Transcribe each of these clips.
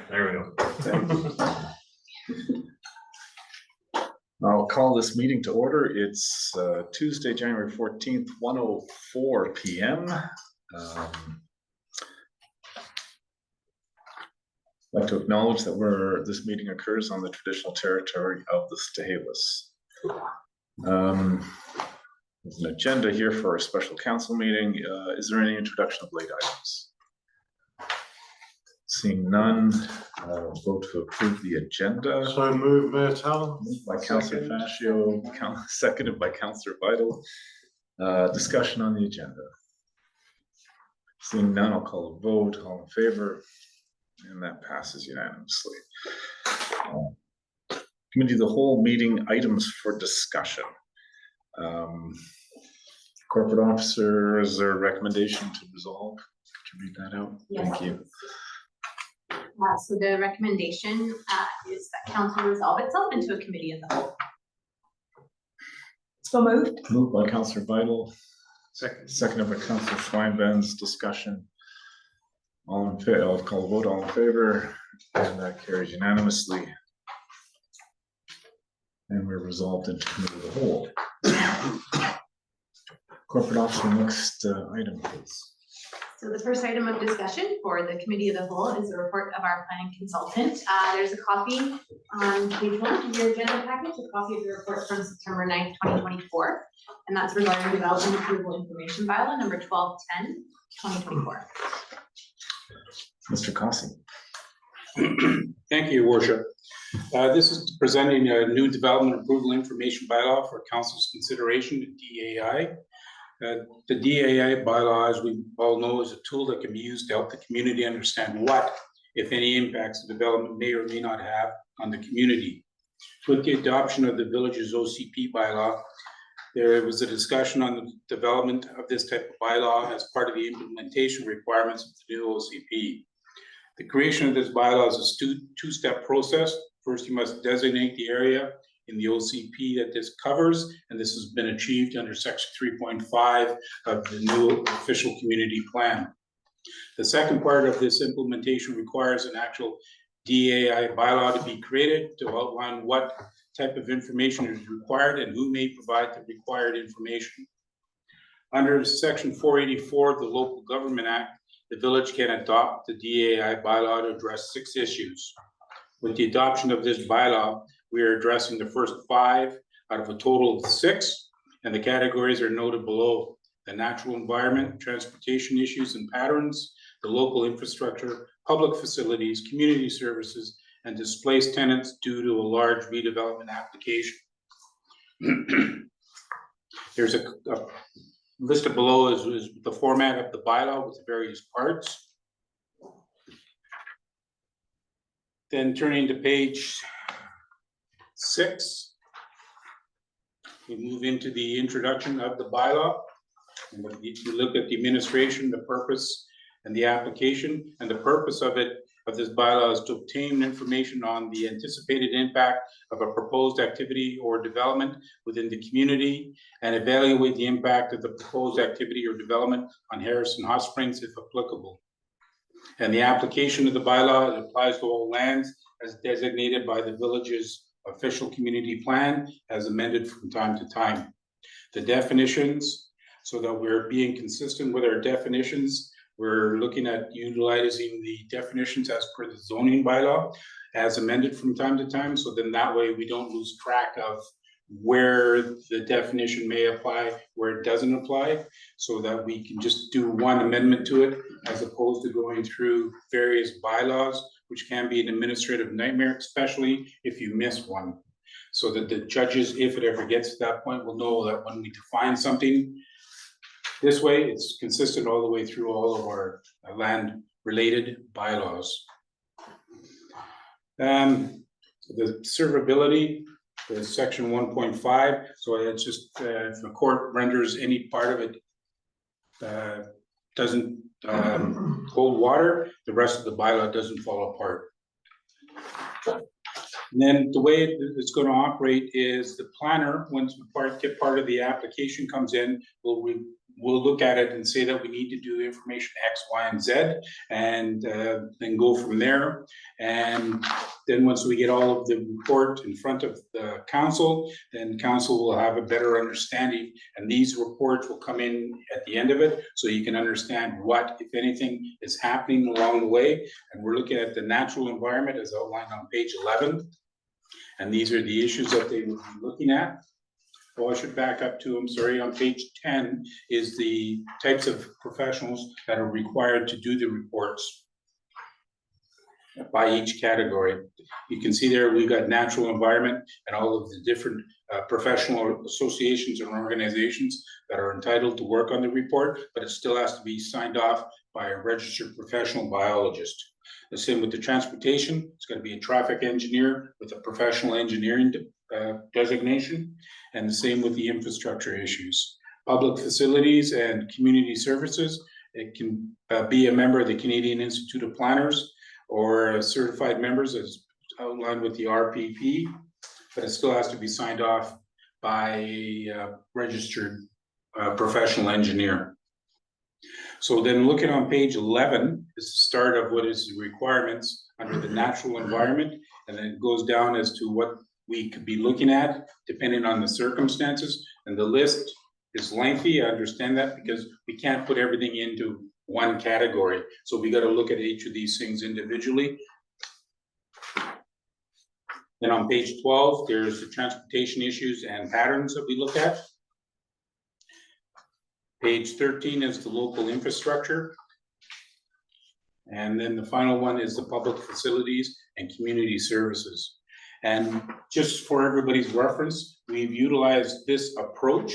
There we go. I'll call this meeting to order. It's Tuesday, January 14th, 1:04 p.m. I'd like to acknowledge that this meeting occurs on the traditional territory of the Stahelis. There's an agenda here for our special council meeting. Is there any introduction of late items? Seeing none, vote to approve the agenda. So move, Mayor Talon. Moved by Councillor Fascio, seconded by Councillor Vital. Discussion on the agenda. Seeing none, I'll call a vote. All in favor, and that passes unanimously. Committee of the whole meeting items for discussion. Corporate officer, is there a recommendation to resolve? Could you read that out? Yes. Thank you. So the recommendation is that council resolve itself into a committee of the whole. So moved. Moved by Councillor Vital. Seconded by Councillor Schweinbenz. Discussion. All in favor, I'll call a vote. All in favor, and that carries unanimously. And we're resolved into committee of the whole. Corporate officer, next item, please. So the first item of discussion for the committee of the whole is the report of our planning consultant. There's a copy on page 1 of your agenda package, a copy of the report from September 9th, 2024. And that's regarding development approval information bylaw number 1210, 2024. Mr. Cossey. Thank you, Your Worship. This is presenting a new development approval information bylaw for council's consideration, the DAI. The DAI bylaw, as we all know, is a tool that can be used to help the community understand what, if any, impacts the development may or may not have on the community. With the adoption of the village's OCP bylaw, there was a discussion on the development of this type of bylaw as part of the implementation requirements of the new OCP. The creation of this bylaw is a two-step process. First, you must designate the area in the OCP that this covers, and this has been achieved under section 3.5 of the new official community plan. The second part of this implementation requires an actual DAI bylaw to be created to outline what type of information is required and who may provide the required information. Under section 484 of the Local Government Act, the village can adopt the DAI bylaw to address 6 issues. With the adoption of this bylaw, we are addressing the first 5 out of a total of 6, and the categories are noted below: the natural environment, transportation issues and patterns, the local infrastructure, public facilities, community services, and displaced tenants due to a large redevelopment application. There's a listed below is the format of the bylaw with the various parts. Then turning to page 6, we move into the introduction of the bylaw. And if you look at the administration, the purpose, and the application, and the purpose of this bylaw is to obtain information on the anticipated impact of a proposed activity or development within the community and evaluate the impact of the proposed activity or development on Harrison Hot Springs if applicable. And the application of the bylaw, it applies to all lands as designated by the village's official community plan as amended from time to time. The definitions, so that we're being consistent with our definitions, we're looking at utilizing the definitions as per the zoning bylaw as amended from time to time. So then that way we don't lose track of where the definition may apply, where it doesn't apply, so that we can just do one amendment to it as opposed to going through various bylaws, which can be an administrative nightmare, especially if you miss one. So that the judges, if it ever gets to that point, will know that when we define something this way, it's consistent all the way through all of our land-related bylaws. The servability is section 1.5. So it's just if the court renders any part of it doesn't hold water, the rest of the bylaw doesn't fall apart. And then the way it's going to operate is the planner, once part of the application comes in, will we'll look at it and say that we need to do information X, Y, and Z, and then go from there. And then once we get all of the report in front of the council, then council will have a better understanding, and these reports will come in at the end of it, so you can understand what, if anything, is happening along the way. And we're looking at the natural environment as outlined on page 11. And these are the issues that they will be looking at. Oh, I should back up to, I'm sorry, on page 10 is the types of professionals that are required to do the reports by each category. You can see there, we've got natural environment and all of the different professional associations and organizations that are entitled to work on the report, but it still has to be signed off by a registered professional biologist. The same with the transportation. It's going to be a traffic engineer with a professional engineering designation, and the same with the infrastructure issues. Public facilities and community services, it can be a member of the Canadian Institute of Planners or certified members as outlined with the RPP, but it still has to be signed off by a registered professional engineer. So then looking on page 11 is the start of what is the requirements under the natural environment, and then it goes down as to what we could be looking at depending on the circumstances. And the list is lengthy, I understand that, because we can't put everything into one category. So we got to look at each of these things individually. Then on page 12, there's the transportation issues and patterns that we look at. Page 13 is the local infrastructure. And then the final one is the public facilities and community services. And just for everybody's reference, we've utilized this approach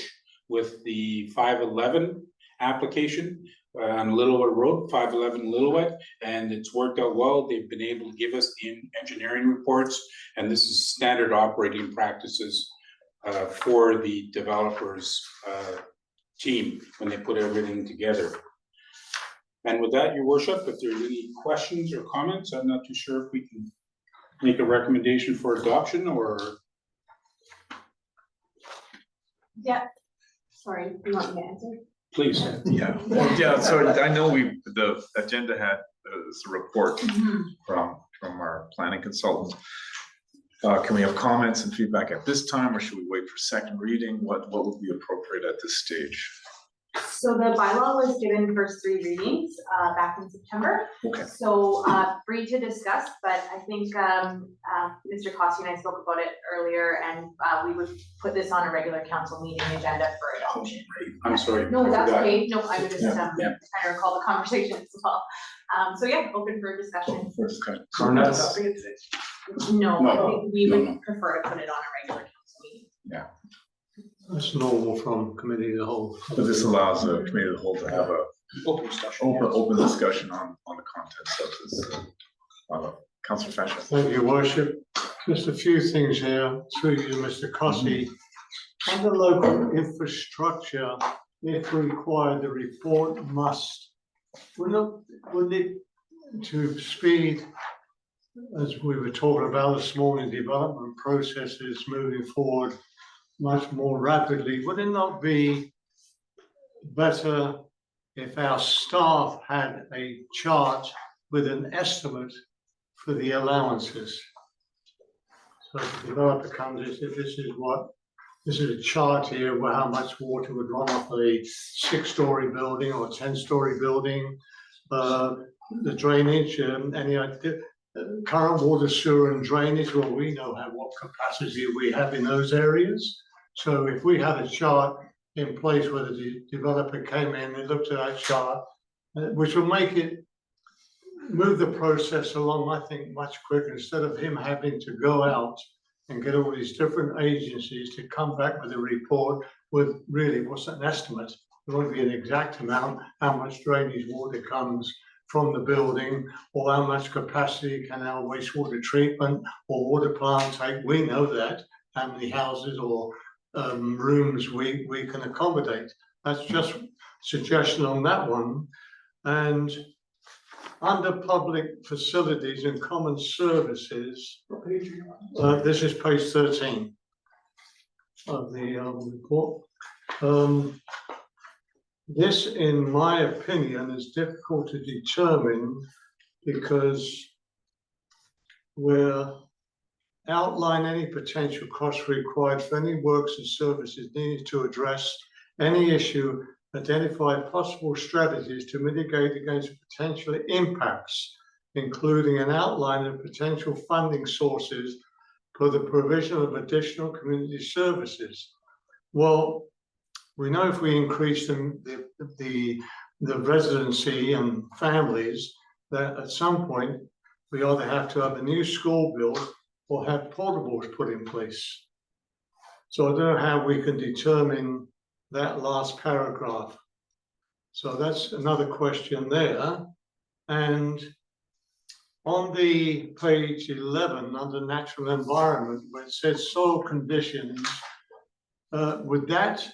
with the 511 application on Lillooet Road, 511 Lillooet, and it's worked out well. They've been able to give us the engineering reports, and this is standard operating practices for the developers team when they put everything together. And with that, your worship, if there's any questions or comments, I'm not too sure if we can make a recommendation for adoption or. Yeah, sorry, you want me to answer? Please. Yeah, yeah, so I know the agenda had this report from our planning consultant. Can we have comments and feedback at this time, or should we wait for second reading? What would be appropriate at this stage? So the bylaw was given first 3 readings back in September. Okay. So free to discuss, but I think Mr. Cossey and I spoke about it earlier, and we would put this on a regular council meeting agenda for adoption. I'm sorry. No, I that's forgot. okay. No, I would just Yeah. trying to recall the conversation as well. So yeah, open for discussion. No, I think we would prefer to put it on a regular council meeting. Yeah. That's normal from committee of the whole. But this allows the committee of the whole to have a Open discussion. open discussion on the contents of this. Councillor Fasher. Thank you, worship. Just a few things here through you, Mr. Cossey. Under local infrastructure, if required, the report must, wouldn't it, to speed, as we were talking about this morning, development processes moving forward much more rapidly, would it not be better if our staff had a chart with an estimate for the allowances? So the developer comes and says, this is a chart here where how much water would run off a 6-story building or 10-story building, the drainage, any current water, sewer and drainage. Well, we know what capacity we have in those areas. So if we had a chart in place where the developer came in and looked at that chart, which will make it move the process along, I think, much quicker, instead of him having to go out and get all these different agencies to come back with a report with really what's an estimate. There won't be an exact amount, how much drainage water comes from the building, or how much capacity can our wastewater treatment or water plant take. We know that, how many houses or rooms we can accommodate. That's just suggestion on that one. And under public facilities and common services, this is page 13 of the report. this, in my opinion, is difficult to determine because we're outline any potential costs required for any works and services needed to address any issue, identify possible strategies to mitigate against potential impacts, including an outline of potential funding sources for the provision of additional community services. Well, we know if we increase the residency and families, that at some point we either have to have a new school built or have portables put in place. So I don't know how we can determine that last paragraph. So that's another question there. And on the page 11, under natural environment, where it says soil conditions, would that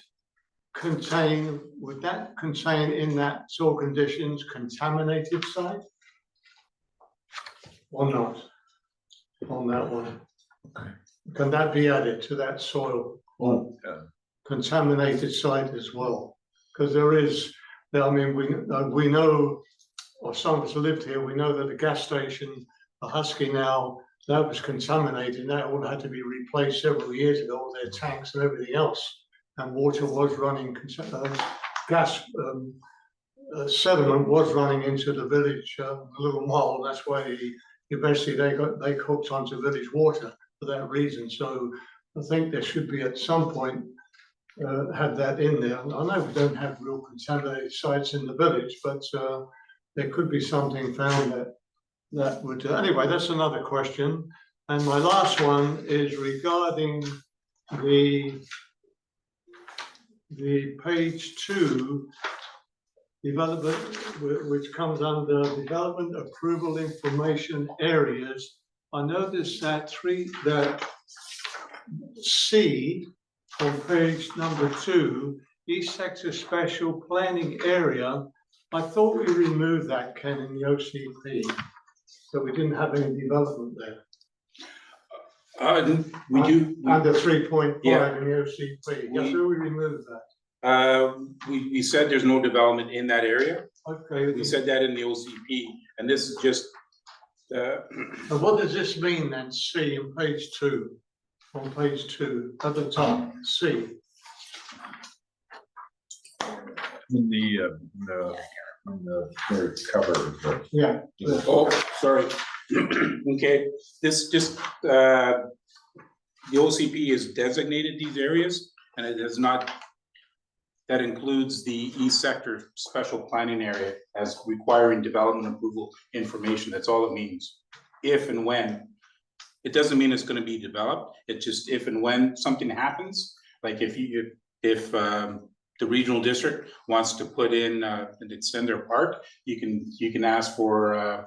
contain in that soil conditions contaminated site? Or not? On that one. Okay. Can that be added to that soil Well, yeah. contaminated site as well? Because there is, I mean, we know, or some of us lived here, we know that the gas station, the Husky now, that was contaminated. That all had to be replaced several years ago, all their tanks and everything else. And water was running, gas sediment was running into the village a little mile. That's why eventually they hooked onto village water for that reason. So I think there should be at some point have that in there. I know we don't have real contaminated sites in the village, but there could be something found that would. Anyway, that's another question. And my last one is regarding the page 2 development, which comes under development approval information areas. I noticed that C on page number 2, East Sector Special Planning Area. I thought we removed that, Ken, in the OCP, so we didn't have any development there. We do. Under 3.5 Yeah. in the OCP. Yes, so we removed that. We said there's no development in that area. Okay. We said that in the OCP, and this is just, And what does this mean then, C on page 2? On page 2, at the top, C. In the third cover. Yeah. oh, sorry. Okay, this just, the OCP has designated these areas, and it has not, that includes the East Sector Special Planning Area as requiring development approval information. That's all it means. If and when. It doesn't mean it's gonna be developed. It's just if and when something happens, like if the regional district wants to put in and extend their park, you can ask for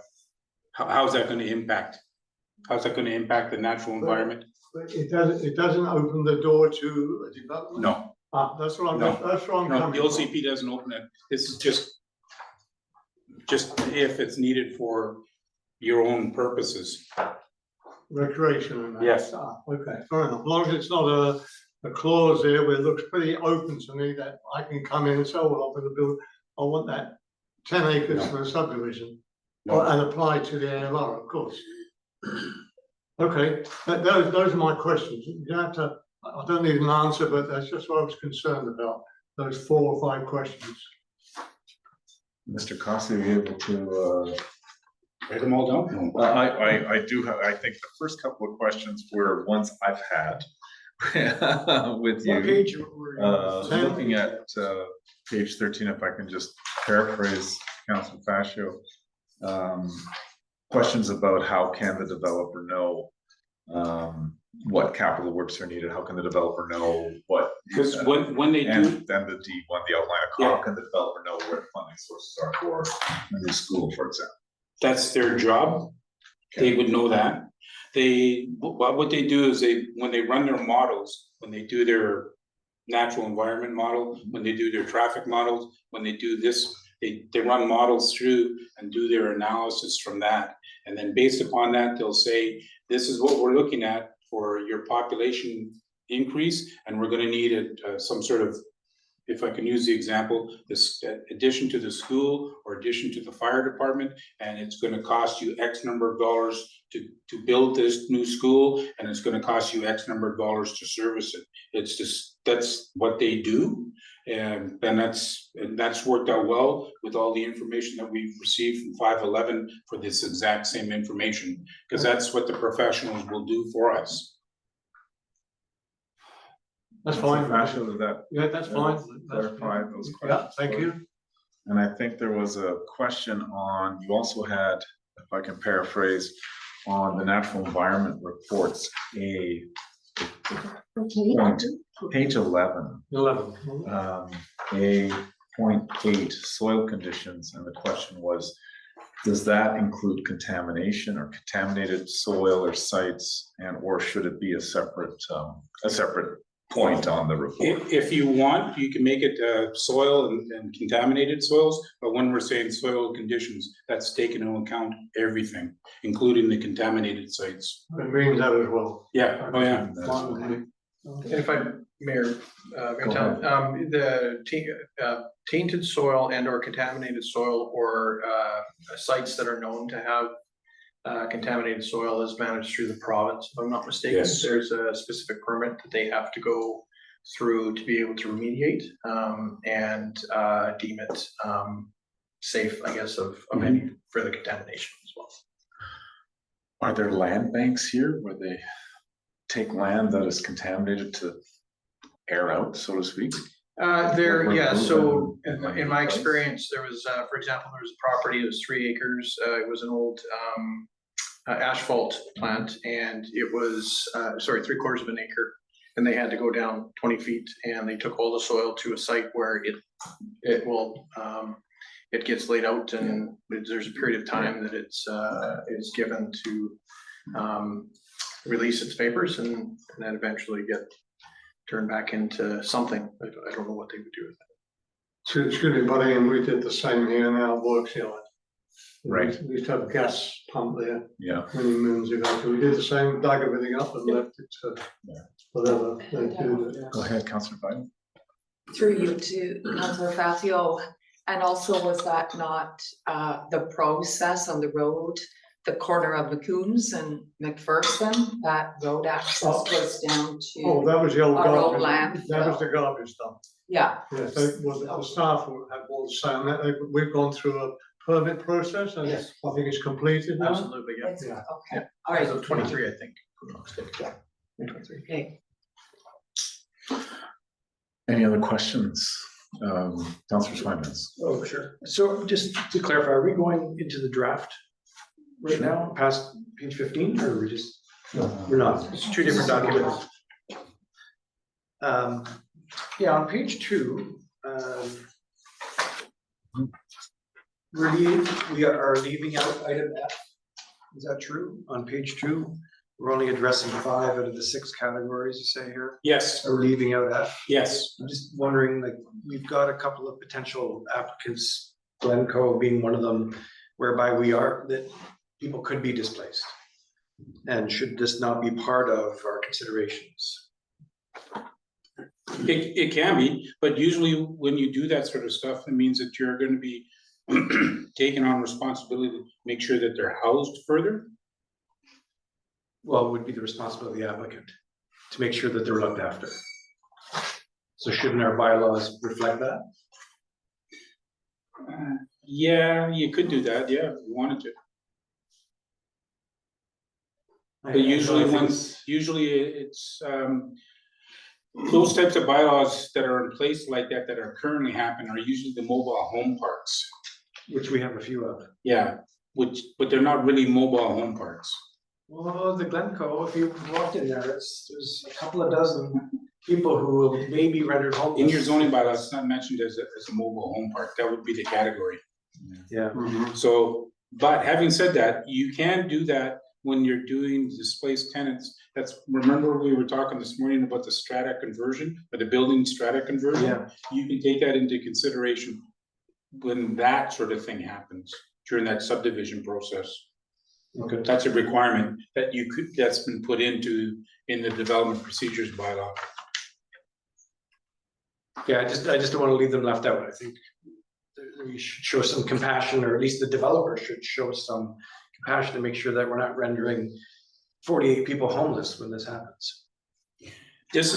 how's that gonna impact? How's that gonna impact the natural environment? But it doesn't open the door to a development? No, Ah, that's what I'm, No. that's what I'm no, coming the from. OCP doesn't open it. This is just if it's needed for your own purposes. Recreation and that. Yes. Ah, okay, fair enough. As long as it's not a clause there where it looks pretty open to me that I can come in and say, oh, well, I'm gonna build, I want that 10 acres No. for a subdivision. No. And apply to the ALR, of course. Okay, those are my questions. You don't have to, I don't need an answer, but that's just what I was concerned about, those 4 or 5 questions. Mr. Cossey, are you able to, Write them all down? I do have, I think the first couple of questions were ones I've had with you. What page were you? 10? Looking at page 13, if I can just paraphrase Councilor Fascio. Questions about how can the developer know what capital works are needed? How can the developer know what? Because when they And do, then the D1, the outline of Yeah. how can the developer know where funding sources are for a new school, for example? that's their job. They would know that. What they do is when they run their models, when they do their natural environment model, when they do their traffic models, when they do this, they run models through and do their analysis from that. And then based upon that, they'll say, this is what we're looking at for your population increase, and we're gonna need some sort of if I can use the example, this addition to the school or addition to the fire department, and it's gonna cost you X number of dollars to build this new school, and it's gonna cost you X number of dollars to service it. It's just, that's what they do. And that's worked out well with all the information that we've received from 511 for this exact same information, because that's what the professionals will do for us. That's fine. Fashion with that Yeah, that's fine. clarified those Yeah, questions. thank you. And I think there was a question on, you also had, if I can paraphrase, on the natural environment reports, page 11, 11. A.8 soil conditions, and the question was, does that include contamination or contaminated soil or sites, and or should it be a separate point on the report? If you want, you can make it soil and contaminated soils, but when we're saying soil conditions, that's taken into account everything, including the contaminated sites. It means that as well. Yeah, oh yeah. Fine. And if I, Mayor, Tom, tainted soil and or contaminated soil or sites that are known to have contaminated soil is managed through the province, if I'm not mistaken. Yes. There's a specific permit that they have to go through to be able to remediate and deem it safe, I guess, of any further contamination as well. Are there land banks here where they take land that is contaminated to air out, so to speak? So in my experience, there was, for example, there was a property that was 3 acres. It was an old asphalt plant, and it was, 3/4 of an acre. And they had to go down 20 feet, and they took all the soil to a site where it will, it gets laid out, and there's a period of time that it's given to release its vapors, and then eventually get turned back into something. I don't know what they would do with it. Excuse me, buddy, and we did the same here in our works yard. Right. We used to have a gas pump there Yeah. many moons ago, so we did the same, dug everything up and left it to whatever they do. Go ahead, Councillor Biden. Through you to Councillor Facio, and also was that not the process on the road, the corner of McCoon's and McPherson, that road access was down Oh, to, that was the old Our old garbage, that was landfill. the garbage dump. yeah, Yes, the staff had all saying that, we've gone through a permit process and Yes. I think it's completed now. Absolutely, yeah. it's, Yeah. okay, all right. As of 23, I think. if I'm not mistaken. Yeah. 23. Okay. Any other questions? Councillor Swinens. Oh, sure. So just to clarify, are we going into the draft right now, past page 15, or are we just, we're not? It's 2 different documents. Yeah, on page 2, we are leaving out item F. Is that true? On page 2, we're only addressing 5 out of the 6 categories you say here. Yes, Are we leaving out F? yes. I'm just wondering, like, we've got a couple of potential applicants, Glencoe being one of them, whereby that people could be displaced. And should this not be part of our considerations? It can be, but usually when you do that sort of stuff, it means that you're gonna be taking on responsibility to make sure that they're housed further. Well, it would be the responsibility of the applicant to make sure that they're looked after. So shouldn't our bylaws reflect that? Yeah, you could do that, yeah, if you wanted to. But usually it's, those types of bylaws that are in place like that, that are currently happening, are usually the mobile home parks. Which we have a few of. Yeah, but they're not really mobile home parks. Well, the Glencoe, if you walked in there, there's a couple of dozen people who may be rendered homeless. In your zoning bylaws, it's not mentioned as a mobile home park, that would be the category. Yeah. So, but having said that, you can do that when you're doing displaced tenants. Remember we were talking this morning about the strata conversion, or the building strata conversion? Yeah. You can take that into consideration when that sort of thing happens during that subdivision process. Okay. That's a requirement that that's been put in the development procedures bylaw. Yeah, I just don't want to leave them left out. I think we should show some compassion, or at least the developer should show some compassion to make sure that we're not rendering 48 people homeless when this happens. This,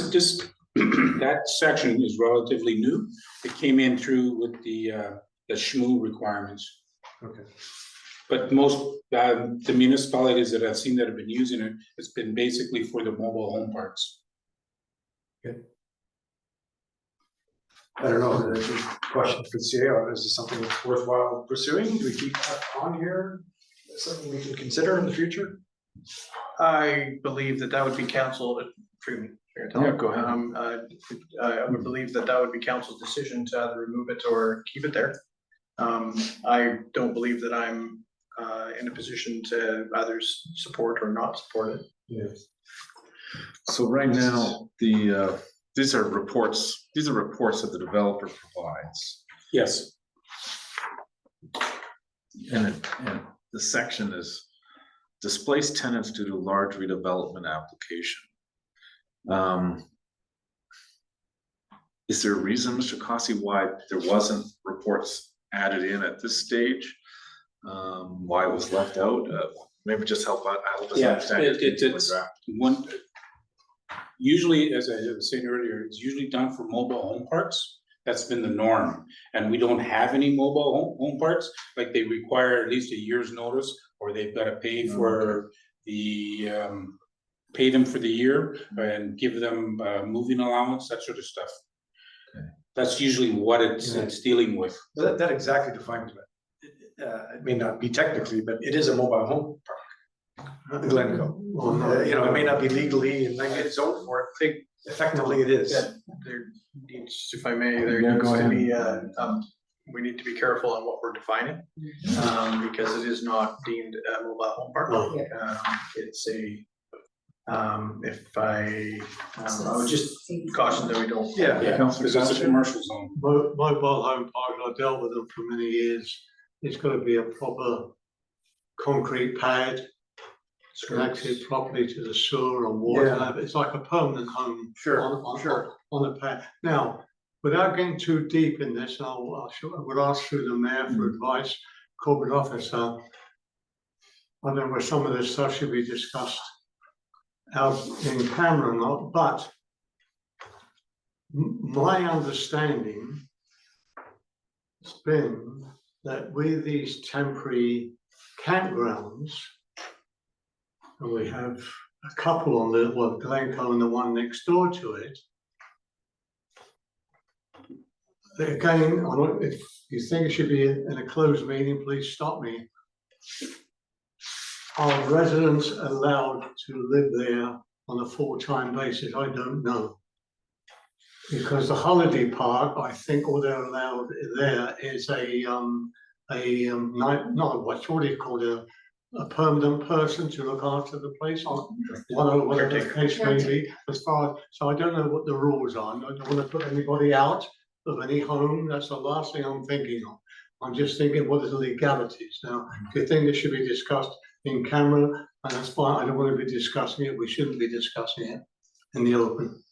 that section is relatively new. It came in through with the SHMU requirements. Okay. But most, the municipalities that I've seen that have been using it, it's been basically for the mobile home parks. I don't know, there's a question for the CAO, is this something that's worthwhile pursuing? Do we keep that on here? Is that something we can consider in the future? I believe that would be council, excuse me, Chair Tallon. Yeah, go ahead. I would believe that would be council's decision to either remove it or keep it there. I don't believe that I'm in a position to either support or not support it. Yes. So right now, these are reports that the developer provides. Yes. And the section is displaced tenants due to large redevelopment application. Is there a reason, Mr. Cossey, why there wasn't reports added in at this stage? Why it was left out? Maybe just help us understand. It's one. Usually, as I was saying earlier, it's usually done for mobile home parks. That's been the norm, and we don't have any mobile home parks. Like, they require at least a year's notice, or they've got to pay for the pay them for the year and give them moving allowance, that sort of stuff. Okay. That's usually what it's dealing with. That exactly defines it. It may not be technically, but it is a mobile home park. The Glencoe. You know, it may not be legally and it's zoned for it. I think effectively it is. There needs, if I may, there Yeah, needs go to ahead. be, we need to be careful on what we're defining, because it is not deemed a mobile home park. It's a, I would just caution that we don't. Yeah. Yeah, Councillor because it's a Sanchez? commercial zone. Mobile home park, I dealt with them for many years. It's got to be a proper concrete pad, connected properly to the sewer and water. Yeah. It's like a permanent home Sure, on a pad. Now, without getting too deep in this, I would ask through the mayor for advice, corporate officer. I don't know where some of this stuff should be discussed out in camera or not, but my understanding has been that with these temporary campgrounds, and we have a couple on the, well, Glencoe and the one next door to it. Again, if you think it should be in a closed meeting, please stop me. Are residents allowed to live there on a full-time basis? I don't know. Because the holiday park, I think all they're allowed there is what do you call it? A permanent person to look after the place on whatever the case may be. So I don't know what the rules are. I don't want to put anybody out of any home. That's the last thing I'm thinking of. I'm just thinking, what are the legalities? Now, if you think this should be discussed in camera, and that's fine, I don't want to be discussing it. We shouldn't be discussing it in the open.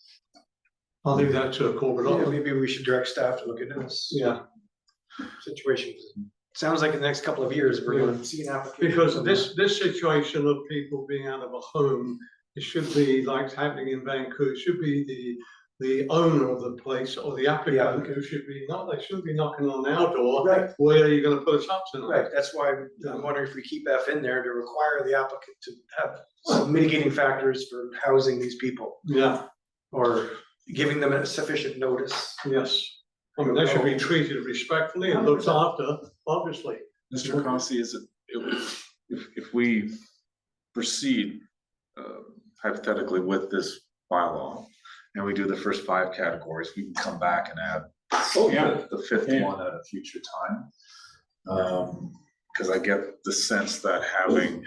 I'll leave that to a corporate Yeah, office. maybe we should direct staff to look into this Yeah, situation. Sounds like in the next couple of years, we're gonna see an application. because this situation of people being out of a home, it should be like happening in Vancouver. It should be the owner of the place or the applicant who should be they shouldn't be knocking on our door. Right. Where are you going to put us up tonight? Right, that's why I'm wondering if we keep F in there to require the applicant to have some mitigating factors for housing these people, Yeah. or giving them a sufficient notice. Yes. I mean, they should be treated respectfully and looked after, obviously. Mr. Cossey, if we proceed hypothetically with this bylaw and we do the first 5 categories, we can come back and add the 5th one at a future time. Because I get the sense that having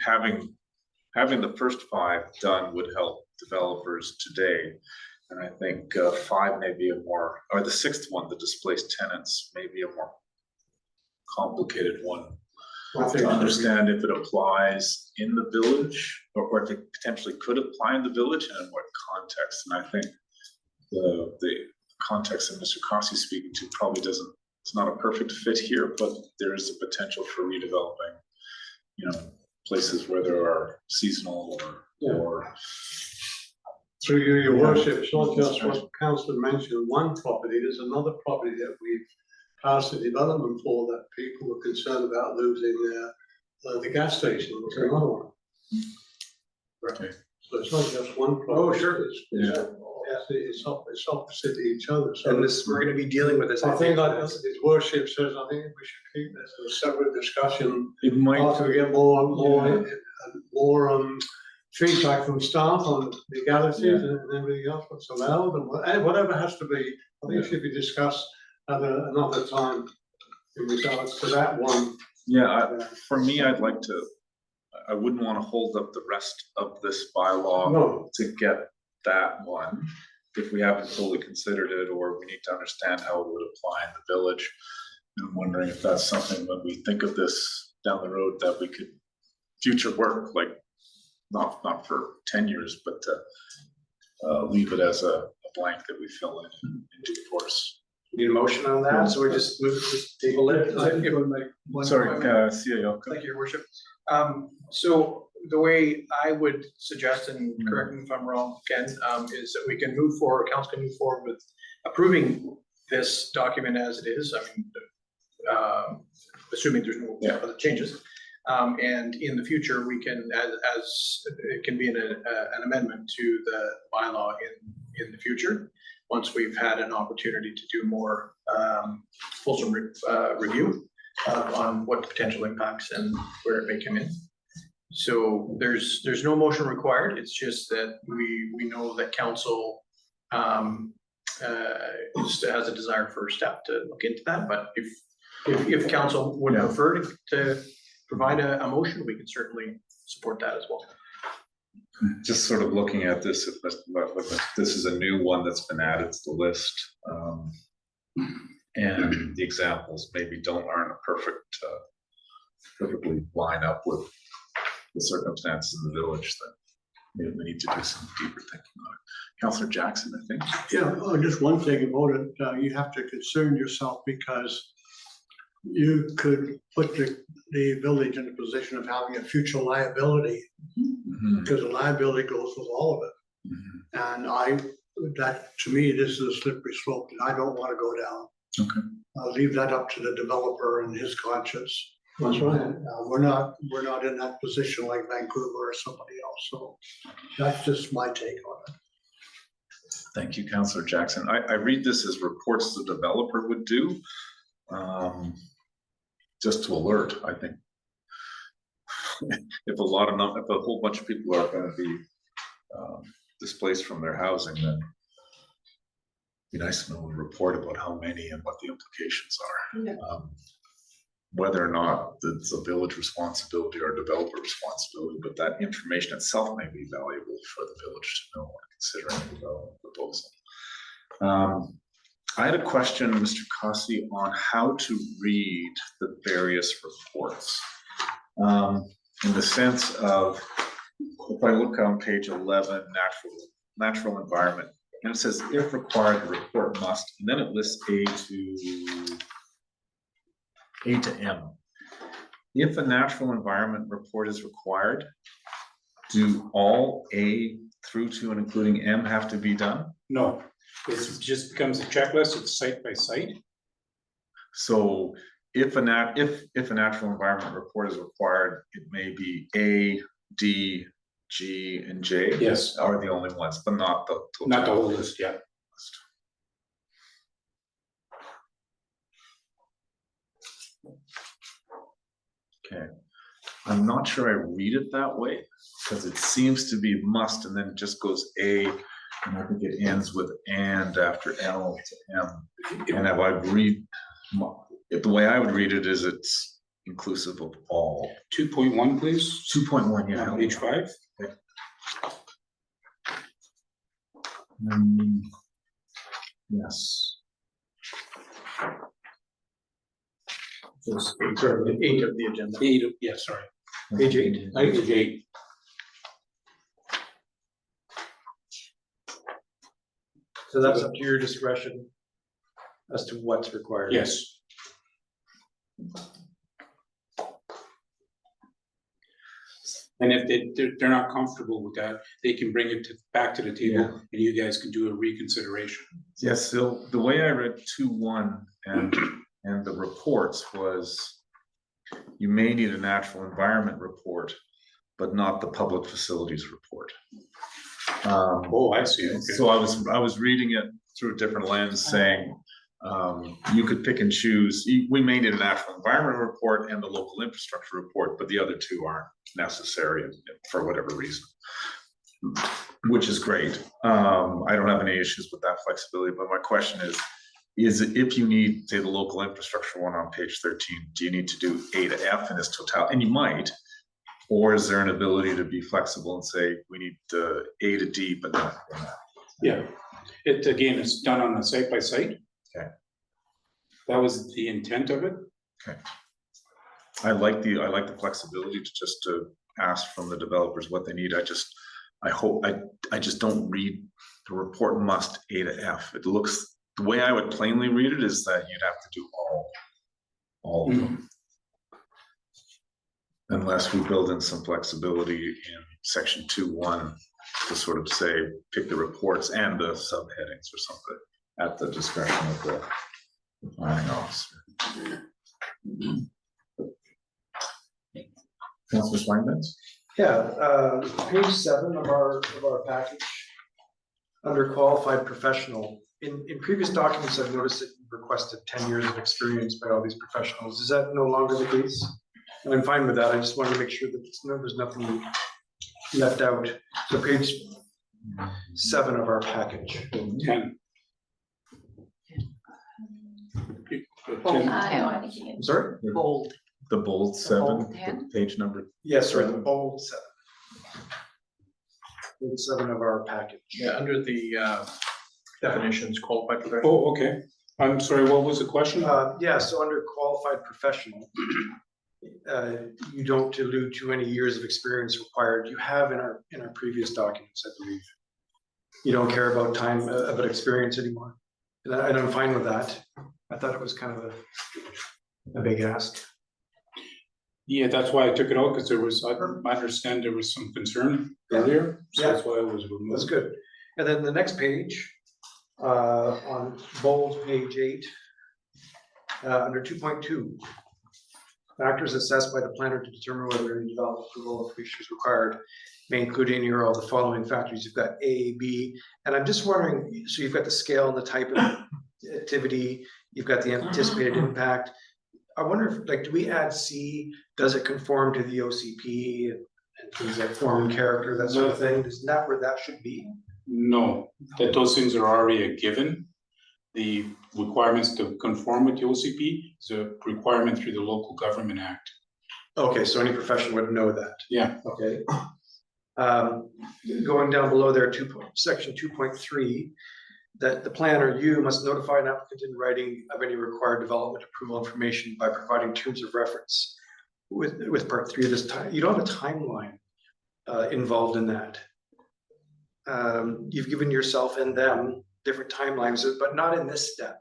the first 5 done would help developers today. And I think 5 may be or the 6th one, the displaced tenants, may be a more complicated one to understand if it applies in the village or if it potentially could apply in the village and in what context. And I think the context that Mr. Cossey speaking to probably doesn't, it's not a perfect fit here, but there is a potential for redeveloping, you know, places where there are seasonal or Through you, your worship, it's not just what councillor mentioned, one property, there's another property that we've passed the development for that people are concerned about losing the gas station, there's another one. Okay. So it's not just one property. Oh, sure. It's opposite each other, so. And this, we're gonna be dealing with this. I think like his worship says, I think we should keep this as a separate discussion it might, after we get more feedback from staff on legalities and everything else, what's allowed and whatever has to be, I think it should be discussed at another time in regards to that one. for me, I wouldn't want to hold up the rest of this bylaw No, to get that one, if we haven't fully considered it, or we need to understand how it would apply in the village. And I'm wondering if that's something when we think of this down the road that we could future work, like not for 10 years, but to leave it as a blank that we fill in due course. Need a motion on that, so we just move, just table it. Sorry, CAO. Thank you, your worship. So the way I would suggest, and correct me if I'm wrong, Ken, is that we can move forward, council can move forward with approving this document as it is. I mean, assuming there's no other changes. And in the future, we can, as it can be an amendment to the bylaw in the future, once we've had an opportunity to do more fulsome review on what the potential impacts and where it may come in. So there's no motion required. It's just that we know that council has a desire for staff to look into that. But if council would prefer to provide a motion, we can certainly support that as well. Just sort of looking at this, if this is a new one that's been added to the list, and the examples maybe aren't perfectly line up with the circumstances in the village, then we need to do some deeper thinking on it. Councillor Jackson, I think. yeah, just one thing about it, you have to concern yourself because you could put the village in a position of having a future liability, because the liability goes with all of it. And that to me, this is a slippery slope that I don't want to go down. Okay. I'll leave that up to the developer and his conscience. That's right. We're not in that position like Vancouver or somebody else, so that's just my take on it. Thank you, Councillor Jackson. I read this as reports the developer would do. Just to alert, I think if a whole bunch of people are going to be displaced from their housing, then it'd be nice to know a report about how many and what the implications are. Yeah. Whether or not it's a village responsibility or a developer responsibility, but that information itself may be valuable for the village to know when considering a development proposal. I had a question, Mr. Cossey, on how to read the various reports. In the sense of, if I look on page 11, natural environment, and it says, if required, the report must, and then it lists A to M. If a natural environment report is required, do all A through to and including M have to be done? No, it just becomes a checklist. It's site by site. So if a natural environment report is required, it may be A, D, G, and J. Yes. Are the only ones, but not the total. Not the whole list, yeah. Okay, I'm not sure I read it that way, because it seems to be must, and then it just goes A, and I think it ends with and after L to M. And if I read, the way I would read it is it's inclusive of all. 2.1, please. 2.1, yeah. On page 5. Yes. Sorry, 8 of the agenda. 8, yeah, sorry. Page 8. Page 8. So that's up to your discretion as to what's required. Yes. And if they're not comfortable with that, they can bring it back to the table Yeah. and you guys can do a reconsideration. Yes, so the way I read 2.1 and the reports was you may need a natural environment report, but not the public facilities report. Oh, I see, okay. So I was reading it through a different lens, saying you could pick and choose. We may need a natural environment report and the local infrastructure report, but the other two aren't necessary for whatever reason, which is great. I don't have any issues with that flexibility, but my question is if you need, say, the local infrastructure one on page 13, do you need to do A to F in its totality? And you might, or is there an ability to be flexible and say, we need A to D, but not? Yeah, again, it's done on a site by site. Okay. That was the intent of it. Okay. I like the flexibility to ask from the developers what they need. I just don't read the report must A to F. It looks, the way I would plainly read it is that you'd have to do all of them. Unless we build in some flexibility in section 2.1 to sort of say, pick the reports and the subheadings or something at the discretion of the planning officer. Councilor Schlangenbens? Yeah, page 7 of our package, under qualified professional. In previous documents, I've noticed that you've requested 10 years of experience by all these professionals. Is that no longer the case? And I'm fine with that. I just wanted to make sure that there's nothing left out. So page 7 of our package. 10. I'm sorry? Bold. The bold bold 7, 10? page number. Yes, sir, the bold 7. Page 7 of our package. Yeah, under the definitions, qualified professional. Oh, okay. I'm sorry, what was the question? Yeah, so under qualified professional, you don't allude to any years of experience required. You have in our previous documents, I believe. You don't care about time, about experience anymore. And I'm fine with that. I thought it was kind of a big ask. Yeah, that's why I took it out, because there was, I understand there was some concern earlier, so Yeah. that's why I was removed. That's good. And then the next page, on bold page 8, under 2.2, factors assessed by the planner to determine whether any development approval of features required may include any or all the following factors. You've got A, B, and I'm just wondering, so you've got the scale and the type of activity, you've got the anticipated impact. I wonder if, like, do we add C? Does it conform to the OCP and things like form and character, that sort of thing? Isn't that where that should be? No, that those things are already a given. The requirements to conform with the OCP is a requirement through the Local Government Act. Okay, so any profession would know that. Yeah. Okay. Going down below there, section 2.3, that the planner, you must notify an applicant in writing of any required development approval information by providing terms of reference. With part 3 of this time, you don't have a timeline involved in that. You've given yourself and them different timelines, but not in this step.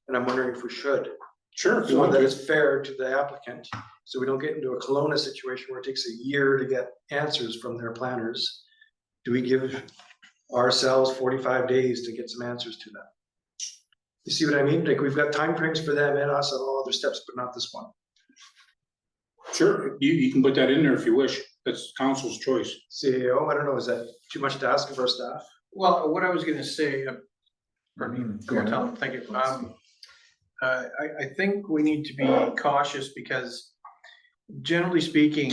And I'm wondering if we should. Sure. So that is fair to the applicant, so we don't get into a Kelowna situation where it takes a year to get answers from their planners. Do we give ourselves 45 days to get some answers to them? You see what I mean? Like, we've got timeframes for them and us on all other steps, but not this one. Sure, you can put that in there if you wish. That's council's choice. CEO, I don't know, is that too much to ask of our staff? Well, what I was gonna say, pardon me, Go ahead. Tom, thank you. I think we need to be cautious because generally speaking,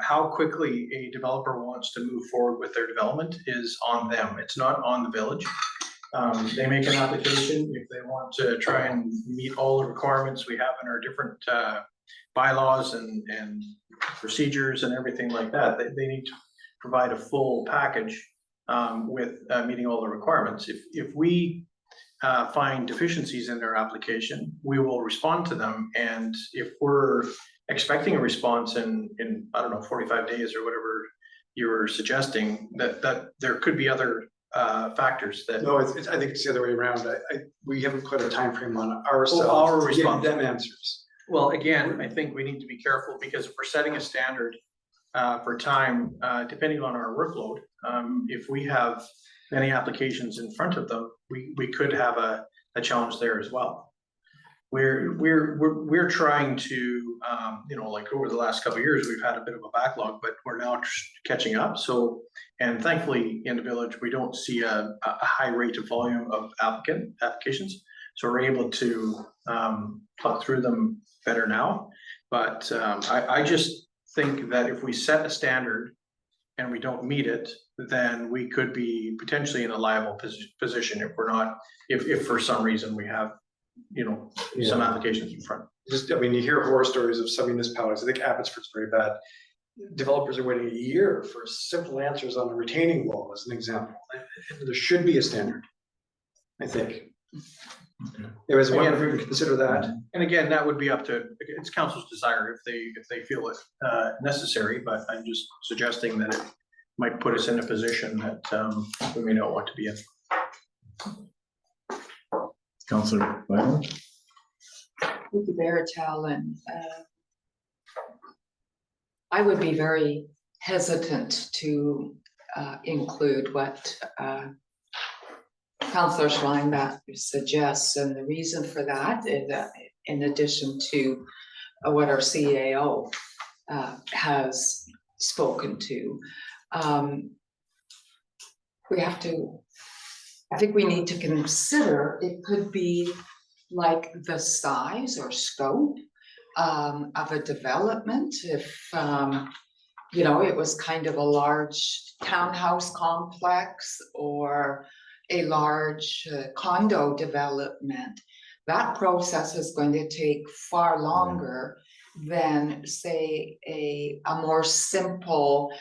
how quickly a developer wants to move forward with their development is on them. It's not on the village. They make an application if they want to try and meet all the requirements we have in our different bylaws and procedures and everything like that. They need to provide a full package with meeting all the requirements. If we find deficiencies in their application, we will respond to them. And if we're expecting a response in I don't know, 45 days or whatever you're suggesting, that there could be other factors that. No, I think it's the other way around. We haven't put a time frame on ourselves. our to give response. them answers. Well, again, I think we need to be careful because if we're setting a standard for time, depending on our workload, if we have many applications in front of them, we could have a challenge there as well. We're trying to, like over the last couple of years, we've had a bit of a backlog, but we're now catching up. So, and thankfully in the village, we don't see a high rate of volume of applications. So we're able to pluck through them better now. But I just think that if we set a standard and we don't meet it, then we could be potentially in a liable position if we're not, if for some reason we have, some applications in front. You hear horror stories of some municipalities. I think Abbotsford's very bad. Developers are waiting a year for simple answers on a retaining wall, as an example. There should be a standard, I think. It was one if we can consider that. And again, that would be up to, it's council's desire if they feel it necessary, but I'm just suggesting that it might put us in a position that we may not want to be in. Councillor Vital? With the Baratel, and I would be very hesitant to include what Councillor Schweinbach suggests, and the reason for that is that in addition to what our CAO has spoken to, I think we need to consider, it could be like the size or scope of a development. If, it was kind of a large townhouse complex or a large condo development, that process is going to take far longer than, say, a more simple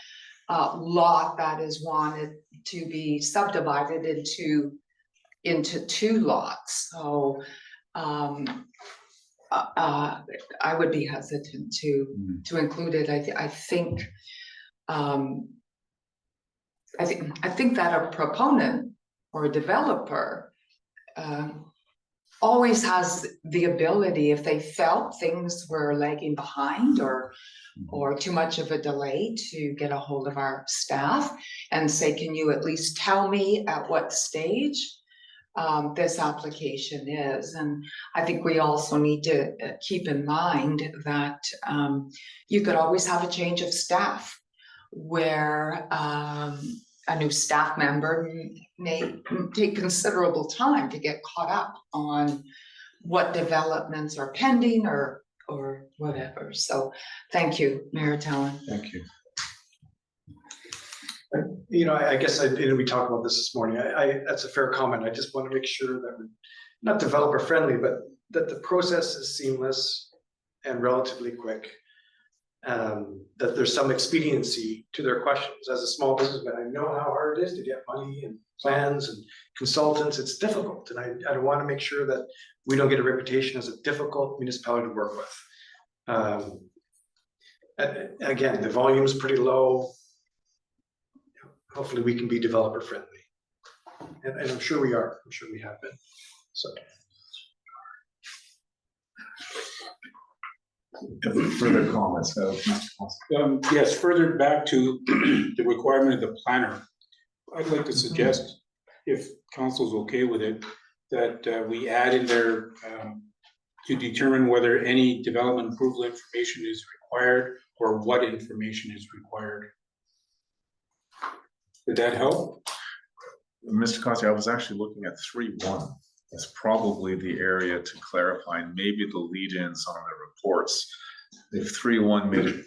lot that is wanted to be subdivided into two lots. So I would be hesitant to include it. I think that a proponent or a developer always has the ability, if they felt things were lagging behind or too much of a delay, to get a hold of our staff and say, can you at least tell me at what stage this application is? And I think we also need to keep in mind that you could always have a change of staff where a new staff member may take considerable time to get caught up on what developments are pending or whatever. So thank you, Mayor Tallon. Thank you. I guess we talked about this morning. That's a fair comment. I just want to make sure that we're not developer friendly, but that the process is seamless and relatively quick. That there's some expediency to their questions. As a small businessman, I know how hard it is to get money and plans and consultants. It's difficult, and I want to make sure that we don't get a reputation as a difficult municipality to work with. Again, the volume is pretty low. Hopefully we can be developer friendly. And I'm sure we are. I'm sure we have been. So. Further comments? Yes, further back to the requirement of the planner. I'd like to suggest, if council's okay with it, that we add in there to determine whether any development approval information is required or what information is required. Did that help? Mr. Cossey, I was actually looking at 3.1. That's probably the area to clarify, and maybe the lead-ins on the reports. If 3.1 made it,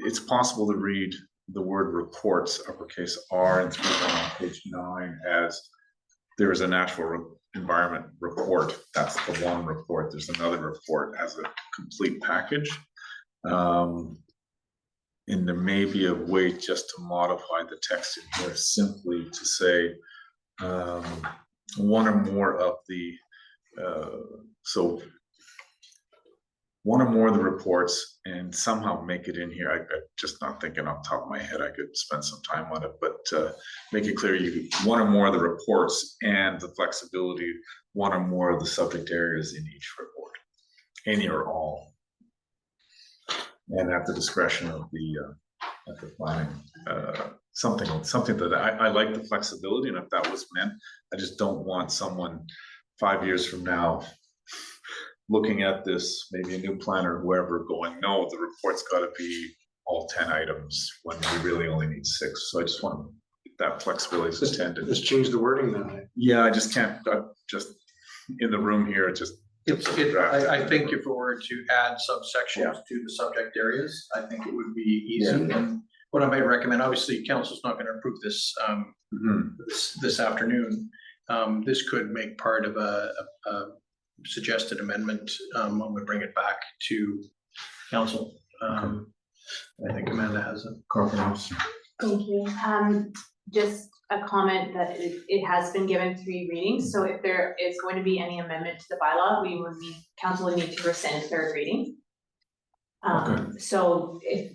it's possible to read the word reports, uppercase R, and 3.1 on page 9 as there is a natural environment report. That's the one report. There's another report as a complete package. And there may be a way just to modify the text in here simply to say one or more of the one or more of the reports and somehow make it in here. I'm just not thinking off the top of my head. I could spend some time on it, but make it clear you one or more of the reports and the flexibility, one or more of the subject areas in each report, any or all. And at the discretion of the planning, something that I like the flexibility, and if that was meant, I just don't want someone 5 years from now looking at this, maybe a new planner, whoever, going, no, the report's gotta be all 10 items when we really only need 6. So I just want that flexibility is intended. Just change the wording then. Yeah, I just can't, just in the room here, it just. I think if we were to add subsections to the subject areas, I think it would be easy. And what I might recommend, obviously, council's not gonna approve this, this afternoon. This could make part of a suggested amendment, when we bring it back to council. I think Amanda has a. Thank you. Just a comment that it has been given 3 readings, so if there is going to be any amendment to the bylaw, council would need to rescind 3rd reading. So if,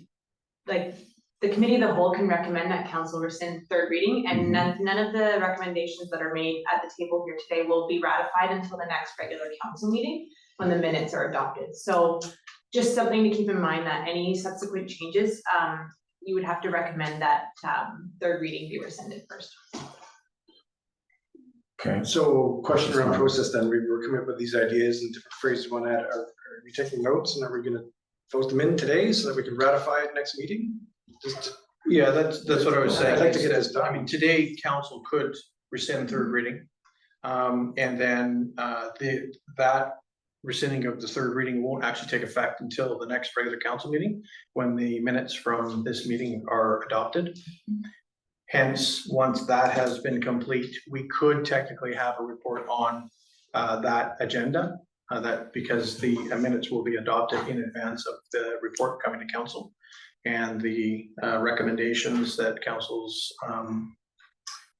like, the committee of the whole can recommend that council rescind 3rd reading, and none of the recommendations that are made at the table here today will be ratified until the next regular council meeting when the minutes are adopted. So just something to keep in mind, that any subsequent changes, you would have to recommend that 3rd reading be rescinded first. Okay. So question around process then, we were coming up with these ideas and different phrases we want to add. Are we taking notes and are we gonna post them in today so that we can ratify it next meeting? Yeah, that's what I was saying. I'd like to get this done. I mean, today, council could rescind 3rd reading. And then that rescinding of the 3rd reading won't actually take effect until the next regular council meeting, when the minutes from this meeting are adopted. Hence, once that has been complete, we could technically have a report on that agenda, because the minutes will be adopted in advance of the report coming to council. And the recommendations that council's,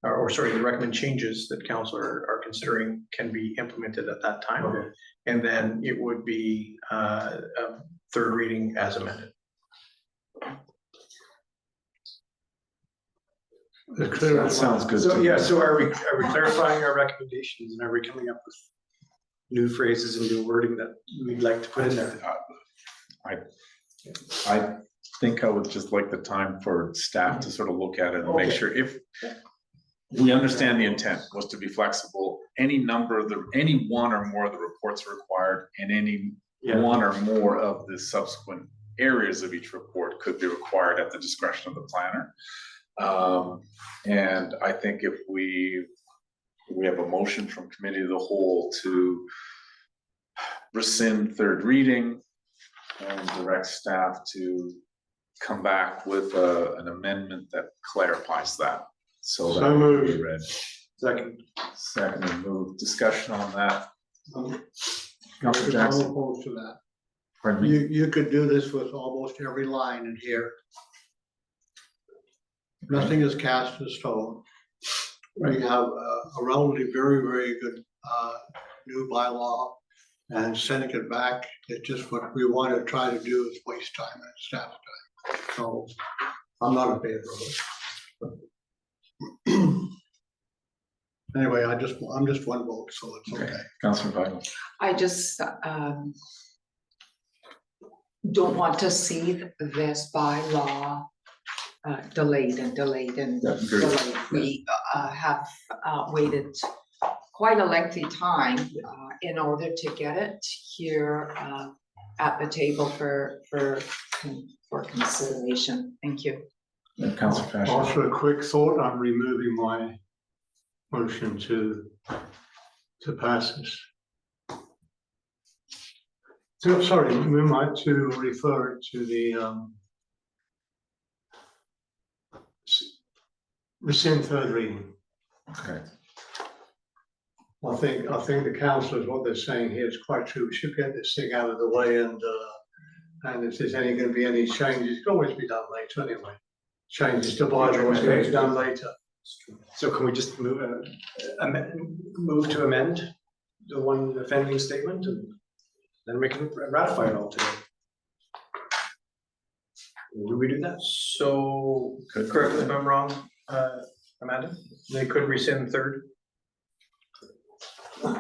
the recommend changes that council are considering can be implemented at that time. Okay. And then it would be a 3rd reading as amended. That sounds good. So, yeah, so are we clarifying our recommendations and are we coming up with new phrases and new wording that we'd like to put in there? I think I would just like the time for staff to sort of look at it and make sure, if we understand the intent was to be flexible, any one or more of the reports required, and any one or more of the subsequent areas of each report could be required at the discretion of the planner. And I think if we have a motion from committee of the whole to rescind 3rd reading and direct staff to come back with an amendment that clarifies that. So that will be read. Second move, discussion on that. Councilor Jackson. I'm opposed to that. Pardon me? You could do this with almost every line in here. Nothing is cast in stone. We have a relatively very good new bylaw, and sending it back, it's just what we want to try to do is waste time and staff time. So I'm not in favor of it. Anyway, I'm just one vote, so it's okay. Councilor Vital. I just don't want to see this bylaw delayed and delayed and delayed. We have waited quite a lengthy time in order to get it here at the table for consideration. Thank you. Councilor Fasher. Also, a quick thought, I'm removing my motion to pass this. So, sorry, we might to refer to the rescind 3rd reading. Okay. I think the councillors, what they're saying here is quite true. We should get this thing out of the way, and if there's going to be any changes, it can always be done later anyway. Changes to bylaws can be done later. So can we just move to amend the one offending statement, and then we can ratify it all today? Do we do that? So, correct me if I'm wrong, Amanda, they could rescind third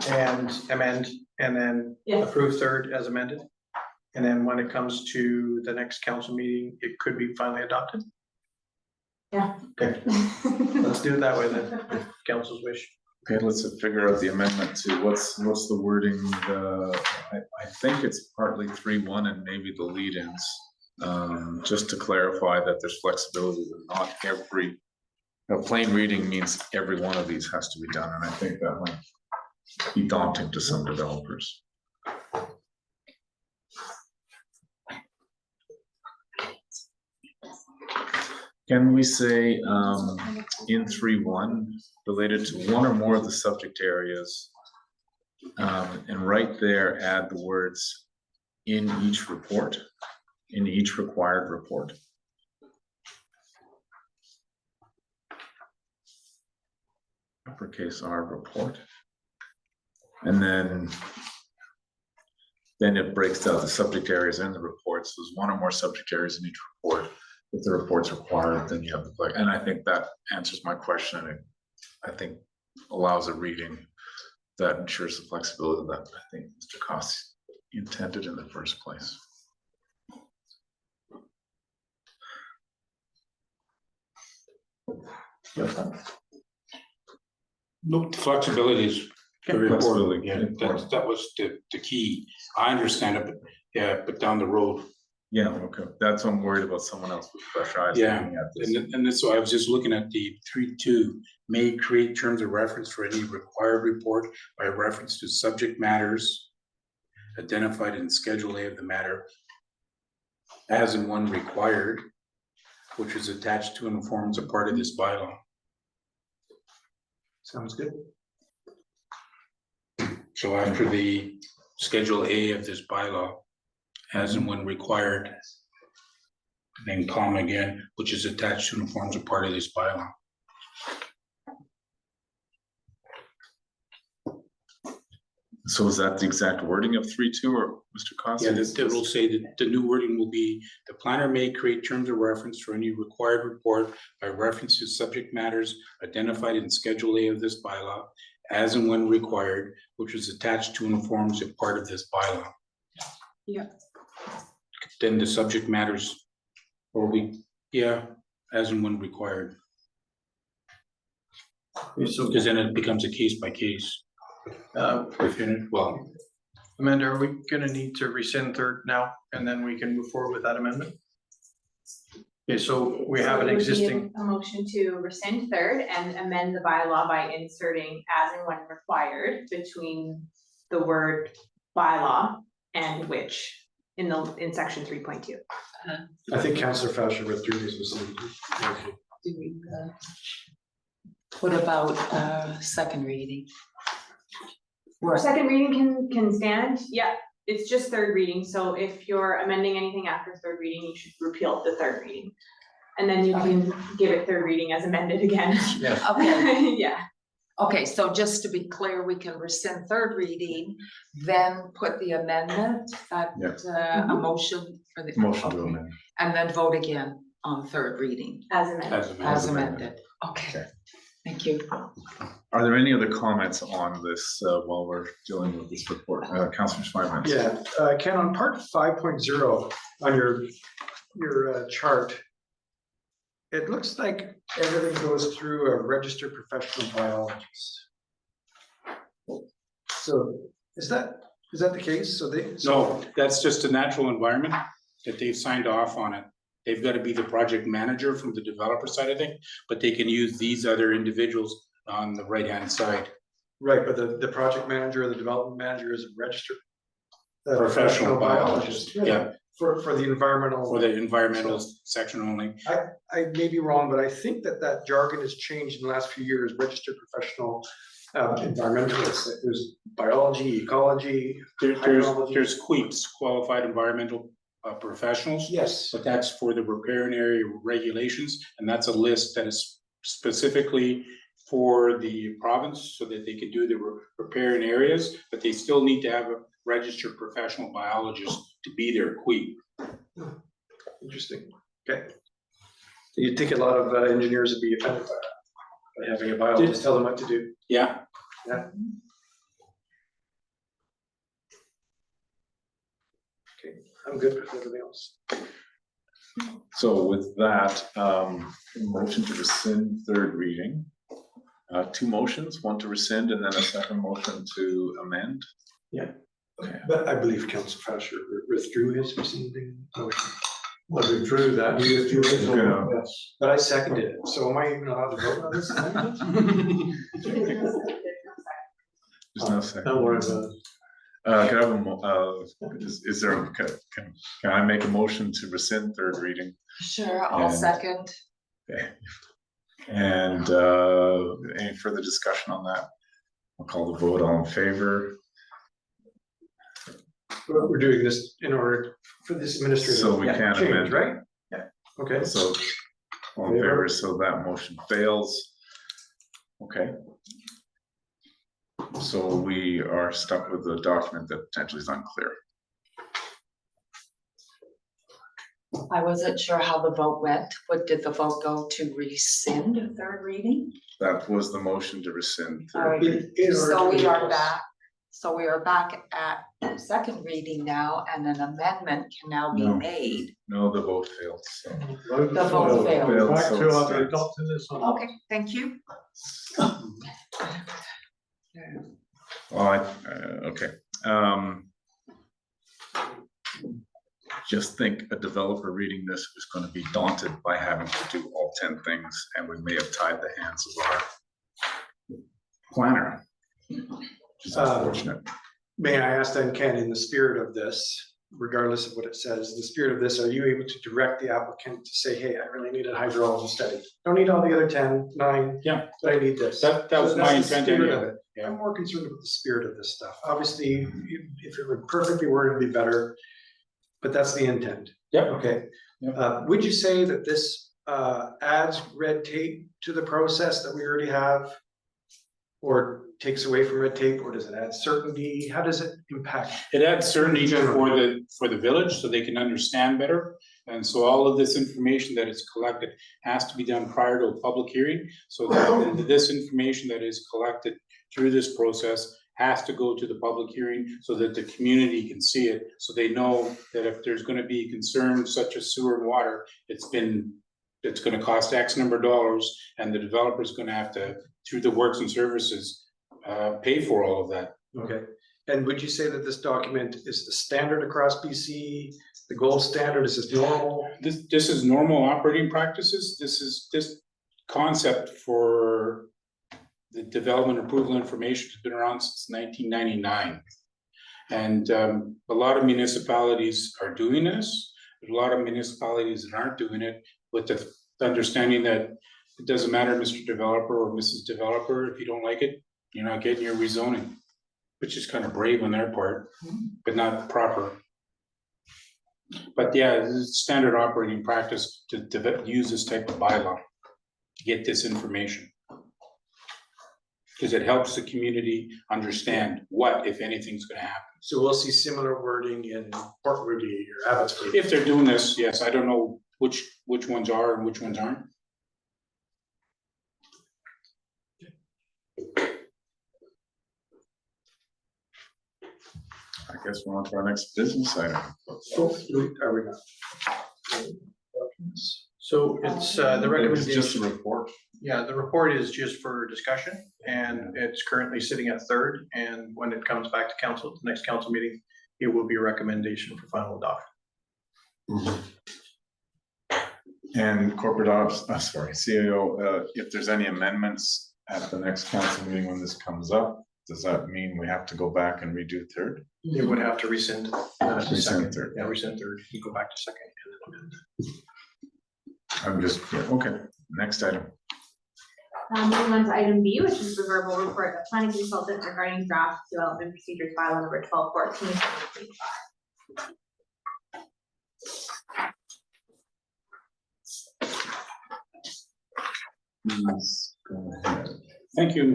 and amend, and then Yes. approve third as amended. And then when it comes to the next council meeting, it could be finally adopted. Yeah. Okay, let's do it that way then, if council's wish. Okay, let's figure out the amendment to, what's the wording, I think it's partly 3-1 and maybe the lead-ins. Just to clarify that there's flexibility, that not every, a plain reading means every one of these has to be done, and I think that might be daunting to some developers. Can we say, in 3-1, related to one or more of the subject areas, and right there, add the words in each report, in each required report? Uppercase R report. And then it breaks down the subject areas in the reports. There's one or more subject areas in each report. If the report's required, then you have the, and I think that answers my question. And I think allows a reading that ensures the flexibility that I think Mr. Cossey intended in the first place. Look, the flexibility is very important. Flexibility, Yeah, important. that was the key. I understand it, but yeah, but down the road. Yeah, okay. That's what I'm worried about, someone else with fresh eyes Yeah, looking at this. And that's why I was just looking at the 3.2, may create terms of reference for any required report by reference to subject matters identified in Schedule A of the matter as and when required, which is attached to and forms a part of this bylaw. Sounds good. So after the Schedule A of this bylaw, as and when required, then comma again, which is attached to and forms a part of this bylaw. So is that the exact wording of 3.2 or Mr. Cossey? Yeah, that will say that the new wording will be, the planner may create terms of reference for any required report by reference to subject matters identified in Schedule A of this bylaw, as and when required, which is attached to and forms a part of this bylaw. Yeah. Then the subject matters, or as and when required, So, because then it becomes a case by case. Well, Amanda, are we gonna need to rescind third now, and then we can move forward with that amendment? Okay, so we have an So it would be existing, A motion to rescind third and amend the bylaw by inserting as and when required between the word bylaw and which in section 3.2. I think Councillor Fasher read through these with some. Do we, what about second reading? Second reading can stand, yeah, it's just third reading, so if you're amending anything after third reading, you should repeal the third reading. And then you can give it third reading as amended again. yeah, Okay, Yeah, okay, so just to be clear, we can rescind third reading, then put the amendment at a motion for the. Motion to okay. amend. And then vote again on third reading as amended. as amended. Okay, thank you. Are there any other comments on this while we're dealing with this report? Councillor Schweigman? Yeah, Ken, on part 5.0 on your chart, it looks like everything goes through a registered professional biologist. So is that the case? So they. no, that's just a natural environment that they've signed off on it. They've got to be the project manager from the developer side, I think, but they can use these other individuals on the right-hand side. Right, but the project manager or the development manager is a registered Professional biologist, yeah, For the environmental. for the environmental section only. I may be wrong, but I think that jargon has changed in the last few years, registered professional environmentalists. There's biology, ecology. hydrology. There's QEEPs, qualified environmental professionals. Yes, But that's for the riparian area regulations, and that's a list that is specifically for the province so that they can do the riparian areas, but they still need to have a registered professional biologist to be their QEEP. interesting. Okay. You'd think a lot of engineers would be offended by having a bylaw, just tell them what to do. Yeah, Okay, I'm good with everything else. So with that, motion to rescind third reading. Two motions, one to rescind and then a second motion to amend. Okay. But I believe Council Fasher withdrew his rescinding motion. Well, we drew that, you just, Yeah. yes. But I seconded it, so am I even allowed to vote on this? There's no second. Don't worry about it. Can I have is there, can I make a motion to rescind third reading? Sure, I'll And- second. Okay. And any further discussion on that? I'll call the vote, all in favor. We're doing this in order for this administrative. So we can't change, amend. right? Yeah. Okay, So, all in favor, so that motion fails. Okay. So we are stuck with a document that potentially is unclear. I wasn't sure how the vote went. What did the vote go to rescind third reading? That was the motion to rescind. All right, In order so to we are make us- back. So we are back at second reading now, and an amendment can now be No. made. No, the vote failed, so. The vote failed. Back So to it's either not- adopting this or not. Okay, thank you. Well, okay. Just think a developer reading this is gonna be daunted by having to do all 10 things, and we may have tied the hands of our planner. Which is unfortunate. may I ask then, Ken, in the spirit of this, regardless of what it says, in the spirit of this, are you able to direct the applicant to say, hey, I really need a hydrology study? Don't need all the other 10, 9. Yeah. But I need this. that was So my that's the intent. spirit anyway. of it. Yeah. I'm more concerned with the spirit of this stuff. Obviously, if it were perfectly worded, it'd be better, but that's the intent. Yep. Okay. Yep. Would you say that this adds red tape to the process that we already have? Or takes away from red tape, or does it add certainty? How does it impact? It adds certainty Generally. for the village, so they can understand better. And so all of this information that is collected has to be done prior to a public hearing. So that this information that is collected through this process has to go to the public hearing so that the community can see it. So they know that if there's gonna be concerns such as sewer and water, it's gonna cost X number of dollars, and the developer's gonna have to, through the works and services, pay for all of that. Okay, and would you say that this document is the standard across BC, the gold standard, is this normal? This is normal operating practices. This concept for the development approval information has been around since 1999. And a lot of municipalities are doing this. There's a lot of municipalities that aren't doing it with the understanding that it doesn't matter, Mr. Developer or Mrs. Developer, if you don't like it, you're not getting your rezoning, which is kind of brave on their part, but not proper. But yeah, this is standard operating practice to use this type of bylaw to get this information. Because it helps the community understand what, if anything's gonna happen. So we'll see similar wording in Port Moody or Abbotsford. If they're doing this, yes, I don't know which ones are and which ones aren't. I guess we're on to our next business item. So, are we not? So it's the It's recommendation. just a report. Yeah, the report is just for discussion and it's currently sitting at third. And when it comes back to council, the next council meeting, it will be a recommendation for final adoption. And corporate ops, CAO, if there's any amendments at the next council meeting when this comes up, does that mean we have to go back and redo third? You would have to rescind. To Rescind second. third. Yeah, rescind third. You go back to second and then amend. I'm just, yeah, okay, next item. Moving on to item B, which is the verbal report of planning consultant regarding draft development procedures bylaw number 1214. Please go ahead. Thank you,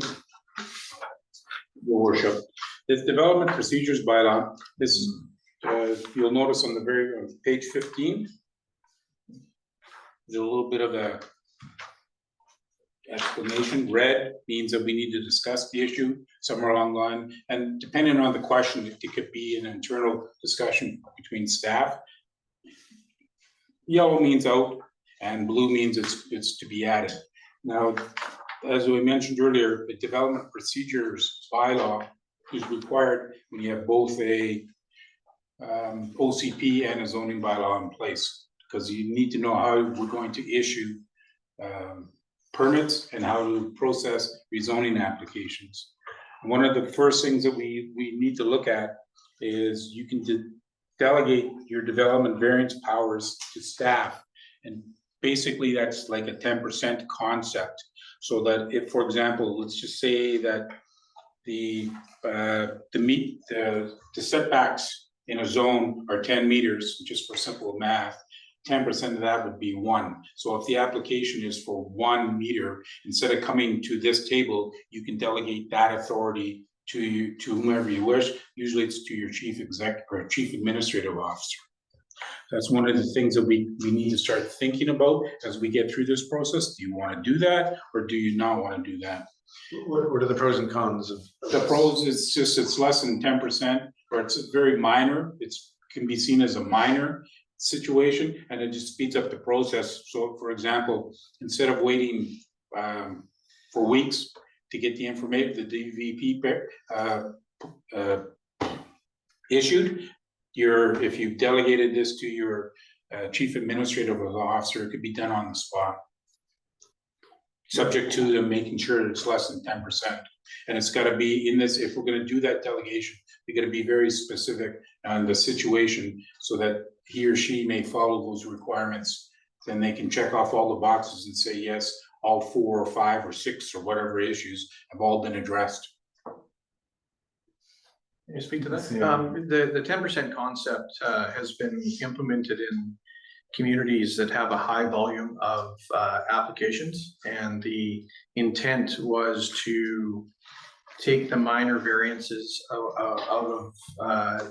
Your Worship. This development procedures bylaw, this is, you'll notice on the very, on page 15. There's a little bit of a explanation. Red means that we need to discuss the issue somewhere along the line, and depending on the question, it could be an internal discussion between staff. Yellow means out, and blue means it's to be added. Now, as we mentioned earlier, the development procedures bylaw is required when you have both a OCP and a zoning bylaw in place, because you need to know how we're going to issue permits and how to process rezoning applications. One of the first things that we need to look at is you can delegate your development variance powers to staff. And basically that's like a 10% concept. So that if, for example, let's just say that the setbacks in a zone are 10 meters, just for simple math, 10% of that would be 1. So if the application is for 1 meter, instead of coming to this table, you can delegate that authority to whomever you wish. Usually it's to your chief exec or chief administrative officer. That's one of the things that we need to start thinking about as we get through this process. Do you want to do that, or do you not want to do that? What are the pros and cons of? The pros, it's less than 10%, or it's very minor. It's can be seen as a minor situation, and it just speeds up the process. So for example, instead of waiting for weeks to get the information, the DVP issued, if you've delegated this to your chief administrative officer, it could be done on the spot. Subject to them making sure it's less than 10%. And it's gotta be in this, if we're gonna do that delegation, we gotta be very specific on the situation so that he or she may follow those requirements. Then they can check off all the boxes and say, yes, all 4 or 5 or 6 or whatever issues have all been addressed. Can you speak to that? The 10% concept has been implemented in communities that have a high volume of applications, and the intent was to take the minor variances out of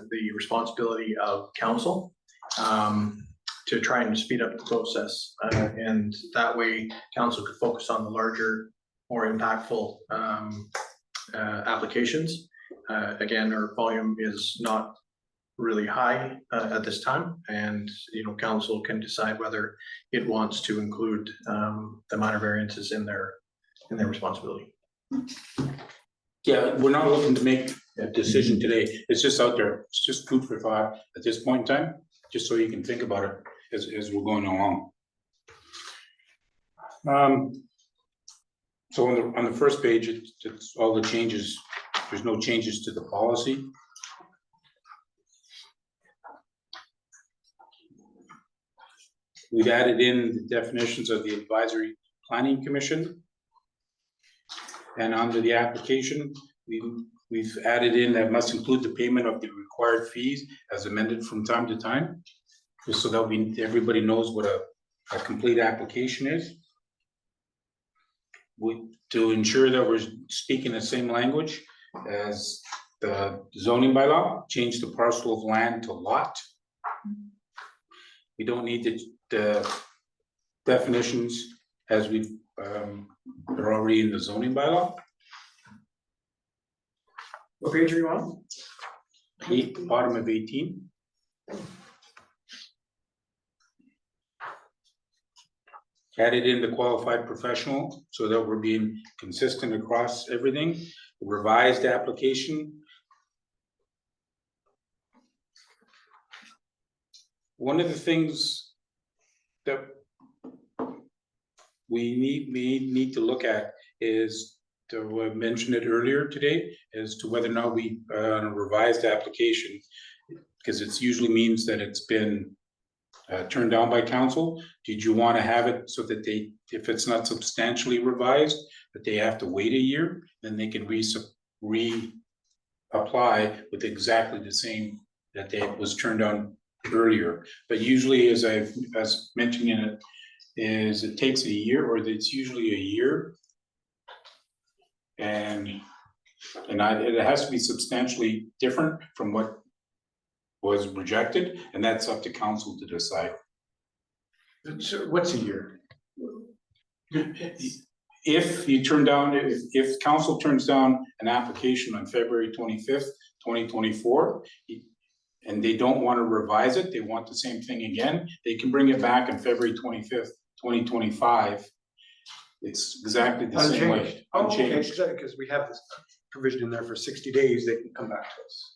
the responsibility of council to try and speed up the process, and that way council could focus on the larger, more impactful applications. Again, our volume is not really high at this time, and council can decide whether it wants to include the minor variances in their responsibility. Yeah, we're not looking to make a decision today. It's just out there. It's just food for thought at this point in time, just so you can think about it as we're going along. So on the first page, it's all the changes. There's no changes to the policy. We've added in the definitions of the advisory planning commission. And under the application, we've added in that must include the payment of the required fees as amended from time to time, just so that everybody knows what a complete application is. To ensure that we're speaking the same language as the zoning bylaw, change the parcel of land to lot. We don't need the definitions as they're already in the zoning bylaw. What page are you on? Bottom of 18. Added in the qualified professional so that we're being consistent across everything. Revised application. One of the things that we need to look at is, to mention it earlier today, as to whether or not we on a revised application, because it usually means that it's been turned down by council. Did you want to have it so that if it's not substantially revised, that they have to wait a year, then they can reapply with exactly the same that was turned down earlier. But usually, as mentioned in it, is it takes a year, or it's usually a year, and it has to be substantially different from what was rejected, and that's up to council to decide. So what's a year? If you turn down, if council turns down an application on February 25th, 2024, and they don't want to revise it, they want the same thing again, they can bring it back on February 25th, 2025. It's exactly the same way, unchanged. Because we have this provision in there for 60 days, they can come back to us.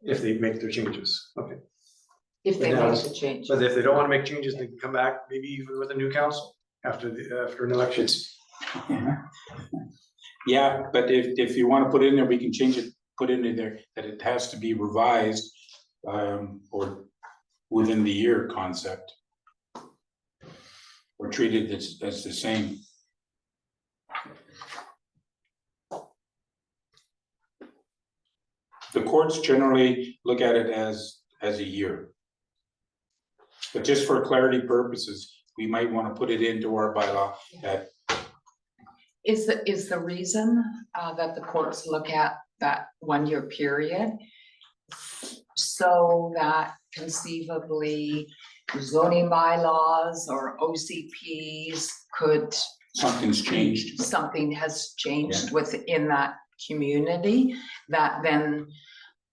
If they make their changes, okay. If they But make the change. But if they don't want to make changes, they can come back, maybe even with a new council after an election. Yeah, but if you want to put it in there, we can change it, put in there that it has to be revised, or within the year concept. Or treated as the same. The courts generally look at it as a year. But just for clarity purposes, we might want to put it into our bylaw that Is the reason that the courts look at that 1-year period so that conceivably zoning bylaws or OCPs could, something's changed. something has changed within that community, that then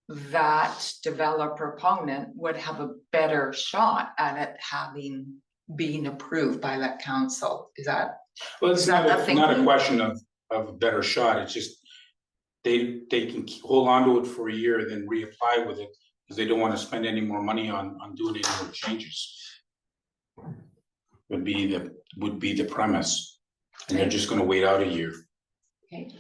that developer proponent would have a better shot at it having been approved by that council? Is that? Well, it's Is that not the not a thinking? question of a better shot, it's just they can hold on to it for a year, then reapply with it, because they don't want to spend any more money on doing any more changes. Would be the premise, and they're just gonna wait out a year. Okay.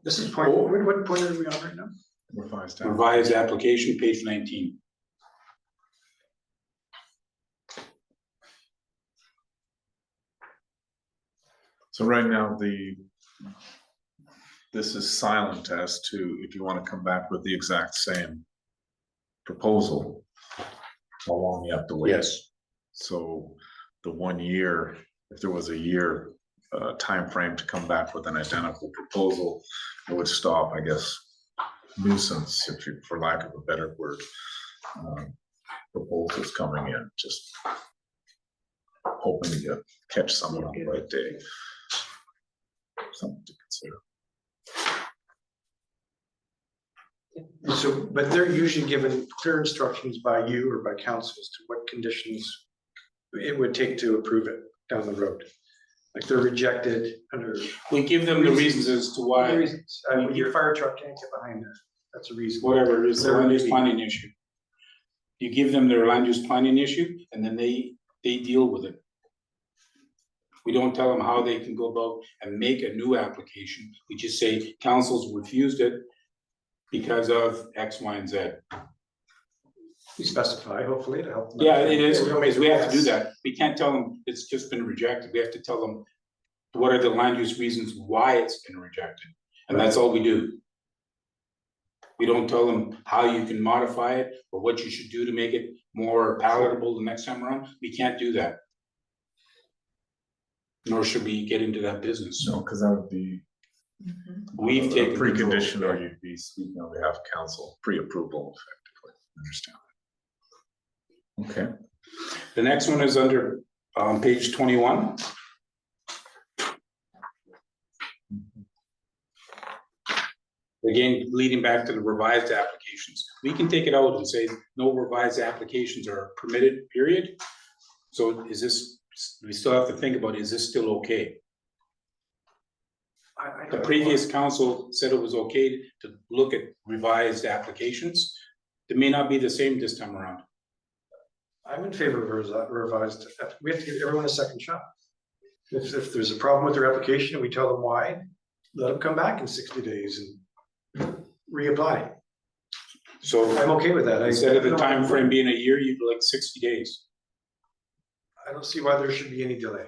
This is point, what point are we on right now? Revised. Revised application, page 19. So right now, this is silent as to if you want to come back with the exact same proposal, how long you have to wait. Yes. So the 1 year, if there was a year timeframe to come back with an identical proposal, it would stop, I guess, nuisance, if you, for lack of a better word, proposals coming in, just hoping to catch someone on the right day. Something to consider. So, but they're usually given clear instructions by you or by council as to what conditions it would take to approve it down the road. Like they're rejected under We give them the reasons as to why, reasons. Your fire truck can't get behind that. That's a reason. whatever it is, their There land may use be. planning issue. You give them their land use planning issue, and then they deal with it. We don't tell them how they can go about and make a new application. We just say council's refused it because of X, Y, and Z. You specify, hopefully, to help them. Yeah, it is, We'll make because we have to do yes. that. We can't tell them it's just been rejected. We have to tell them what are the land use reasons why it's been rejected. And that's all we do. We don't tell them how you can modify it or what you should do to make it more palatable the next time around. We can't do that. Nor should we get into that business. No, because that would be We've a taken control. precondition, or you'd be speaking on behalf of council, pre-approval effectively, understand. Okay, The next one is under page 21. Again, leading back to the revised applications, we can take it out and say no revised applications are permitted, period. So is this, we still have to think about, is this still okay? The previous council said it was okay to look at revised applications. It may not be the same this time around. I'm in favor of revised. We have to give everyone a second shot. If there's a problem with their application and we tell them why, let them come back in 60 days and reapply. So I'm okay with that. instead of the time frame being a year, you'd like 60 days. I don't see why there should be any delay.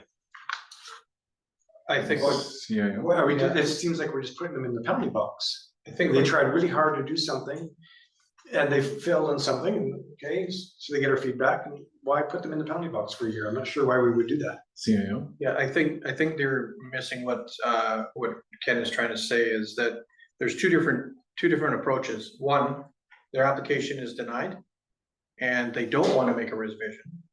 I think what, yeah, Well, it seems like we're just putting them in the penalty box. I think They what- tried really hard to do something and they failed on something, and okay, so they get our feedback, and why put them in the penalty box for a year? I'm not sure why we would do that. CAO, yeah, I think they're missing what Ken is trying to say is that there's two different approaches. One, their application is denied and they don't want to make a revision.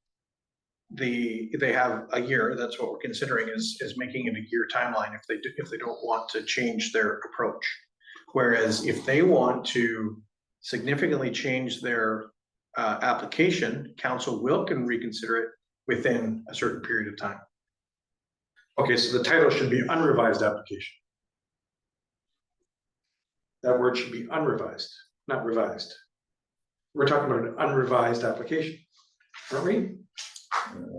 they have a year, that's what we're considering is making it a year timeline if they don't want to change their approach. Whereas if they want to significantly change their application, council can reconsider it within a certain period of time. Okay, so the title should be unrevised application. That word should be unrevised, not revised. We're talking about an unrevised application, aren't we?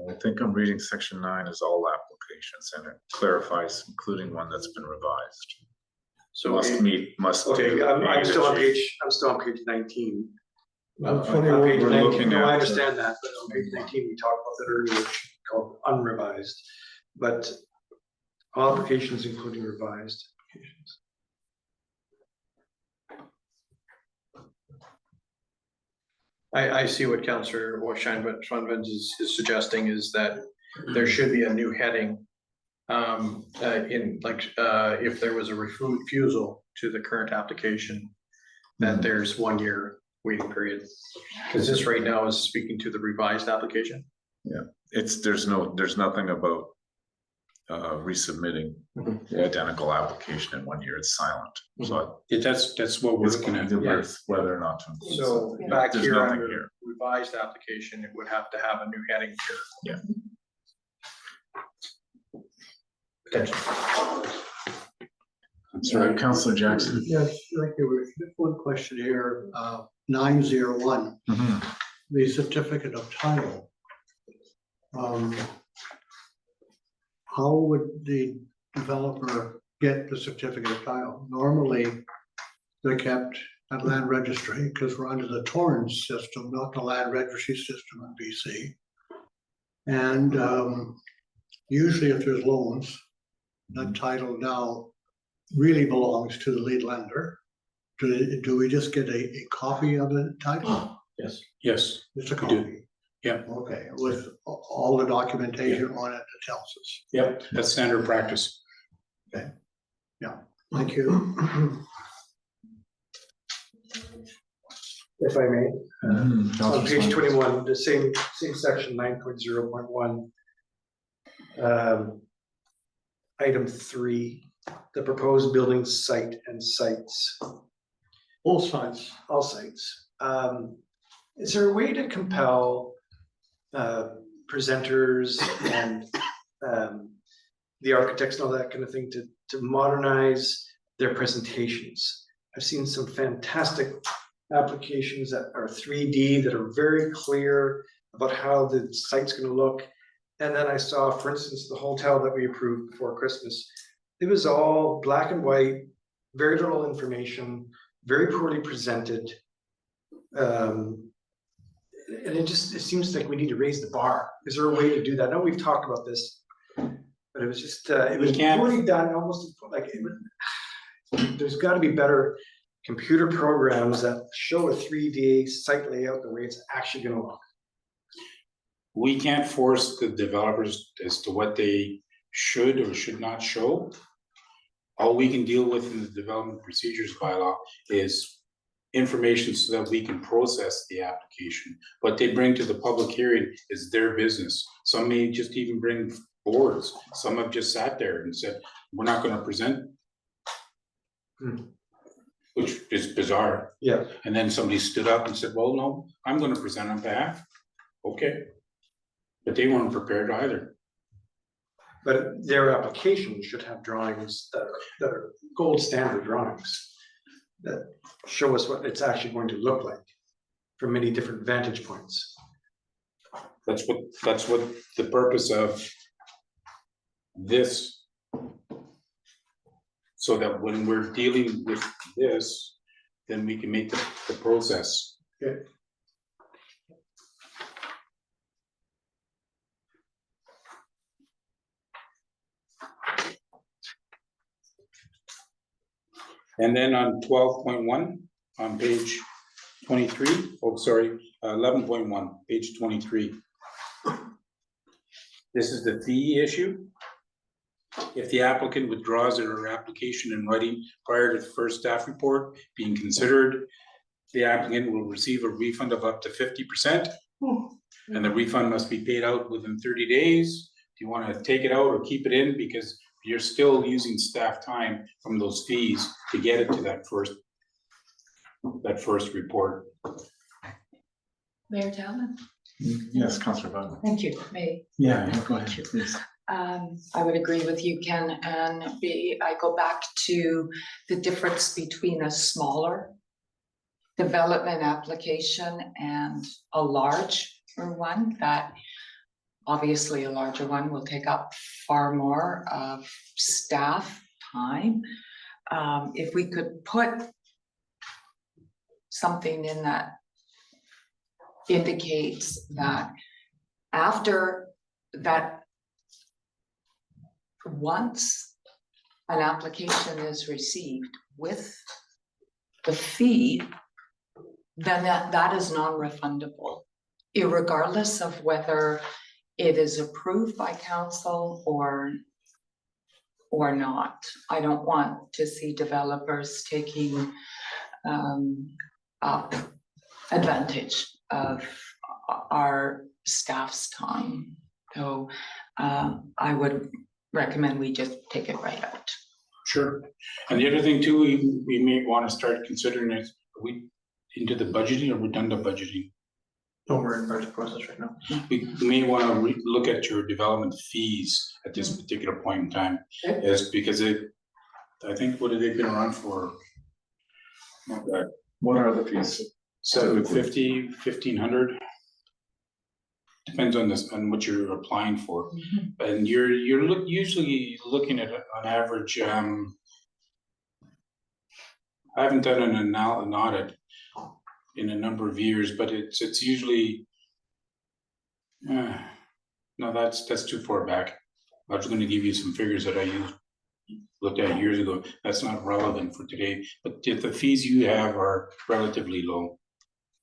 I think I'm reading section 9 is all applications, and it clarifies including one that's been revised. So Must. Okay, I'm still on page 19. On page We're 19, looking no, I at understand that, but on page 19, we talked about that earlier, which is called unrevised. But all applications including revised applications. I see what Councillor Schwanvens is suggesting is that there should be a new heading. If there was a refusal to the current application, that there's 1 year waiting period. Because this right now is speaking to the revised application. There's nothing about resubmitting the identical application in 1 year. It's silent. So That's what we're it's looking at. whether or not to include So something. back There's here nothing under revised application, it would have to have a new heading here. Potentially. Sorry, Councillor Jackson. Yes, thank you. Just one question here, 901, the certificate of title. How would the developer get the certificate of title? Normally, they're kept at land registry because we're under the Torrens system, not the land registry system in BC. And usually if there's loans, that title now really belongs to the lead lender. Do we just get a copy of the title? Yes. Yes, Just a We do. copy? Yeah. Okay, with all the documentation on it that tells us. yep, that's standard practice. Thank you. If I may, on Councillor page Swain. 21, the same section 9.0.1. Item 3, the proposed building site and sites, All sides. all sites. Is there a way to compel presenters and the architects and all that kind of thing to modernize their presentations? I've seen some fantastic applications that are 3D that are very clear about how the site's going to look. And then I saw, for instance, the hotel that we approved before Christmas. It was all black and white, very little information, very poorly presented. And it seems like we need to raise the bar. Is there a way to do that? I know we've talked about this, but it was just, it was poorly done, almost like it would, there's got to be better computer programs that show a 3D site layout the way it's actually going to look. We can't force the developers as to what they should or should not show. All we can deal with in the development procedures bylaw is information so that we can process the application. What they bring to the public hearing is their business. Some may just even bring boards. Some have just sat there and said, we're not going to present. Which is bizarre. Yeah. And then somebody stood up and said, well, no, I'm going to present on behalf. Okay. But they weren't prepared either. But their application should have drawings that are gold standard drawings that show us what it's actually going to look like from many different vantage points. That's what the purpose of this. So that when we're dealing with this, then we can make the process. Okay. And then on 12.1 on page 23, 11.1, page 23. This is the fee issue. If the applicant withdraws their application in writing prior to the first staff report being considered, the applicant will receive a refund of up to 50%. And the refund must be paid out within 30 days. Do you want to take it out or keep it in? Because you're still using staff time from those fees to get it to that first report. Mayor Talman? Yes, Councillor Bowden. Thank you. May Yeah, go ahead, please. I would agree with you, Ken, and I go back to the difference between a smaller development application and a larger one, that obviously a larger one will take up far more of staff time. If we could put something in that indicates that after that, once an application is received with the fee, then that is non-refundable, irregardless of whether it is approved by council or not. I don't want to see developers taking up advantage of our staff's time. So I would recommend we just take it right out. Sure. And the other thing too, we may want to start considering is, are we into the budgeting or we're done the budgeting? No, we're in budget process right now. We may want to look at your development fees at this particular point in time. Okay. Yes, because I think, what have they been around for? Not that, What are the fees? 750, 1,500. Depends on this, on what you're applying for. And you're usually looking at on average, I haven't done an audit in a number of years, but it's usually, no, that's too far back. I was gonna give you some figures that I looked at years ago. That's not relevant for today, but the fees you have are relatively low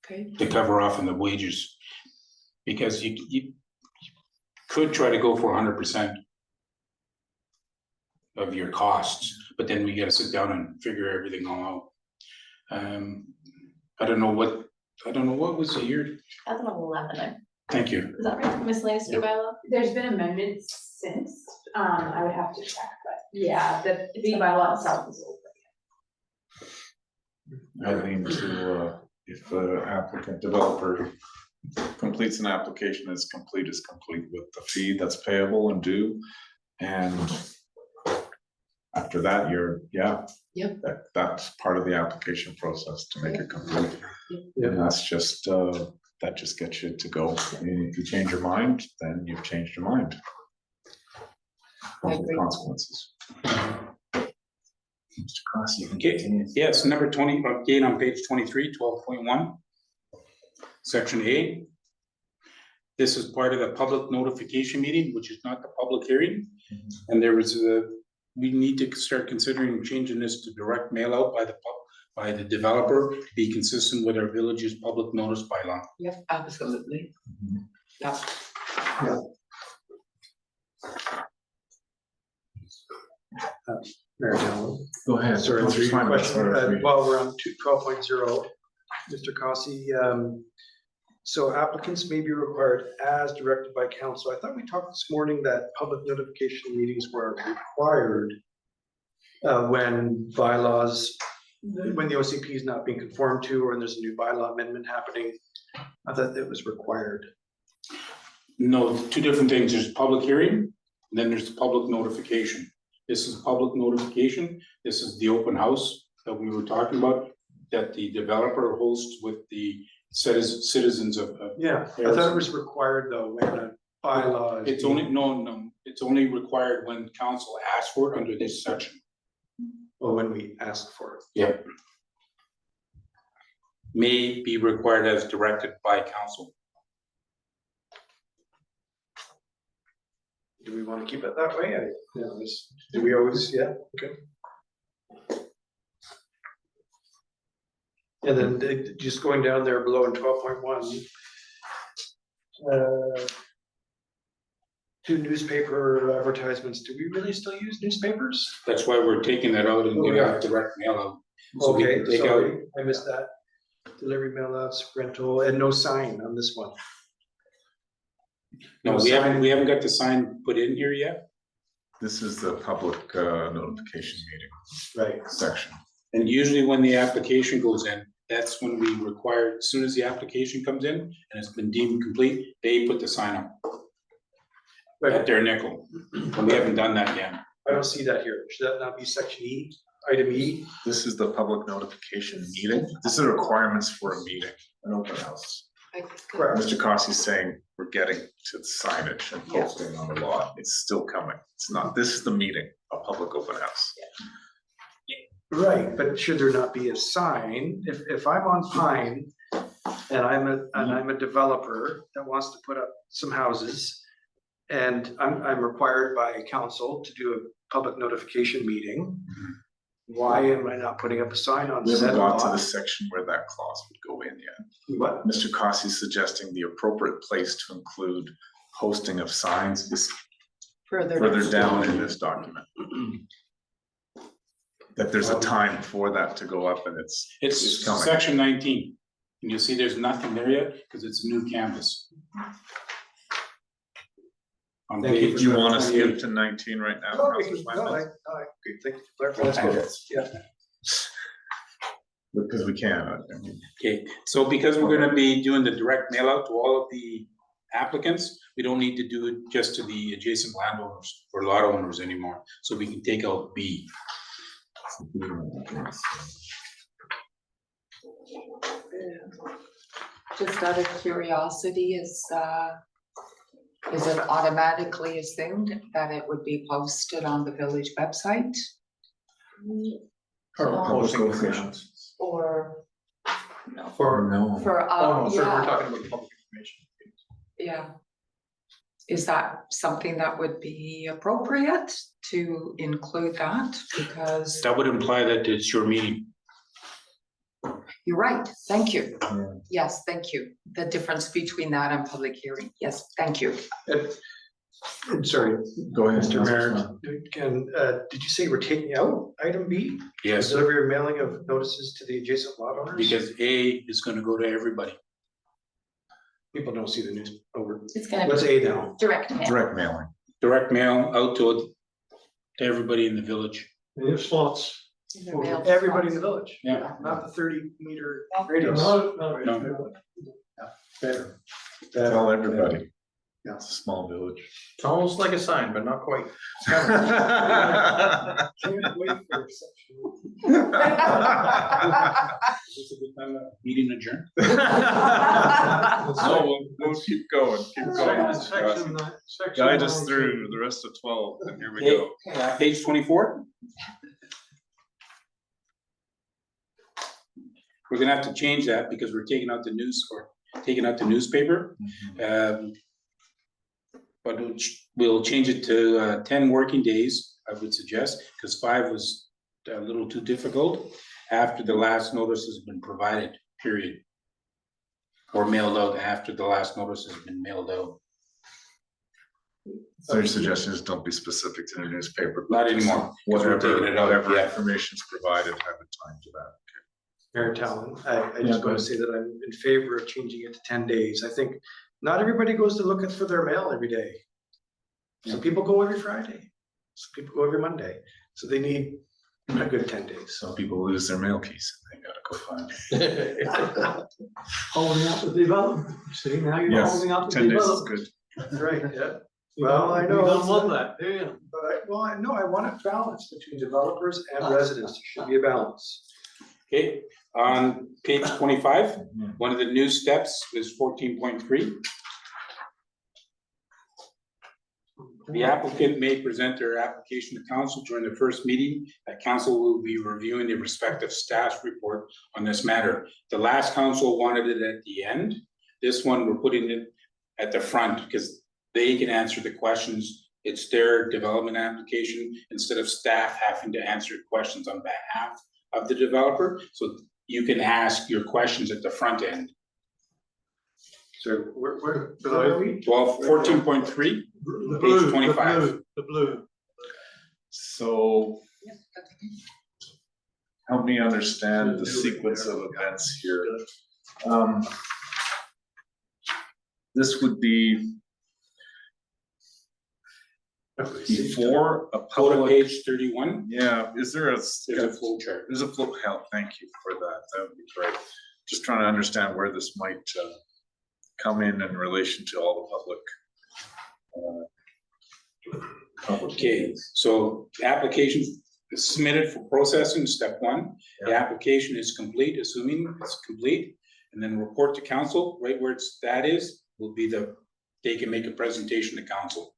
Okay. to cover off on the wages. Because you could try to go for 100% of your costs, but then we gotta sit down and figure everything all out. I don't know what was the year? 2011, Thank you. is that right? Miscellaneous fee bylaw? There's been amendments since, I would have to check, but yeah, the fee bylaw itself is old. I lean to, if the applicant developer completes an application is complete with the fee that's payable and due. And after that, Yep. That's part of the application process to make it complete. Yep. And that's just, that just gets you to go. And if you change your mind, then you've changed your mind. I The agree. consequences. Mr. Cross, you can Okay, continue. yes, number 20, again on page 23, 12.1. Section A. This is part of the public notification meeting, which is not the public hearing. And there was we need to start considering changing this to direct mail out by the developer to be consistent with our village's public notice bylaw. Yep, absolutely. Yep. Mayor Talman. Go ahead. Sorry, Councillor three Simon, questions. sorry. While we're on 12.0, Mr. Cossey, so applicants may be required as directed by council. I thought we talked this morning that public notification meetings were required when bylaws, when the OCP is not being conformed to, or there's a new bylaw amendment happening. I thought it was required. No, two different things. There's public hearing, and then there's the public notification. This is public notification. This is the open house that we were talking about, that the developer hosts with the citizens of. Yeah, I thought it was required though, when a bylaw. is It's only, no, it's only required when council asks for it under this section. Well, when we ask for it. Yep. May be required as directed by council. Do we want to keep it that way? Do we always, yeah, okay. And then just going down there below in 12.1. 2 newspaper advertisements. Do we really still use newspapers? That's why we're taking that out and Oh, gonna yeah. have direct mail out. So we Okay, can take out, sorry, I missed that. Delivery mail outs, rental, and no sign on this one. No, we haven't got the sign put in here yet, This is the public notification meeting Right. section. and usually when the application goes in, that's when we require, as soon as the application comes in and it's been deemed complete, they put the sign up at their nickel, and we haven't done that yet. I don't see that here. Should that not be section E, item E? This is the public notification meeting. This is requirements for a meeting, an open house. Correct. Mr. Cossey's saying we're getting to signage and posting on the lot. It's still coming. It's not, this is the meeting, a public open house. Right, but should there not be a sign, if I'm on Pine and I'm a developer that wants to put up some houses and I'm required by council to do a public notification meeting, why am I not putting up a sign on We said haven't got to the lot? section where that clause would go in yet. What? Mr. Cossey's suggesting the appropriate place to include posting of signs is further down in this document. That there's a time for that to go up and It's coming. section 19, and you'll see there's nothing there yet, because it's a new canvas. On Thank you page Do you want to 28. skip to 19 right now? No, Councilor Wentz? good, thank you. for clarifying. Let's go. Yeah. Because we can. I mean, Okay, so because we're gonna be doing the direct mail out to all of the applicants, we don't need to do it just to the adjacent landowners or lot owners anymore, so we can take out B. Just out of curiosity, is it automatically assumed that it would be posted on the village website? Posting informations. Or, For, No. for, Oh, no, sir, we're yeah, talking about public information. yeah. Is that something that would be appropriate to include that? Because That would imply that it's your meeting. you're right, thank you. Yeah. Yes, thank you. The difference between that and public hearing. Yes, thank you. sorry, Go ahead. Mr. Councilor Mayor, did you say we're taking out item B? Yes, Delivery or mailing of notices to the adjacent lot owners? because A is gonna go to everybody. People don't see the news over. It's gonna What's be A now? direct mail. Direct mailing. Direct mail out to everybody in the village. Your slots. Everybody in the village, Yeah. not the 30-meter radius. No. Better. Tell everybody. Yeah. It's a small village. It's almost like a sign, but not quite. Can't wait for exception. Is this a good time to meeting adjourned? No, we'll keep going, keep going. Section, section Guide us 19. through the rest of 12, and here we go. Page 24. We're gonna have to change that because we're taking out the newspaper. But we'll change it to 10 working days, I would suggest, because 5 was a little too difficult after the last notice has been provided, period. Or mailed out after the last notice has been mailed out. So your suggestion is don't be specific to the newspaper. Not anymore, 'cause we're Whatever, taking it out, whatever yeah. information's provided, have a time for that. Mayor Talon, I Yeah, just go want to say that I'm in favor of changing it to 10 days. I think not everybody goes to look for their mail every day. Some people go every Friday, some people go every Monday, so they need a good 10 days. Some people lose their mail keys, and they gotta go find it. Holding up the development. See, now you're Yes, holding up the 10 days is development. good. Right, yeah. You Well, I know. You don't want that, do you? But I want it balanced between developers and residents. There should be a balance. Okay, on page 25, one of the new steps is 14.3. The applicant may present their application to council during the first meeting. That council will be reviewing the respective staff report on this matter. The last council wanted it at the end. This one, we're putting it at the front because they can answer the questions. It's their development application instead of staff having to answer questions on behalf of the developer. So you can ask your questions at the front end. So where are we? 14.3. The Page blue, 25. the blue. So help me understand the sequence of events here. This would be before a Go to public, page 31, yeah, is there a? there's a flow chart. There's a flow, help, thank you for that, that would be great. Just trying to understand where this might come in relation to all the public. Okay, so the application is submitted for processing, step one. The application is complete, assuming it's complete. And then report to council, right where that is, will be they can make a presentation to council.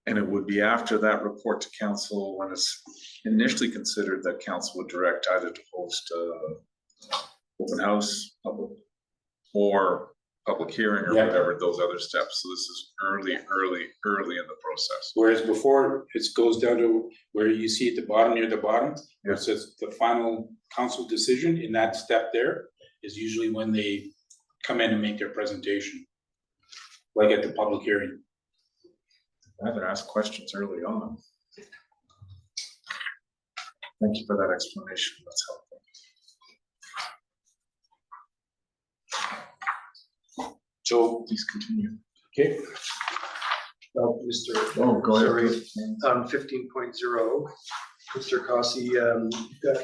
And it would be after that report to council, when it's initially considered, that council would direct either to host open house, public, or public hearing, or Yeah. whatever, those other steps. So this is early in the process. Whereas before, it goes down to where you see at the bottom, near the bottom, where it says the final council decision. In that step there is usually when they come in and make their presentation, like at the public hearing. Rather ask questions early on. Thank you for that explanation, that's helpful. So, Please continue. okay, Mr. Oh, go ahead. Sorry, 15.0, Mr. Cossey, you've got,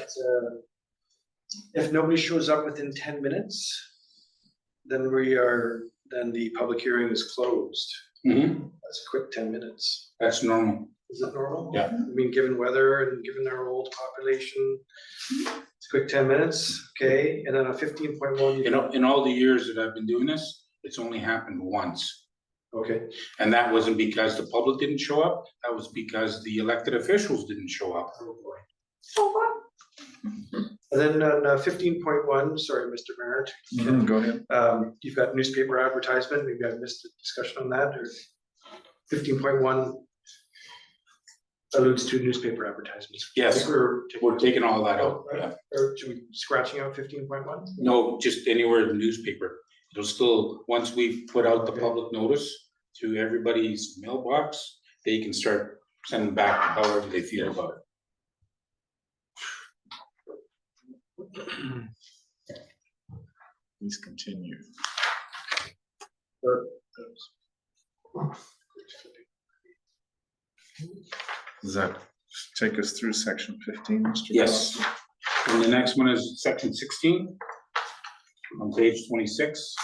if nobody shows up within 10 minutes, then the public hearing is closed. That's a quick 10 minutes. that's normal. Is that normal? Yeah. I mean, given weather and given our old population, it's a quick 10 minutes, okay? And then a 15.1. In all the years that I've been doing this, it's only happened once. Okay, And that wasn't because the public didn't show up, that was because the elected officials didn't show up. oh boy. And then on 15.1, sorry, Mr. Merritt, Go ahead. you've got newspaper advertisement, maybe I missed a discussion on that, or 15.1 alludes to newspaper advertisements. I Yes, think we're taking all that out, yeah. Or should we scratching out 15.1? No, just anywhere in the newspaper. It'll still, once we put out the public notice to everybody's mailbox, they can start sending back however they feel about it. Please continue. Does that take us through section 15, Mr. Yes. Cossey? And the next one is section 16 on page 26.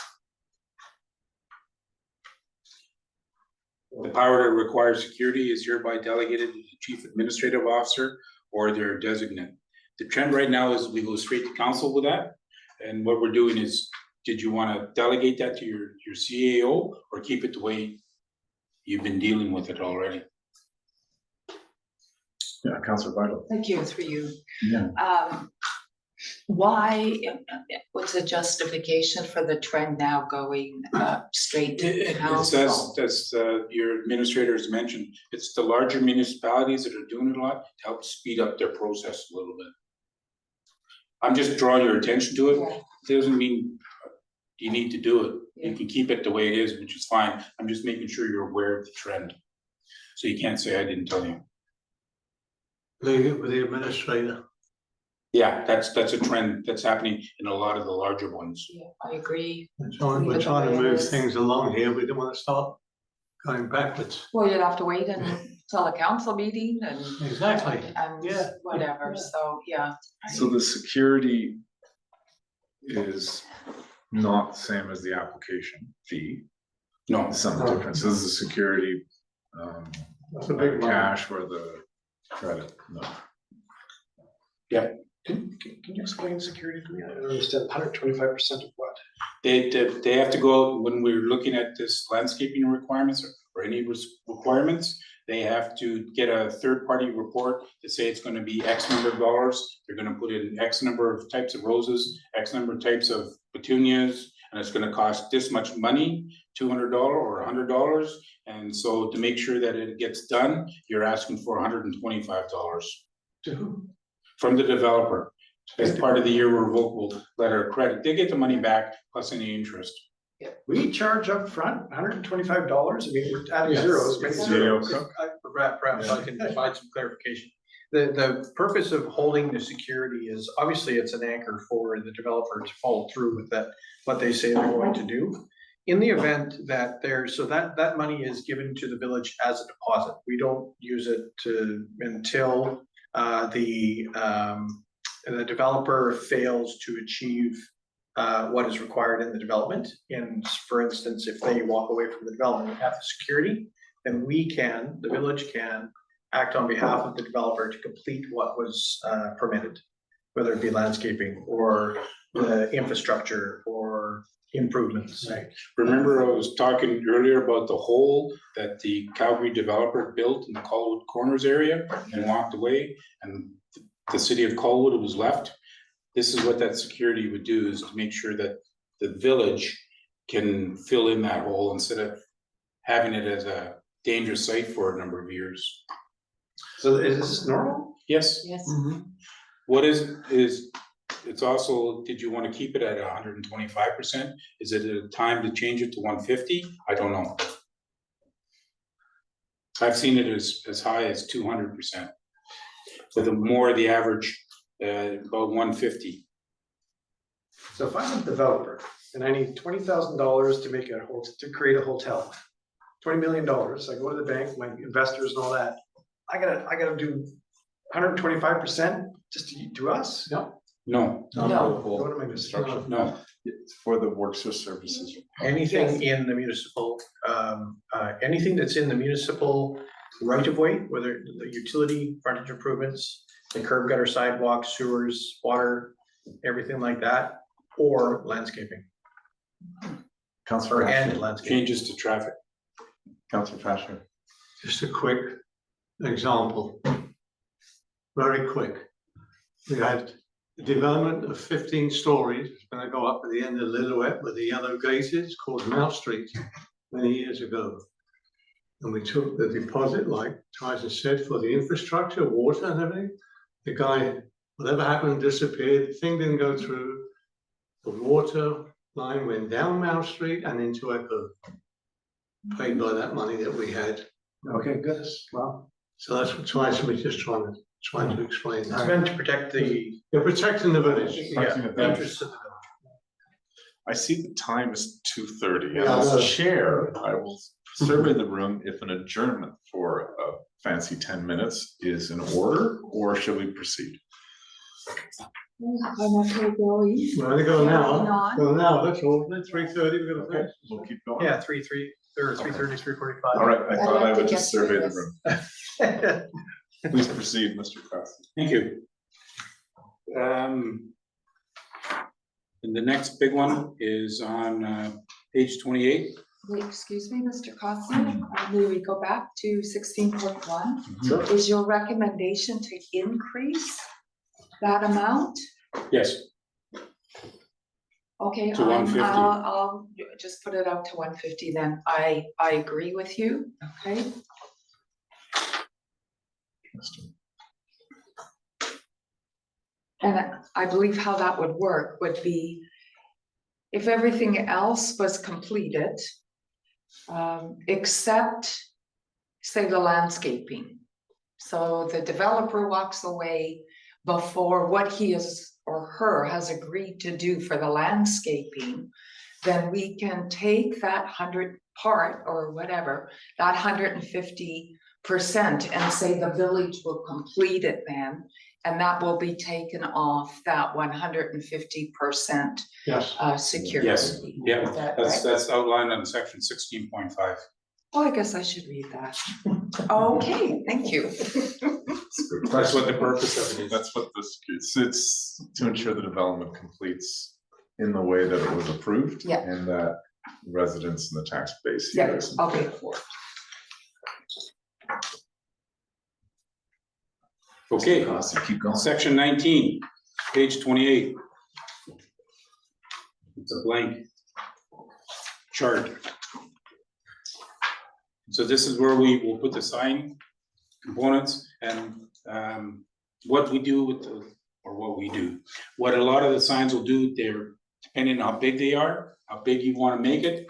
The power to require security is hereby delegated to the chief administrative officer or their designate. The trend right now is we go straight to council with that. And what we're doing is, did you want to delegate that to your CAO or keep it the way you've been dealing with it already? Yeah, Councilor Vital. Thank you, through you. Yeah. Why, what's the justification for the trend now going straight to It council? says, as your administrator has mentioned, it's the larger municipalities that are doing it a lot to help speed up their process a little bit. I'm just drawing your attention to it. It doesn't mean you need to do it. You can keep it the way it is, which is fine. I'm just making sure you're aware of the trend. So you can't say I didn't tell you. Leave it with the administrator. Yeah, that's a trend that's happening in a lot of the larger ones. Yeah, I agree. We're trying to move things along here. We don't want to start going backwards. Well, you'd have to wait until a council meeting and. Exactly. And Yeah, whatever, yeah. so, yeah. So the security is not the same as the application fee. No, There's some difference. This is the security, That's a big one. cash or the credit, no. Can you explain security to me? I don't understand, 125% of what? they have to go out when we're looking at this landscaping requirements or any requirements. They have to get a third-party report to say it's gonna be X number of dollars. They're gonna put in X number of types of roses, X number of types of petunias, and it's gonna cost this much money, $200 or $100. And so to make sure that it gets done, you're asking for $125 To who? from the developer as part of the year revocable letter of credit. They get the money back plus any interest. We charge up front $125. I mean, we're adding Yes. zeros. many Yes. zeros. Perhaps I can provide some clarification. The purpose of holding the security is, obviously, it's an anchor for the developer to follow through with that, what they say they're going to do. in the event that there's, so that money is given to the village as a deposit. We don't use it until the developer fails to achieve what is required in the development. And for instance, if they walk away from the development and have the security, then the village can act on behalf of the developer to complete what was permitted, whether it be landscaping or the infrastructure or improvements. Right. Remember, I was talking earlier about the hole that the Calgary developer built in the Colwood Corners area and walked away, and the city of Colwood was left. This is what that security would do, is to make sure that the village can fill in that hole instead of having it as a dangerous site for a number of years. So is this normal? Yes. Yes. What is, it's also, did you want to keep it at 125%? Is it a time to change it to 150? I don't know. I've seen it as high as 200%. But the more the average, about 150. So if I'm a developer and I need $20,000 to make to create a hotel, $20 million, I go to the bank, my investors and all that, I gotta do 125% just to us? No. No, What am I missing? no. It's for the works or services. Anything in the municipal, anything that's in the municipal right of way, whether the utility, frontage improvements, the curb gutter, sidewalks, sewers, water, everything like that, or landscaping, Councillor and Asher. landscaping. Changes to traffic. Councillor Fasher. Just a quick example. Very quick. We had the development of 15 stories. It's going to go up at the end of Lillooet where the yellow gate is, called Mount Street, many years ago. And we took the deposit, like Tyson said, for the infrastructure, water and everything. The guy, whatever happened, disappeared. The thing didn't go through. The water line went down Mount Street and into Echo. Paid by that money that we had. Okay, good. Wow. So that's what Tyson was just trying to explain. It's meant to protect the, You're protecting the village. Protecting the the village. interests of the village. I see the time is 2:30. Yeah, I As know. chair, I will survey the room if an adjournment for a fancy 10 minutes is in order, or should we proceed? I'm okay going. We're only going Carrying now. on. Well, now, that's all. Then 3:30, we're gonna finish. We'll keep going. Yeah, 3:30, 3:45. All right, I I'd thought like I to would get just through survey the this. room. Please proceed, Mr. Cross. Thank you. And the next big one is on page 28. Wait, excuse me, Mr. Costi, may we go back to 16.1? Sure. Is your recommendation to increase that amount? Yes, Okay, To 150. I'll just put it out to 150 then. I agree with you, okay? And I believe how that would work would be if everything else was completed, except, say, the landscaping. So the developer walks away before what he is or her has agreed to do for the landscaping, then we can take that 100 part or whatever, that 150% and say the village will complete it then, and that will be taken off that 150% Yes. security. yes, yeah, Is that that's, right? that's outlined on section 16.5. Oh, I guess I should read that. Okay, thank you. That's what the purpose of it is. That's what this, it's to ensure the development completes in the way that it was approved. Yeah. And that residents in the tax base. Yeah, here is- okay. Okay, Cost, you keep going. section 19, page 28. It's a blank chart. So this is where we will put the sign components and what we do with the, or what we do. What a lot of the signs will do, they're depending on how big they are, how big you want to make it.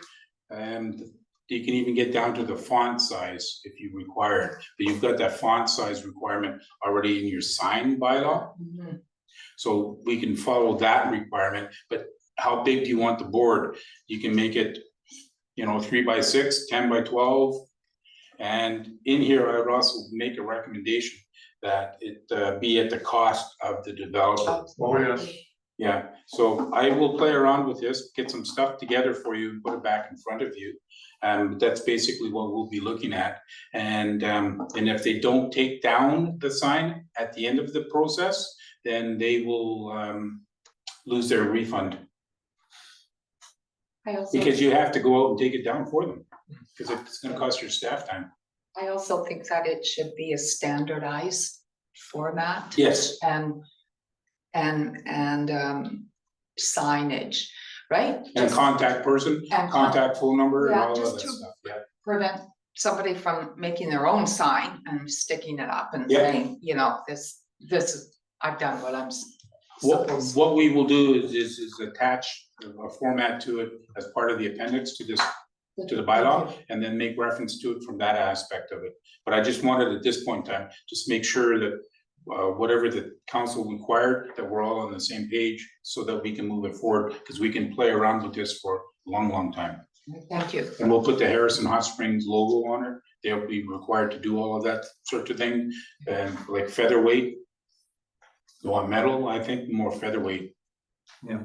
And you can even get down to the font size if you require it. But you've got that font size requirement already in your sign bylaw. Mhm. So we can follow that requirement, but how big do you want the board? You can make it 3x6, 10x12. And in here, I would also make a recommendation that it be at the cost of the developer. Oh, yes. Yeah, so I will play around with this, get some stuff together for you, and put it back in front of you. That's basically what we'll be looking at. And if they don't take down the sign at the end of the process, then they will lose their refund. I also, Because you have to go out and take it down for them, because it's gonna cost your staff time. I also think that it should be a standardized format. Yes. And signage, right? And Just contact person, And contact phone number and Yeah, all of just that to- stuff, yeah. prevent somebody from making their own sign and sticking it up and Yeah. saying, this is, I've done what I'm supposed. What we will do is attach a format to it as part of the appendix to this, to the bylaw, and then make reference to it from that aspect of it. But I just wanted at this point in time, just make sure that whatever the council required, that we're all on the same page so that we can move it forward, because we can play around with this for a long time. Thank you. And we'll put the Harrison Hot Springs logo on it. They'll be required to do all of that sort of thing, and like featherweight. You want metal, I think more featherweight, but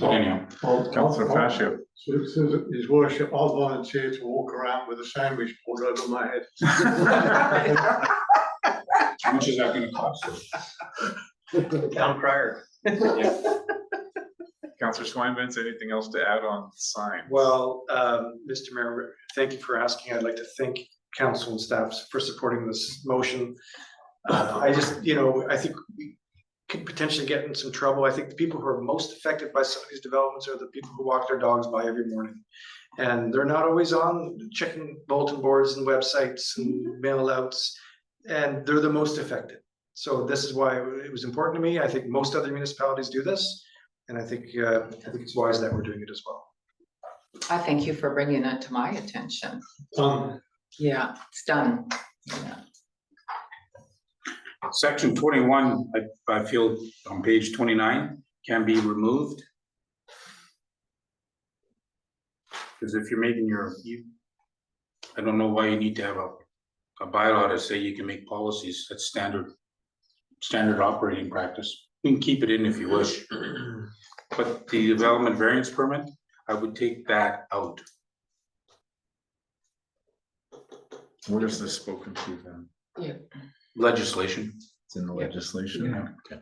anyhow. Councillor Fascio. So His Worship, I'll volunteer to walk around with a sandwich pulled over my head. How much is that gonna cost? Town crier. Yeah. Councillor Swinburne, anything else to add on signs? Well, Mr. Mayor, thank you for asking. I'd like to thank council and staff for supporting this motion. I just, I think we could potentially get in some trouble. I think the people who are most affected by some of these developments are the people who walk their dogs by every morning. And they're not always on checking bulletin boards and websites and mail outs, and they're the most affected. So this is why it was important to me. I think most other municipalities do this, and I think it's wise that we're doing it as well. I thank you for bringing it to my attention. Yeah, it's done. Yeah. Section 21, I feel on page 29 can be removed. Because if you're making I don't know why you need to have a bylaw to say you can make policies. That's standard operating practice. You can keep it in if you wish. But the development variance permit, I would take that out. What is this spoken to then? Yeah. Legislation. It's in the Yeah. legislation? Yeah. Okay.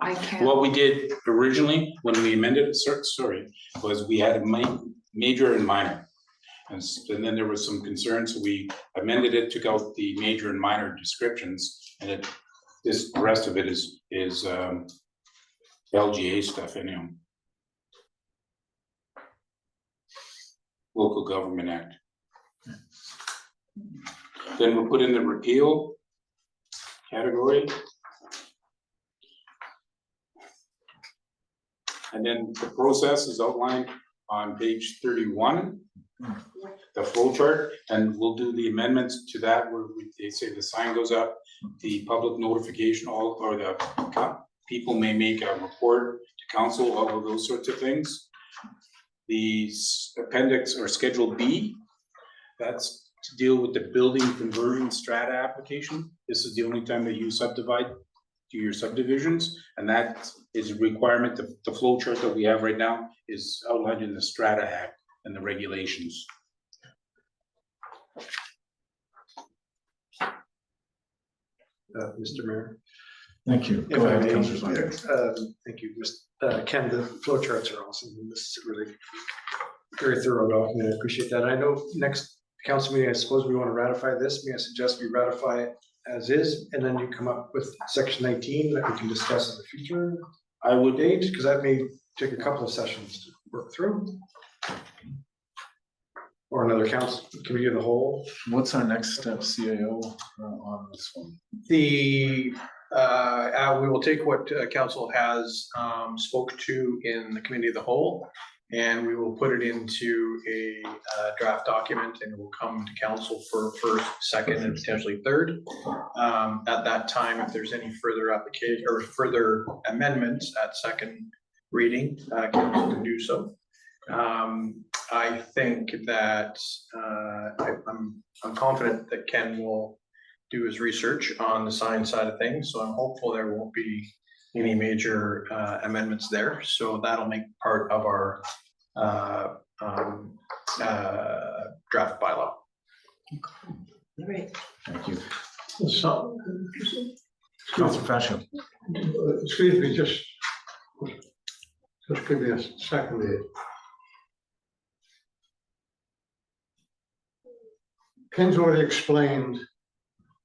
I can't. What we did originally, when we amended, was we had a major and minor. And then there was some concerns, so we amended it, took out the major and minor descriptions, and the rest of it is LGA stuff anyhow. Local Government Act. Then we'll put in the repeal category. And then the process is outlined on page 31, the flow chart, and we'll do the amendments to that where they say the sign goes up, the public notification, the people may make a report to council, all of those sorts of things. The appendix or Schedule B, that's to deal with the building conversion strata application. This is the only time that you subdivide to your subdivisions, and that is a requirement. The flow chart that we have right now is outlined in the Strata Act and the regulations. Mr. Mayor. Thank you. If Go I ahead, may, Councillor Swinburne. thank you, Ken, the flow charts are awesome. This is a really very thorough document. I appreciate that. I know next council meeting, I suppose we want to ratify this. May I suggest we ratify it as is, and then you come up with section 19 that we can discuss at a future I would, date, because that may take a couple of sessions to work through. Or another council committee of the whole. What's our next step, CAO, on this one? We will take what council has spoke to in the committee of the whole, and we will put it into a draft document, and it will come to council for first, second, and potentially third. At that time, if there's any further application or further amendments at second reading, can do so. I think that, I'm confident that Ken will do his research on the sign side of things, so I'm hopeful there won't be any major amendments there, so that'll make part of our draft bylaw. All right. Thank you. So, Councilor Fashion. excuse me, just give me a second here. Ken's already explained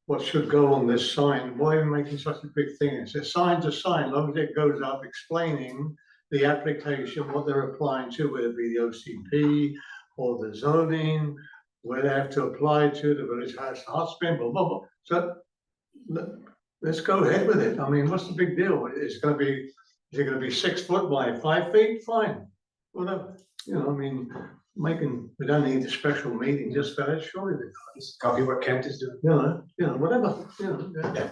what should go on this sign. Why are we making such a big thing? It's a sign's a sign, as long as it goes up explaining the application, what they're applying to, whether it be the OCP or the zoning, where they have to apply to, the village has hotspring, blah, blah, blah. So let's go ahead with it. I mean, what's the big deal? Is it gonna be 6 foot by 5 feet? Fine. Whatever, you know, I mean, we don't need a special meeting just for that, surely. Copy what Kent is doing. You know, whatever, you know.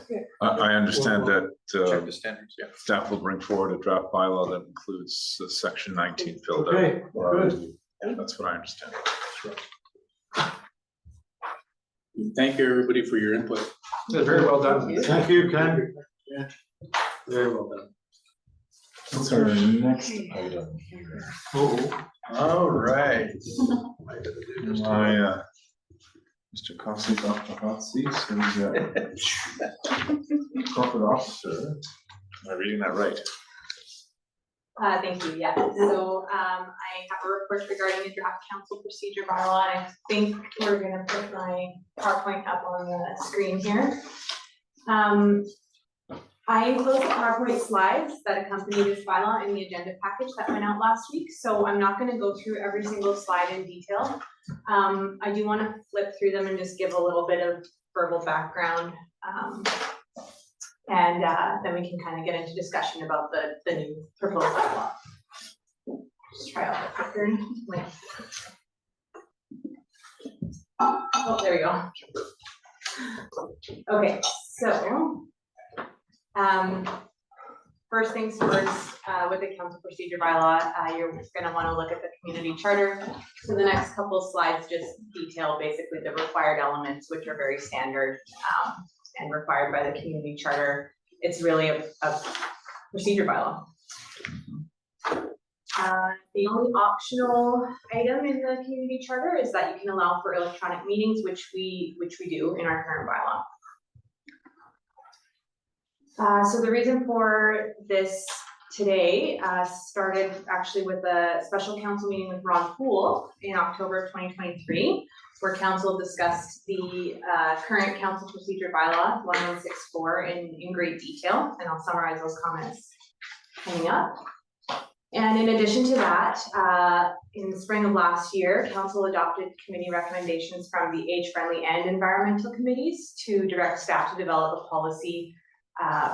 Yeah. I understand that Check the standards, yeah. staff will bring forward a draft bylaw that includes the section 19 filled out. Okay, good. That's what I understand. Thank you, everybody, for your input. Very well done. Thank you, Ken. Very well done. What's our next item here? All right. My, Mr. Cossey's off the hot seat, so he's corporate officer. Am I reading that right? Thank you, yeah. So, I have a report regarding the draft council procedure bylaw, and I think we're gonna put my PowerPoint up on the screen here. I enclosed the PowerPoint slides that accompany this bylaw in the agenda package that went out last week, so I'm not gonna go through every single slide in detail. I do wanna flip through them and just give a little bit of verbal background. And then we can kind of get into discussion about the new proposed bylaw. Just try out the clicker. Oh, there we go. Okay, so first things first, with the council procedure bylaw, you're gonna wanna look at the community charter. So the next couple of slides just detail basically the required elements, which are very standard and required by the community charter. It's really a procedure bylaw. The only optional item in the community charter is that you can allow for electronic meetings, which we do in our current bylaw. So the reason for this today started actually with a special council meeting with Ron Poole in October of 2023, where council discussed the current council procedure bylaw 1164 in great detail, and I'll summarize those comments coming up. And in addition to that, in the spring of last year, council adopted committee recommendations from the age-friendly and environmental committees to direct staff to develop a policy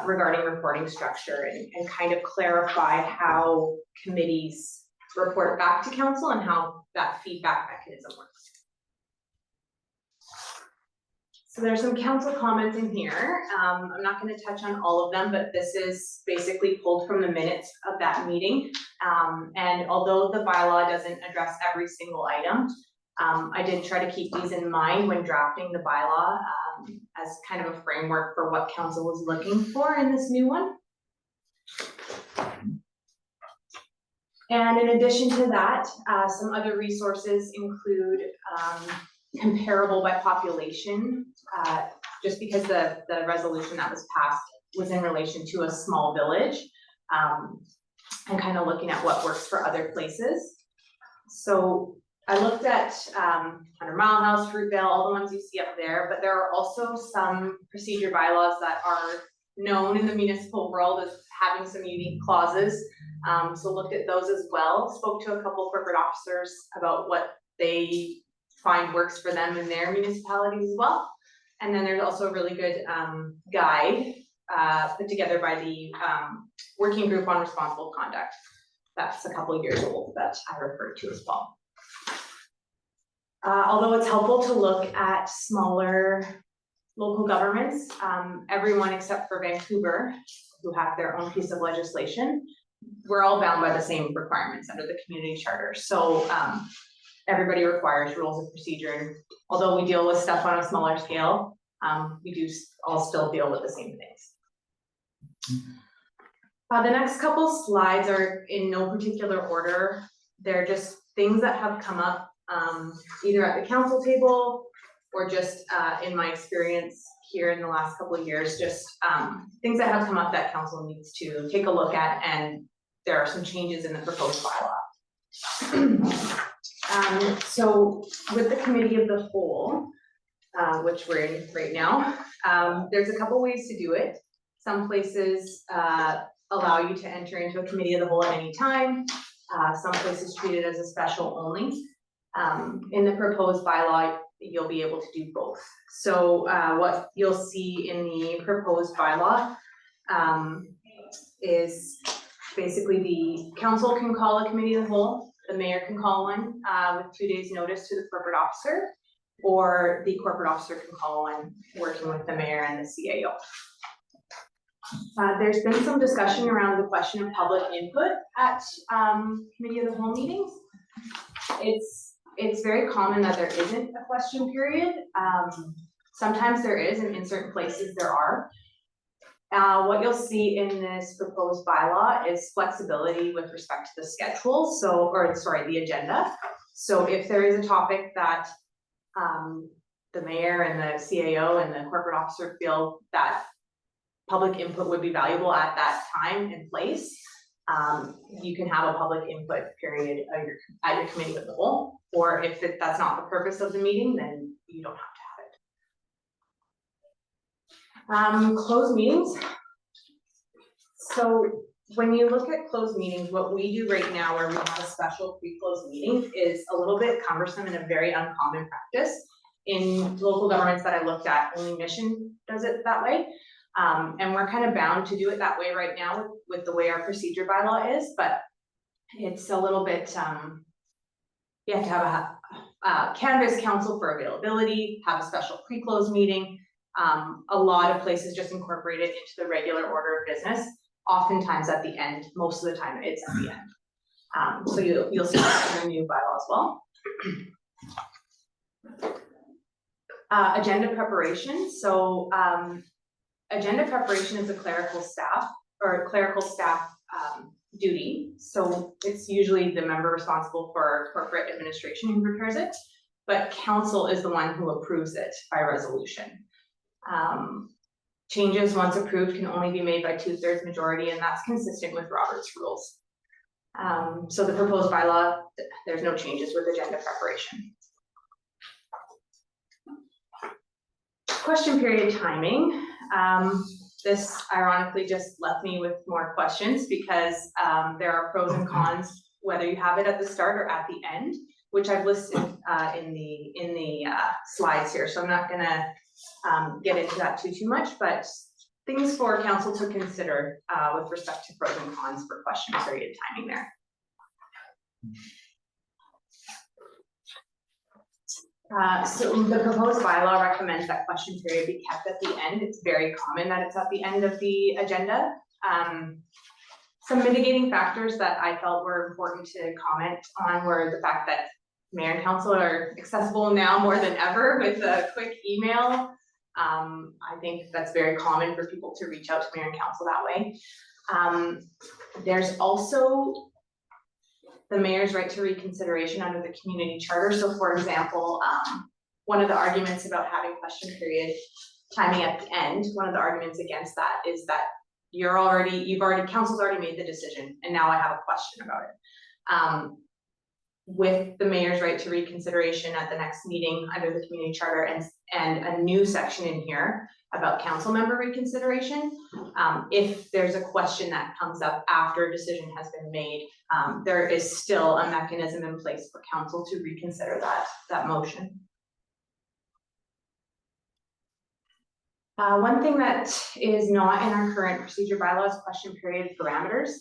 regarding reporting structure and kind of clarify how committees report back to council and how that feedback mechanism works. So there's some council comments in here. I'm not going to touch on all of them, but this is basically pulled from the minutes of that meeting. And although the bylaw doesn't address every single item, I did try to keep these in mind when drafting the bylaw as kind of a framework for what council was looking for in this new one. And in addition to that, some other resources include comparable by population, just because the resolution that was passed was in relation to a small village, and kind of looking at what works for other places. So I looked at 100 Mile House, Fruitvale, all the ones you see up there, but there are also some procedure bylaws that are known in the municipal world as having some unique clauses. So looked at those as well, spoke to a couple corporate officers about what they find works for them in their municipalities as well. And then there's also a really good guide put together by the Working Group on Responsible Conduct. That's a couple of years old that I referred to as well. Although it's helpful to look at smaller local governments, everyone except for Vancouver, who have their own piece of legislation, we're all bound by the same requirements under the community charter. So everybody requires rules of procedure. And although we deal with stuff on a smaller scale, we do all still deal with the same things. The next couple slides are in no particular order. They're just things that have come up either at the council table or just in my experience here in the last couple of years, just things that have come up that council needs to take a look at, and there are some changes in the proposed bylaw. So with the committee of the whole, which we're in right now, there's a couple ways to do it. Some places allow you to enter into a committee of the whole at any time. Some places treat it as a special only. In the proposed bylaw, you'll be able to do both. So what you'll see in the proposed bylaw is basically the council can call a committee of the whole, the mayor can call one with 2 days notice to the corporate officer, or the corporate officer can call one working with the mayor and the CAO. There's been some discussion around the question of public input at committee of the whole meetings. It's very common that there isn't a question period. Sometimes there is, and in certain places there are. What you'll see in this proposed bylaw is flexibility with respect to the schedule, the agenda. So if there is a topic that the mayor and the CAO and the corporate officer feel that public input would be valuable at that time and place, you can have a public input period at your committee of the whole. Or if that's not the purpose of the meeting, then you don't have to have it. Closed meetings. So when you look at closed meetings, what we do right now where we have a special pre-closed meeting is a little bit cumbersome and a very uncommon practice. In local governments that I looked at, only Mission does it that way. And we're kind of bound to do it that way right now with the way our procedure bylaw is, but it's a little bit, you have to have a canvas council for availability, have a special pre-close meeting. A lot of places just incorporate it into the regular order of business, oftentimes at the end. Most of the time it's at the end. So you'll see that in the new bylaw as well. Agenda preparation. So agenda preparation is a clerical staff duty. So it's usually the member responsible for corporate administration who prepares it, but council is the one who approves it by resolution. Changes once approved can only be made by 2/3 majority, and that's consistent with Robert's rules. So the proposed bylaw, there's no changes with agenda preparation. Question period timing. This ironically just left me with more questions because there are pros and cons, whether you have it at the start or at the end, which I've listed in the slides here. So I'm not gonna get into that too much, but things for council to consider with respect to pros and cons for question period timing there. So the proposed bylaw recommends that question period be kept at the end. It's very common that it's at the end of the agenda. Some mitigating factors that I felt were important to comment on were the fact that mayor and council are accessible now more than ever with a quick email. I think that's very common for people to reach out to mayor and council that way. There's also the mayor's right to reconsideration under the community charter. So for example, one of the arguments about having question period timing at the end, one of the arguments against that is that council's already made the decision and now I have a question about it. With the mayor's right to reconsideration at the next meeting under the community charter and a new section in here about council member reconsideration, if there's a question that comes up after a decision has been made, there is still a mechanism in place for council to reconsider that motion. One thing that is not in our current procedure bylaws, question period parameters.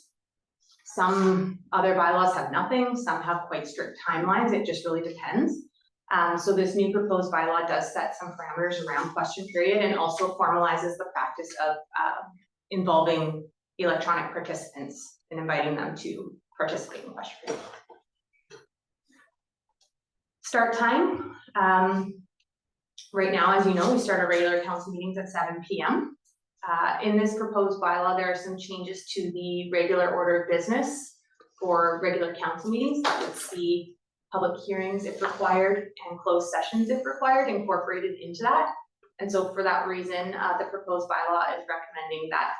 Some other bylaws have nothing, some have quite strict timelines, it just really depends. So this new proposed bylaw does set some parameters around question period and also formalizes the practice of involving electronic participants and inviting them to participate in question period. Start time, right now, as you know, we start our regular council meetings at 7 p.m. In this proposed bylaw, there are some changes to the regular order of business for regular council meetings that would see public hearings if required and closed sessions if required incorporated into that. And so for that reason, the proposed bylaw is recommending that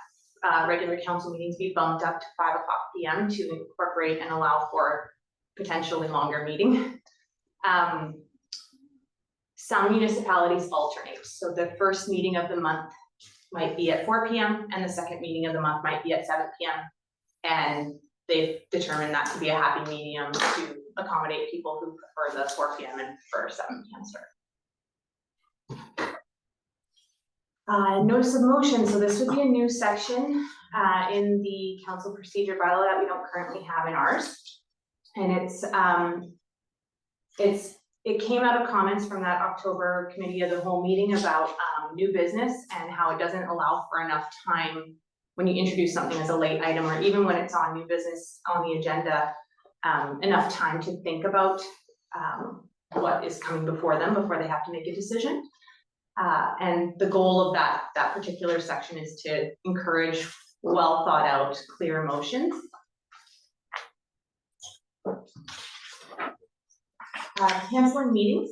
regular council meetings be bumped up to 5 p.m. to incorporate and allow for potentially longer meeting. Some municipalities alternate. So the first meeting of the month might be at 4 p.m. and the second meeting of the month might be at 7 p.m. And they've determined that to be a happy medium to accommodate people who prefer the 4 p.m. and prefer 7 p.m. start. Notice of motion. So this would be a new section in the council procedure bylaw that we don't currently have in ours. And it came out of comments from that October committee of the whole meeting about new business and how it doesn't allow for enough time when you introduce something as a late item, or even when it's on new business on the agenda, enough time to think about what is coming before them before they have to make a decision. And the goal of that particular section is to encourage well thought out, clear motions. Canceling meetings.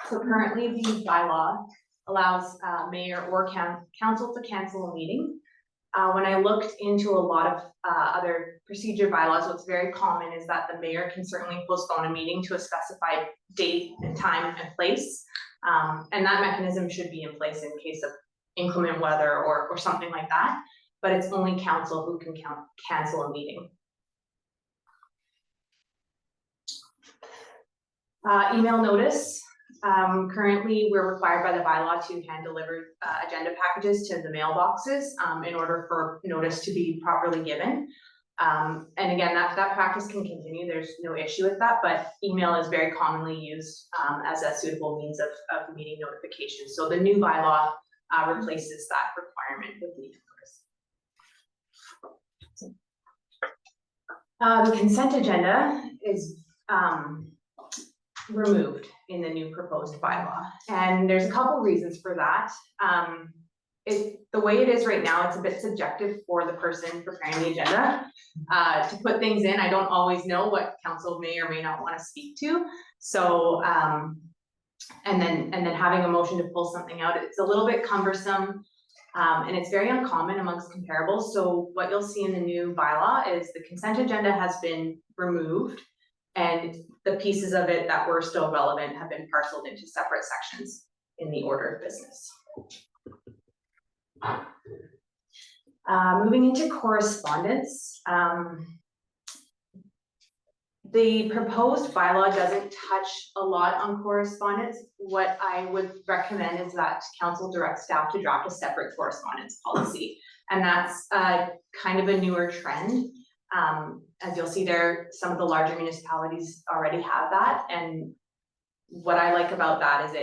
So currently the bylaw allows mayor or council to cancel a meeting. When I looked into a lot of other procedure bylaws, what's very common is that the mayor can certainly postpone a meeting to a specified date and time and place. And that mechanism should be in place in case of inclement weather or something like that. But it's only council who can cancel a meeting. Email notice. Currently, we're required by the bylaw to hand deliver agenda packages to the mailboxes in order for notice to be properly given. And again, that practice can continue. There's no issue with that, but email is very commonly used as a suitable means of meeting notification. So the new bylaw replaces that requirement with the notice. The consent agenda is removed in the new proposed bylaw. And there's a couple reasons for that. The way it is right now, it's a bit subjective for the person preparing the agenda. To put things in, I don't always know what council may or may not want to speak to. So, and then having a motion to pull something out, it's a little bit cumbersome. And it's very uncommon amongst comparables. So what you'll see in the new bylaw is the consent agenda has been removed, and the pieces of it that were still relevant have been parceled into separate sections in the order of business. Moving into correspondence. The proposed bylaw doesn't touch a lot on correspondence. What I would recommend is that council direct staff to draft a separate correspondence policy. And that's kind of a newer trend. As you'll see there, some of the larger municipalities already have that. And what I like about that is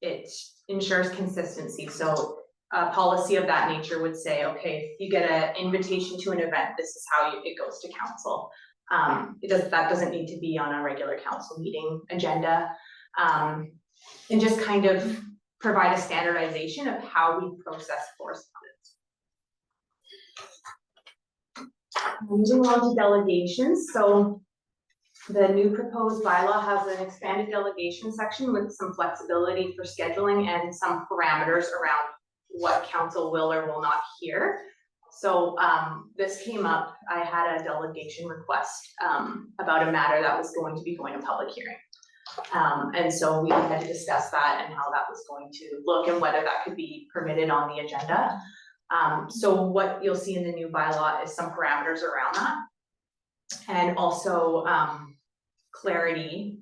it ensures consistency. So a policy of that nature would say, okay, if you get an invitation to an event, this is how it goes to council. That doesn't need to be on a regular council meeting agenda. And just kind of provide a standardization of how we process correspondence. Moving on to delegations. So the new proposed bylaw has an expanded delegation section with some flexibility for scheduling and some parameters around what council will or will not hear. So this came up, I had a delegation request about a matter that was going to be going to public hearing. And so we had to discuss that and how that was going to look and whether that could be permitted on the agenda. So what you'll see in the new bylaw is some parameters around that. And also clarity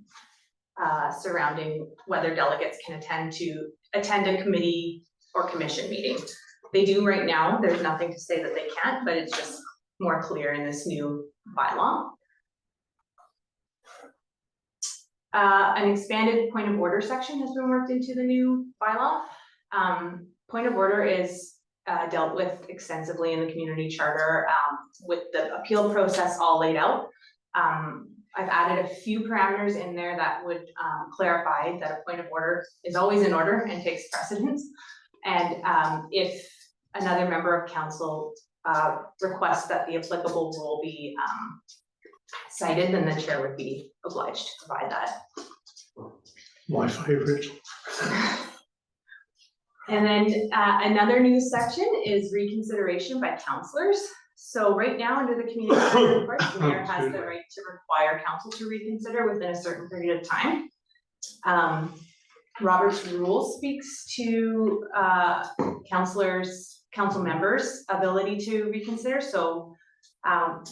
surrounding whether delegates can attend a committee or commission meeting. They do right now. There's nothing to say that they can't, but it's just more clear in this new bylaw. An expanded point of order section has been worked into the new bylaw. Point of order is dealt with extensively in the community charter, with the appeal process all laid out. I've added a few parameters in there that would clarify that a point of order is always in order and takes precedence. And if another member of council requests that the applicable rule be cited, then the chair would be obliged to provide that. My favorite. And then another new section is reconsideration by councillors. So right now, under the community charter report, the mayor has the right to require council to reconsider within a certain period of time. Robert's rule speaks to council members' ability to reconsider. So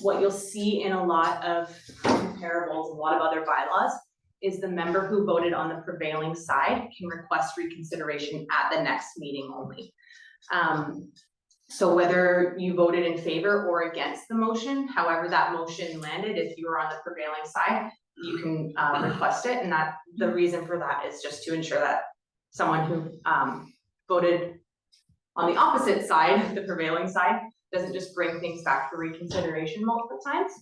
what you'll see in a lot of comparables, a lot of other bylaws, is the member who voted on the prevailing side can request reconsideration at the next meeting only. So whether you voted in favor or against the motion, however that motion landed, if you were on the prevailing side, you can request it. And that the reason for that is just to ensure that someone who voted on the opposite side, the prevailing side, doesn't just bring things back for reconsideration multiple times.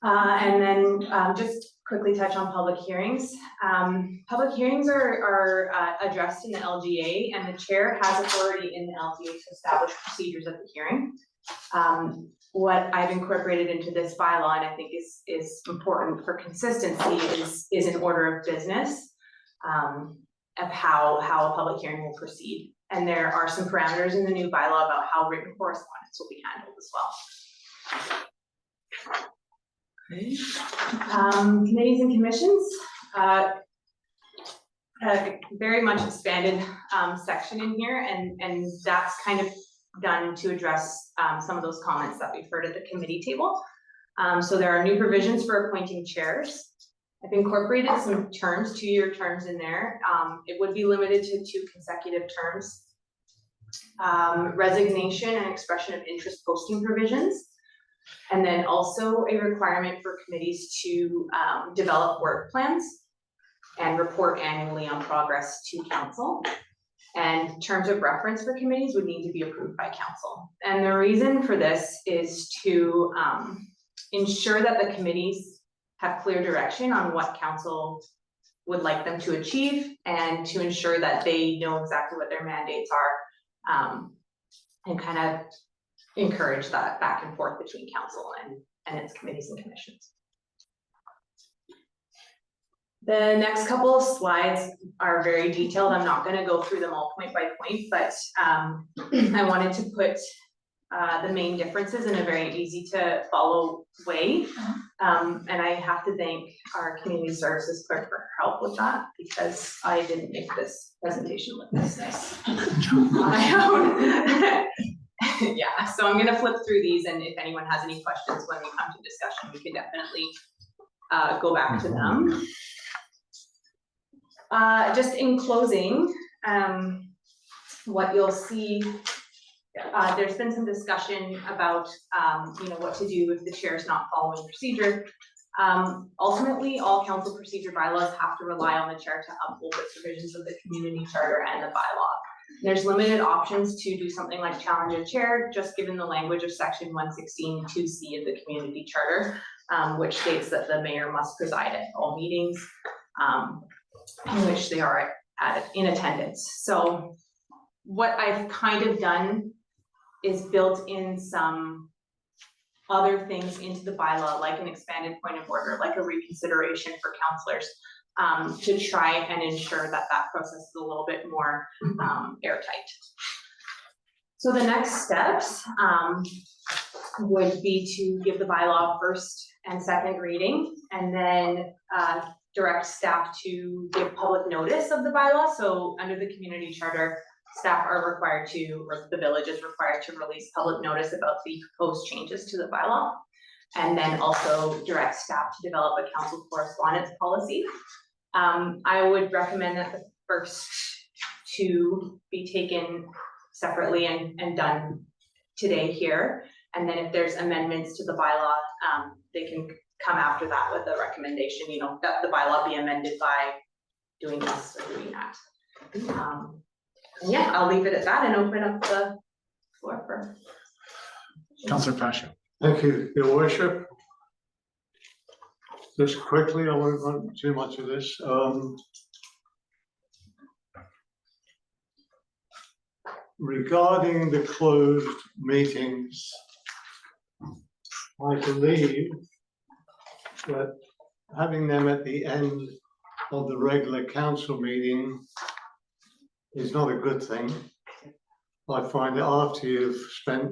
And then just quickly touch on public hearings. Public hearings are addressed in the LGA, and the chair has authority in the LGA to establish procedures at the hearing. What I've incorporated into this bylaw, and I think is important for consistency, is an order of business of how a public hearing will proceed. And there are some parameters in the new bylaw about how written correspondence will be handled as well. Committees and commissions, very much expanded section in here, and that's kind of done to address some of those comments that we've heard at the committee table. So there are new provisions for appointing chairs. I've incorporated some terms, 2-year terms in there. It would be limited to 2 consecutive terms. Resignation and expression of interest posting provisions. And then also a requirement for committees to develop work plans and report annually on progress to council. And terms of reference for committees would need to be approved by council. And the reason for this is to ensure that the committees have clear direction on what council would like them to achieve, and to ensure that they know exactly what their mandates are, and kind of encourage that back and forth between council and its committees and commissions. The next couple of slides are very detailed. I'm not going to go through them all point by point, but I wanted to put the main differences in a very easy to follow way. And I have to thank our community services clerk for her help with that, because I didn't make this presentation look this nice on my own. Yeah, so I'm gonna flip through these, and if anyone has any questions when we come to discussion, we can definitely go back to them. Just in closing, what you'll see, there's been some discussion about what to do if the chair is not following procedure. Ultimately, all council procedure bylaws have to rely on the chair to uphold the provisions of the community charter and the bylaw. There's limited options to do something like challenge a chair, just given the language of section 116 2C of the community charter, which states that the mayor must preside at all meetings in which they are in attendance. So what I've kind of done is built in some other things into the bylaw, like an expanded point of order, like a reconsideration for councillors, to try and ensure that that process is a little bit more airtight. So the next steps would be to give the bylaw first and second reading, and then direct staff to give public notice of the bylaw. So under the community charter, staff are required to, or the village is required to release public notice about the proposed changes to the bylaw, and then also direct staff to develop a council correspondence policy. I would recommend that the first 2 be taken separately and done today here. And then if there's amendments to the bylaw, they can come after that with a recommendation, that the bylaw be amended by doing this or doing that. And yeah, I'll leave it at that and open up the floor for. Councillor Paschen. Thank you, Your Worship. Just quickly, I won't run too much of this. Regarding the closed meetings, I believe that having them at the end of the regular council meeting is not a good thing. I find that after you've spent,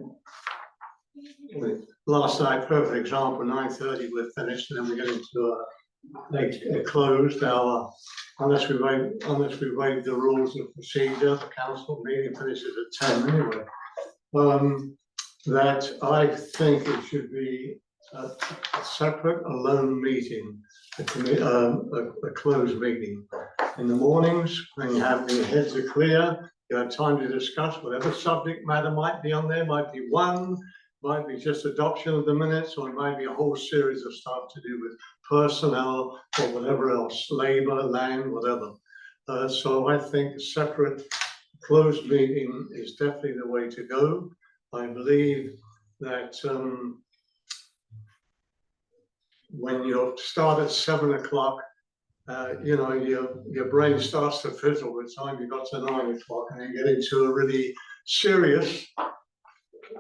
last night, perfect example, 9:30 we're finished, and then we get into a closed hour. Unless we waive the rules of procedure, the council meeting finishes at 10 anyway. That I think it should be a separate, alone meeting, a closed meeting. In the mornings, when you have, your heads are clear, you have time to discuss whatever subject matter might be on there, might be one, might be just adoption of the minutes, or it might be a whole series of stuff to do with personnel or whatever else, labor, land, whatever. So I think a separate closed meeting is definitely the way to go. I believe that when you start at 7 o'clock, you know, your brain starts to fizzle by the time you got to 9 o'clock, and you get into a really serious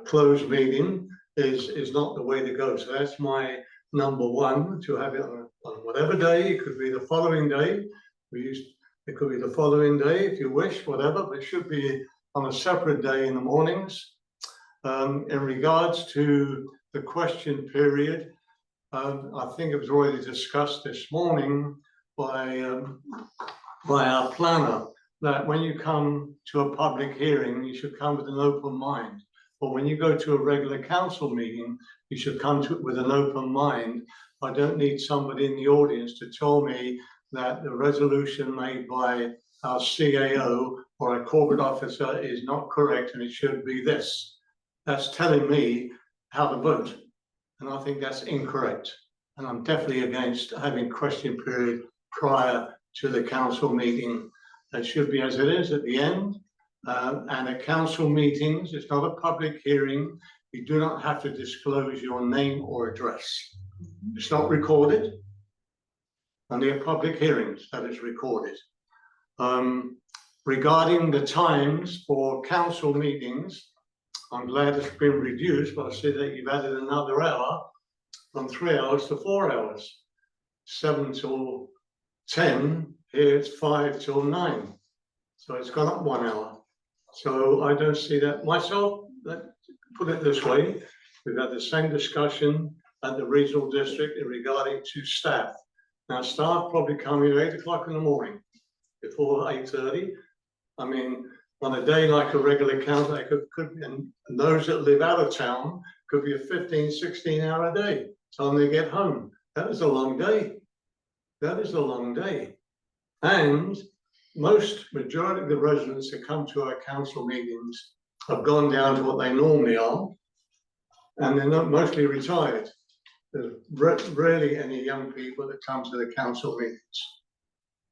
closed meeting is not the way to go. So that's my number one, to have it on whatever day. It could be the following day. It could be the following day if you wish, whatever, but it should be on a separate day in the mornings. In regards to the question period, I think it was already discussed this morning by our planner, that when you come to a public hearing, you should come with an open mind. But when you go to a regular council meeting, you should come to it with an open mind. I don't need somebody in the audience to tell me that the resolution made by our CAO or a corporate officer is not correct and it should be this. That's telling me how to vote. And I think that's incorrect. And I'm definitely against having question period prior to the council meeting. It should be as it is at the end. And at council meetings, it's not a public hearing. You do not have to disclose your name or address. It's not recorded. Only at public hearings that is recorded. Regarding the times for council meetings, I'm glad it's been reduced, but I see that you've added another hour from 3 hours to 4 hours. 7 till 10, here it's 5 till 9. So it's gone up 1 hour. So I don't see that myself. Put it this way, we've had the same discussion at the regional district regarding to staff. Now staff probably come here 8 o'clock in the morning before 8:30. I mean, on a day like a regular council, they could and those that live out of town could be a 15, 16 hour day. Time they get home. That is a long day. That is a long day. And majority of the residents that come to our council meetings have gone down to what they normally are, and they're not mostly retired. There's rarely any young people that come to the council meetings.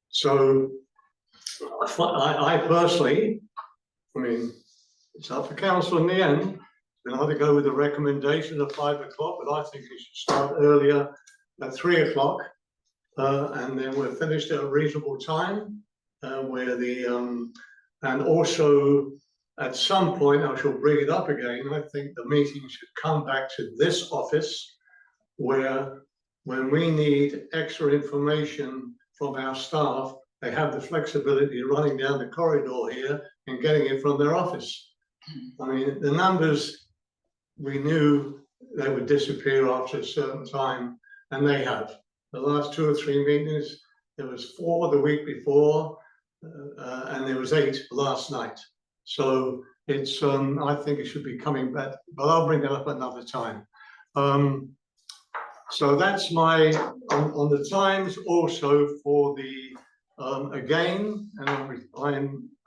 So I personally, I mean, it's up to council in the end. We'll either go with the recommendation of 5 o'clock, but I think it should start earlier at 3 o'clock, and then we're finished at a reasonable time. Where the and also at some point I shall bring it up again. I think the meeting should come back to this office, where when we need extra information from our staff, they have the flexibility of running down the corridor here and getting it from their office. I mean, the numbers, we knew they would disappear after a certain time, and they have. The last 2 or 3 meetings, there was 4 the week before, and there was 8 last night. So it's, I think it should be coming back, but I'll bring it up another time. So that's my, on the times also for the, again, and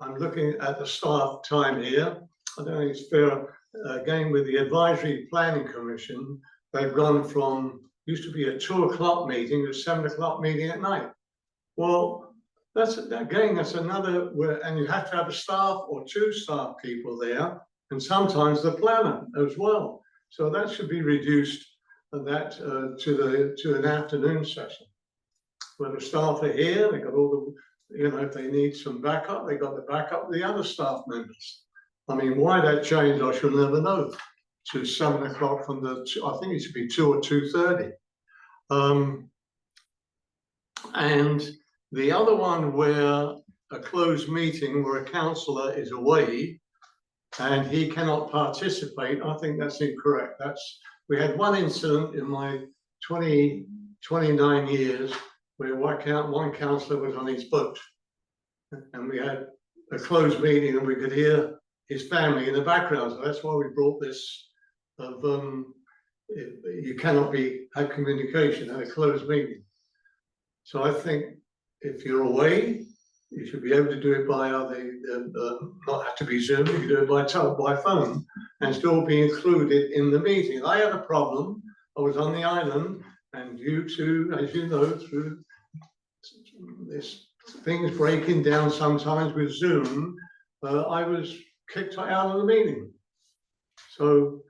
I'm looking at the staff time here. I don't think it's fair, again, with the Advisory Planning Commission, they've gone from, used to be a 2 o'clock meeting to 7 o'clock meeting at night. Well, that's another, and you have to have a staff or 2 staff people there, and sometimes the planner as well. So that should be reduced, to an afternoon session. When the staff are here, they got all the, if they need some backup, they got the backup of the other staff members. I mean, why that changed, I shall never know, to 7 o'clock from I think it should be 2 or 2:30. And the other one where a closed meeting where a councillor is away and he cannot participate, I think that's incorrect. We had one incident in my 29 years where one councillor was on his boat and we had a closed meeting and we could hear his family in the background. So that's why we brought this of you cannot have communication at a closed meeting. So I think if you're away, you should be able to do it by not have to be Zoom, you can do it by phone and still be included in the meeting. I had a problem. I was on the island and due to, as you know, through this things breaking down sometimes with Zoom, I was kicked out of the meeting. So,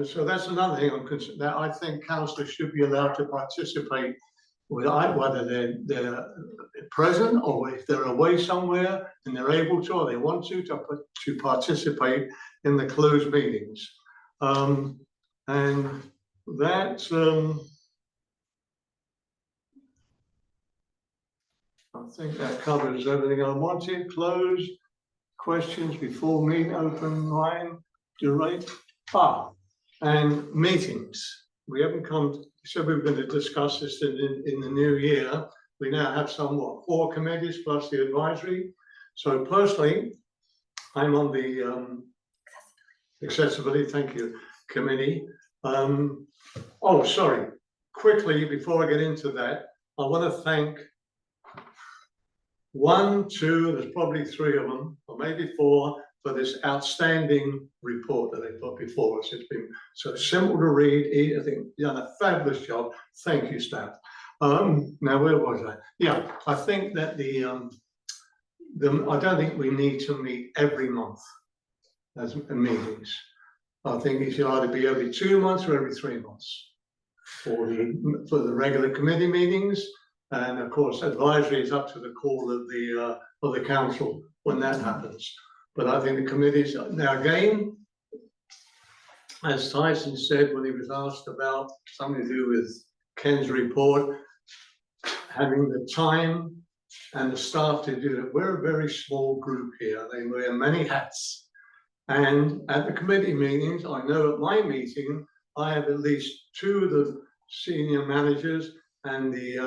so that's another thing I'm concerned that I think councillors should be allowed to participate, whether they're present or if they're away somewhere and they're able to or they want to participate in the closed meetings. And that I think that covers everything I wanted. Closed. Questions before meeting, open line, durate. And meetings. We haven't said we were going to discuss this in the new year. We now have 4 committees plus the advisory. So personally, I'm on the accessibility, thank you, committee. Sorry, quickly before I get into that, I want to thank 1, 2, there's probably 3 of them, or maybe 4, for this outstanding report that they put before us. It's been so simple to read. I think you've done a fabulous job. Thank you, staff. Now, where was I? Yeah, I think that I don't think we need to meet every month as meetings. I think it should either be every 2 months or every 3 months for the regular committee meetings. And of course, advisory is up to the call of the council when that happens. But I think the committees, now again, as Tyson said when he was asked about something to do with Ken's report, having the time and the staff to do it. We're a very small group here. They wear many hats. And at the committee meetings, I know at my meeting, I have at least 2 of the senior managers and the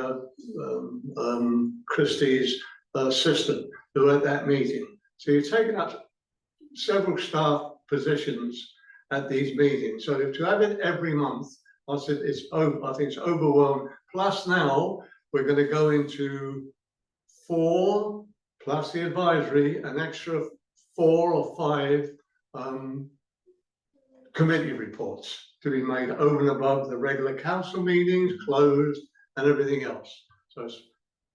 Christie's assistant who are at that meeting. So you're taking up several staff positions at these meetings. So to have it every month, I said I think it's overwhelming. Plus now we're going to go into 4 plus the advisory, an extra 4 or 5 committee reports to be made over and above the regular council meetings, closed, and everything else. So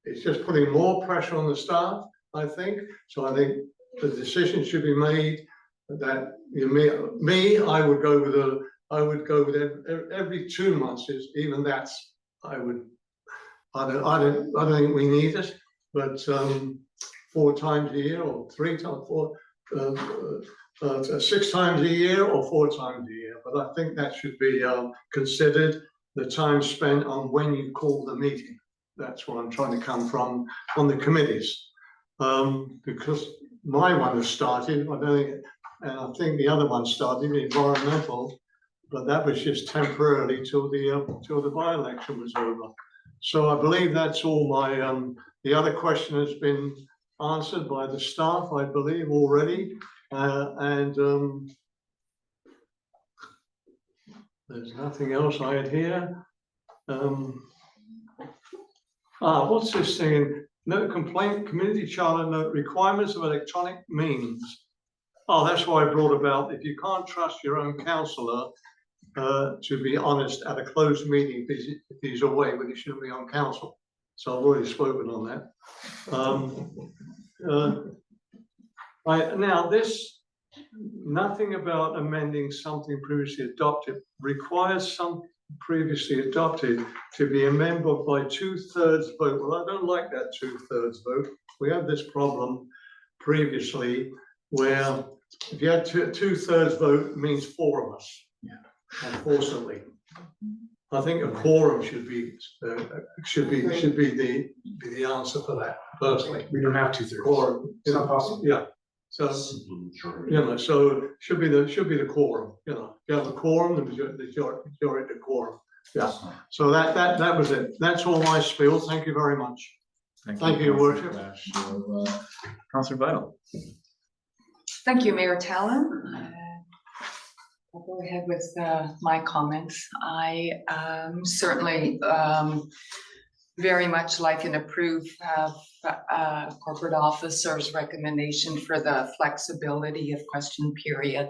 it's just putting more pressure on the staff, I think. So I think the decision should be made that I would go with every 2 months. Even that's I don't think we need it, but 4 times a year or 3 times 6 times a year or 4 times a year. But I think that should be considered the time spent on when you call the meeting. That's what I'm trying to come from on the committees. Because my one has started, and I think the other one started, the environmental, but that was just temporarily till the by-election was over. So I believe that's all my, the other question has been answered by the staff, I believe already. There's nothing else I had here. What's this thing? Note complaint, community charter note, requirements of electronic means. That's why I brought about, if you can't trust your own councillor, to be honest, at a closed meeting, if he's away, but he shouldn't be on council. so I've already spoken on that. Now this, nothing about amending something previously adopted requires some previously adopted to be amended by 2/3 vote. Well, I don't like that 2/3 vote. We had this problem previously where if you had 2/3 vote, it means 4 of us. Yeah. Unfortunately. I think a quorum should be the answer for that, personally. We don't have 2/3. Quorum. It's not possible. Yeah, so, so should be the quorum, you have a quorum, the majority of quorum. Yeah, so that was it. That's all my spiel. Thank you very much. Thank you, Your Worship. Councillor Vital. Thank you, Mayor Talon. I'll go ahead with my comments. I certainly very much like and approve of corporate officer's recommendation for the flexibility of question period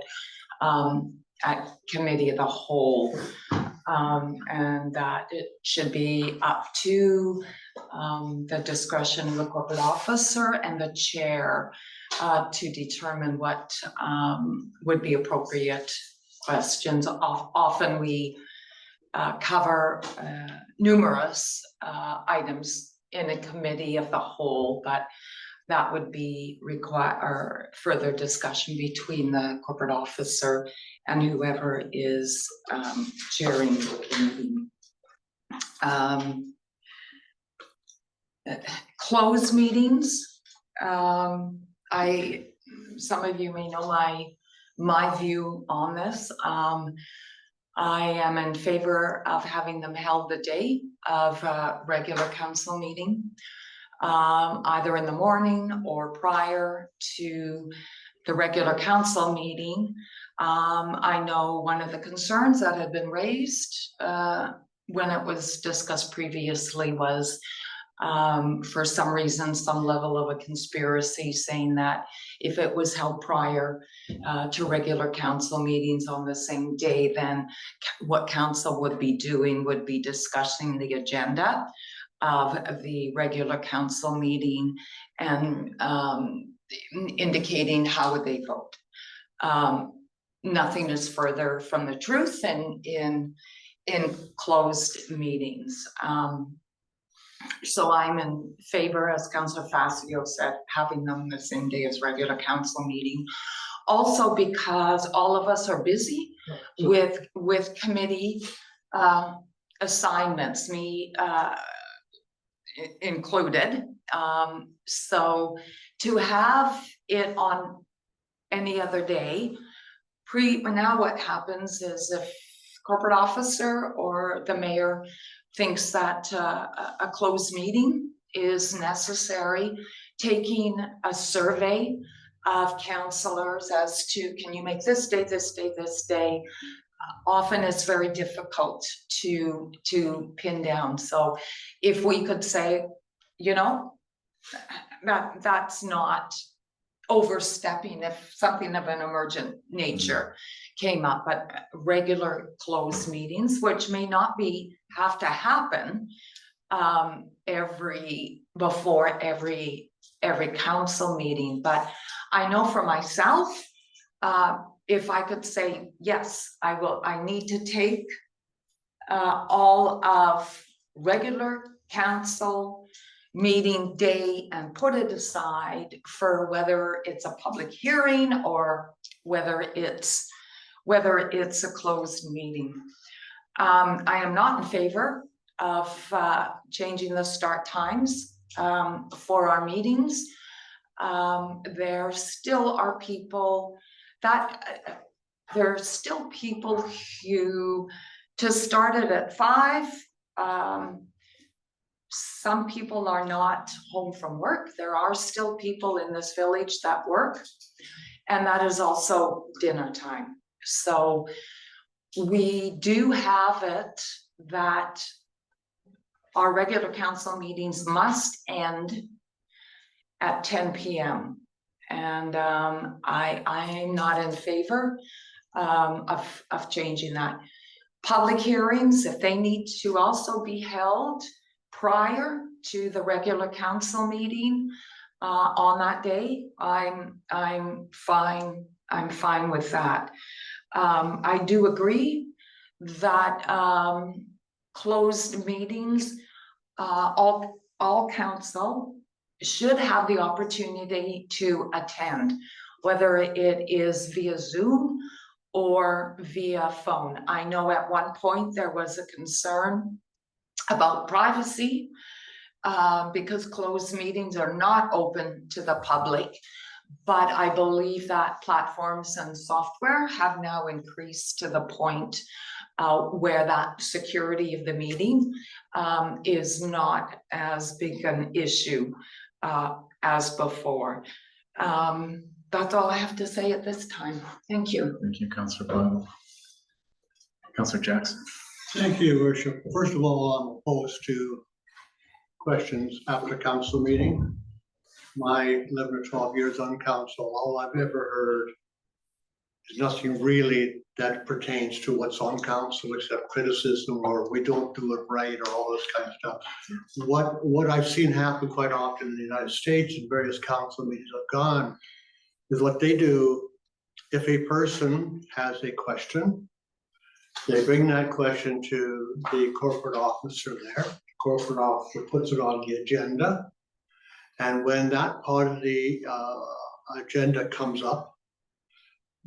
at committee of the whole. And that it should be up to the discretion of the corporate officer and the chair to determine what would be appropriate questions. Often we cover numerous items in a committee of the whole, but that would be require further discussion between the corporate officer and whoever is chairing the committee. Closed meetings. Some of you may know my view on this. I am in favor of having them held the day of a regular council meeting, either in the morning or prior to the regular council meeting. I know one of the concerns that had been raised when it was discussed previously was for some reason, some level of a conspiracy saying that if it was held prior to regular council meetings on the same day, then what council would be doing would be discussing the agenda of the regular council meeting and indicating how would they vote. Nothing is further from the truth in closed meetings. So I'm in favor, as Councillor Facio said, having them the same day as regular council meeting. Also because all of us are busy with committee assignments, me included. So to have it on any other day, now what happens is if corporate officer or the mayor thinks that a closed meeting is necessary, taking a survey of councillors as to, can you make this day, this day, this day, often it's very difficult to pin down. So if we could say, you know, that's not overstepping if something of an emergent nature came up, but regular closed meetings, which may not have to happen before every council meeting. But I know for myself, if I could say, yes, I need to take all of regular council meeting day and put it aside for whether it's a public hearing or whether it's a closed meeting. I am not in favor of changing the start times for our meetings. There still are people who to start it at 5. Some people are not home from work. There are still people in this village that work, and that is also dinner time. So we do have it that our regular council meetings must end at 10 p.m. And I'm not in favor of changing that. Public hearings, if they need to also be held prior to the regular council meeting on that day, I'm fine with that. I do agree that closed meetings, all council should have the opportunity to attend, whether it is via Zoom or via phone. I know at one point there was a concern about privacy because closed meetings are not open to the public. But I believe that platforms and software have now increased to the point where that security of the meeting is not as big an issue as before. That's all I have to say at this time. Thank you. Thank you, Councillor Bible. Councillor Jackson. Thank you, Your Worship. First of all, I'm opposed to questions after council meeting. My 11 or 12 years on council, all I've ever heard is nothing really that pertains to what's on council except criticism or we don't do it right or all this kind of stuff. What I've seen happen quite often in the United States and various council meetings I've gone is what they do, if a person has a question, they bring that question to the corporate officer there. The corporate officer puts it on the agenda. And when that part of the agenda comes up,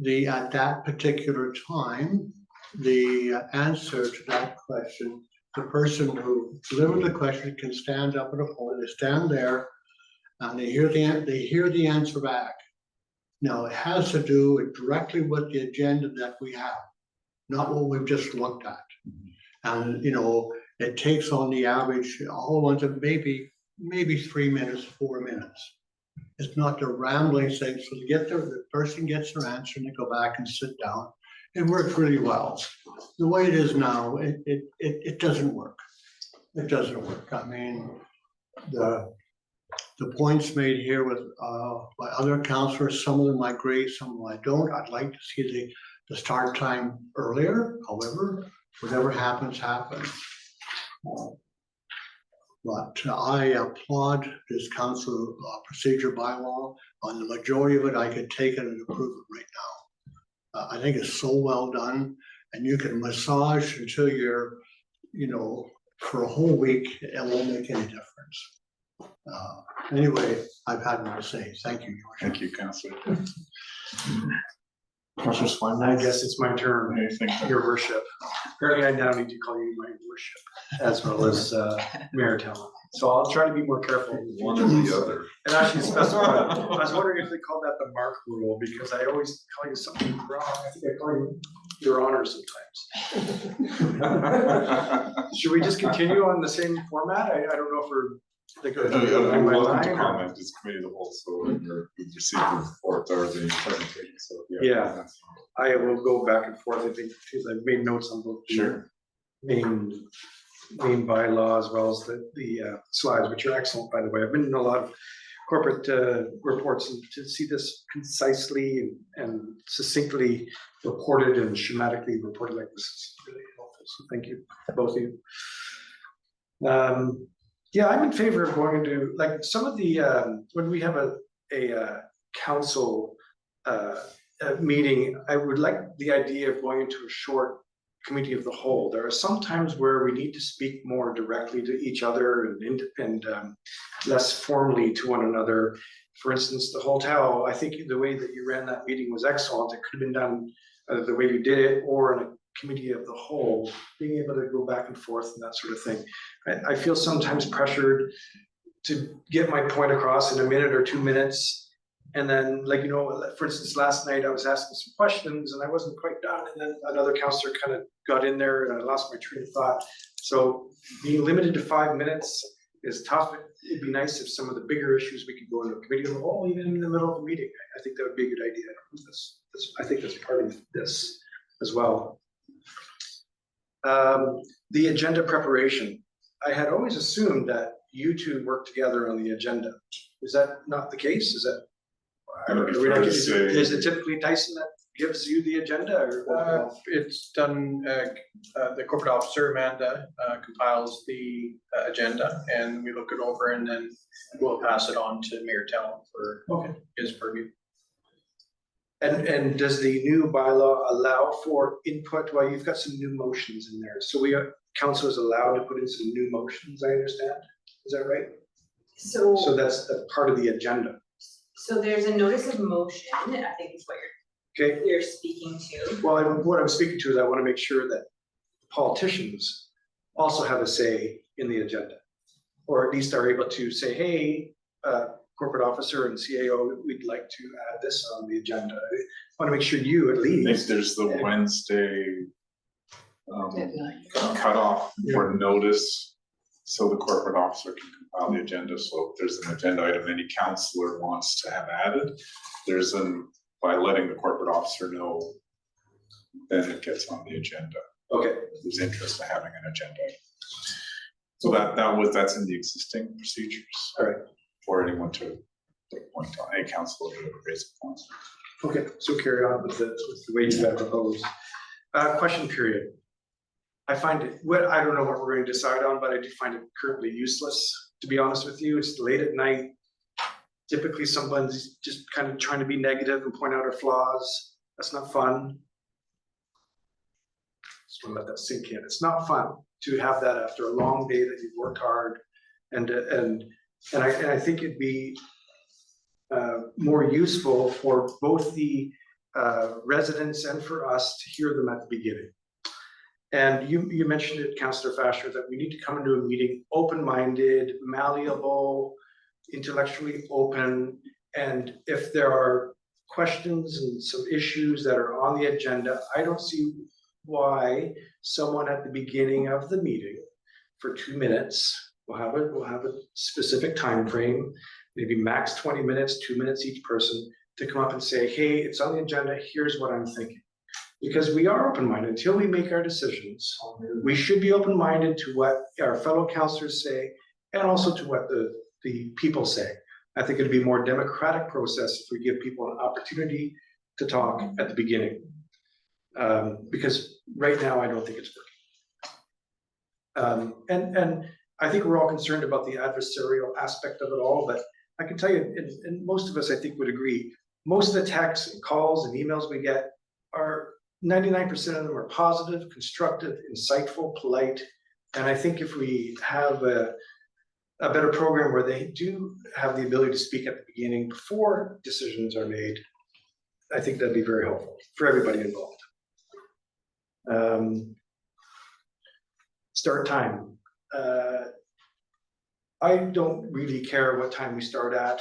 at that particular time, the answer to that question, the person who delivered the question can stand up at a podium. They stand there and they hear the answer back. Now it has to do directly with the agenda that we have, not what we've just looked at. And it takes on the average a whole bunch of maybe 3 minutes, 4 minutes. It's not the rambling thing. So the person gets their answer and they go back and sit down. It works really well. The way it is now, it doesn't work. It doesn't work. I mean, the points made here with by other councillors, some of them I agree, some of them I don't. I'd like to see the start time earlier. However, whatever happens, happens. But I applaud this council procedure bylaw. On the majority of it, I could take it and approve it right now. I think it's so well done, and you can massage until you're, for a whole week, it won't make any difference. Anyway, I've had more to say. Thank you, Your Worship. Thank you, Councillor. Councillor Swan. I guess it's my turn, Anything? Your Worship. Apparently, I now need to call you my worship, as well as Mayor Talon. So I'll try to be more careful. One or the other. And actually specify, I was wondering if they call that the Mark rule, because I always call you something wrong. I think I call you Your Honor sometimes. Should we just continue on the same format? I don't know if we're. You're welcome to comment as committee of the whole, so we've received the report or the presentation, so Yeah. I will go back and forth, I think, because I've made notes on both. Sure. Main bylaw as well as the slides, which are excellent, by the way. I've been in a lot of corporate reports, and to see this concisely and succinctly reported and schematically reported like this is really helpful. So thank you, both of you. Yeah, I'm in favor of going into like some of the when we have a council meeting. I would like the idea of going into a short committee of the whole. There are some times where we need to speak more directly to each other and less formally to one another. For instance, the hotel, I think the way that you ran that meeting was excellent. It could have been done the way you did it, or in a committee of the whole, being able to go back and forth and that sort of thing. I feel sometimes pressured to get my point across in a minute or 2 minutes. And then, for instance, last night I was asking some questions and I wasn't quite done. And then another councillor kind of got in there and I lost my train of thought. So being limited to 5 minutes is tough. It'd be nice if some of the bigger issues we could go into a committee of the whole, even in the middle of the meeting. I think that would be a good idea. I think that's part of this as well. The agenda preparation. I had always assumed that you two work together on the agenda. Is that not the case? Is that? I would prefer to say. Is it typically Tyson that gives you the agenda or? It's done, the corporate officer, Amanda, compiles the agenda and we look it over and then we'll pass it on to Mayor Tell for his purview. And does the new bylaw allow for input? Well, you've got some new motions in there. So council is allowed to put in some new motions, I understand. Is that right? So that's a part of the agenda. So there's a notice of motion, I think is what Okay. you're speaking to. Well, what I'm speaking to is I want to make sure that politicians also have a say in the agenda. Or at least are able to say, hey, corporate officer and CAO, we'd like to add this on the agenda. I want to make sure you at I think least. there's the Wednesday Deadline. cutoff for notice, so the corporate officer can compile the agenda. So if there's an agenda item any councillor wants to have added, there's by letting the corporate officer know, then it gets on the agenda. Okay. There's interest in having an agenda. So that's in the existing procedures. All right. For anyone to point on, a councillor to raise a point. Okay, so carry on with the way you have proposed. Question period. I find it, I don't know what we're going to decide on, but I do find it currently useless, to be honest with you. It's late at night. Typically someone's just kind of trying to be negative and point out our flaws. That's not fun. Just want to let that sink in. It's not fun to have that after a long day that you've worked hard. And I think it'd be more useful for both the residents and for us to hear them at the beginning. And you mentioned it, Councillor Fasher, that we need to come into a meeting open-minded, malleable, intellectually open, and if there are questions and some issues that are on the agenda, I don't see why someone at the beginning of the meeting for 2 minutes, we'll have a specific time frame, maybe max 20 minutes, 2 minutes each person, to come up and say, hey, it's on the agenda, here's what I'm thinking. Because we are open-minded until we make our decisions. We should be open-minded to what our fellow councillors say and also to what the people say. I think it'd be a more democratic process if we give people an opportunity to talk at the beginning. Because right now I don't think it's working. And I think we're all concerned about the adversarial aspect of it all, but I can tell you, and most of us I think would agree, most of the texts and calls and emails we get are 99% of them are positive, constructive, insightful, polite. And I think if we have a better program where they do have the ability to speak at the beginning before decisions are made, I think that'd be very helpful for everybody involved. Start time. I don't really care what time we start at.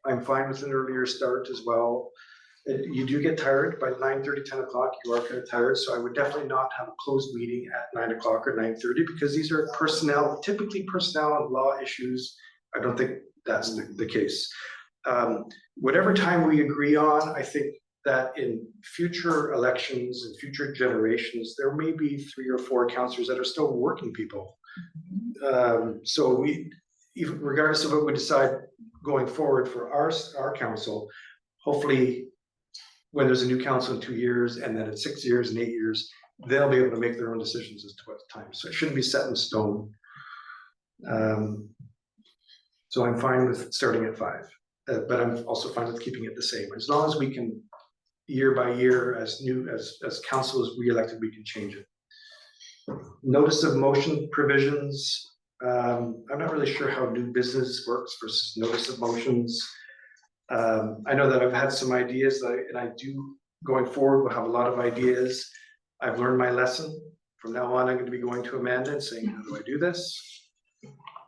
I'm fine with an earlier start as well. You do get tired by 9:30, 10 o'clock, you are kind of tired. So I would definitely not have a closed meeting at 9 o'clock or 9:30 because these are typically personnel and law issues. I don't think that's the case. Whatever time we agree on, I think that in future elections and future generations, there may be 3 or 4 councillors that are still working people. So even regardless of what we decide going forward for our council, hopefully when there's a new council in 2 years and then in 6 years and 8 years, they'll be able to make their own decisions as to what time. So it shouldn't be set in stone. So I'm fine with starting at 5, but I'm also fine with keeping it the same. As long as we can, year by year, as council is re-elected, we can change it. Notice of motion provisions. I'm not really sure how new business works versus notice of motions. I know that I've had some ideas and I do, going forward, will have a lot of ideas. I've learned my lesson. From now on, I'm going to be going to Amanda and saying, how do I do this?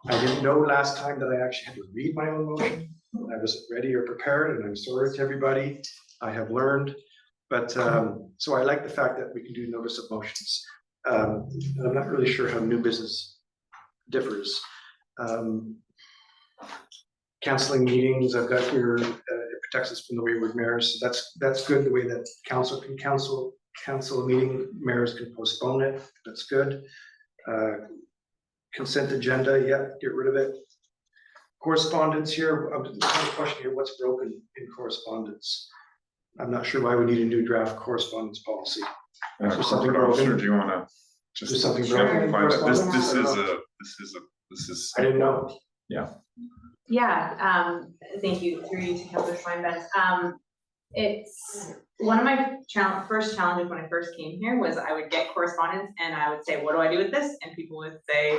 I didn't know last time that I actually had to read my own motion. I wasn't ready or prepared, and I'm sorry to everybody. I have learned, but so I like the fact that we can do notice of motions. I'm not really sure how new business differs. Canceling meetings, I've got here, it protects us from the wayward mayors. So that's good, the way that council can cancel a meeting, mayors can postpone it. That's good. Consent agenda, yeah, get rid of it. Correspondence here, I'm just question here, what's broken in correspondence? I'm not sure why we need a new draft something Corporate officer, broken? do you wanna just There's something check broken and in find that? correspondence? This is. I didn't know. Yeah, thank you, through you to Councilor Schweinbus. It's one of my first challenges when I first came here was I would get correspondence and I would say, what do I do with this? And people would say,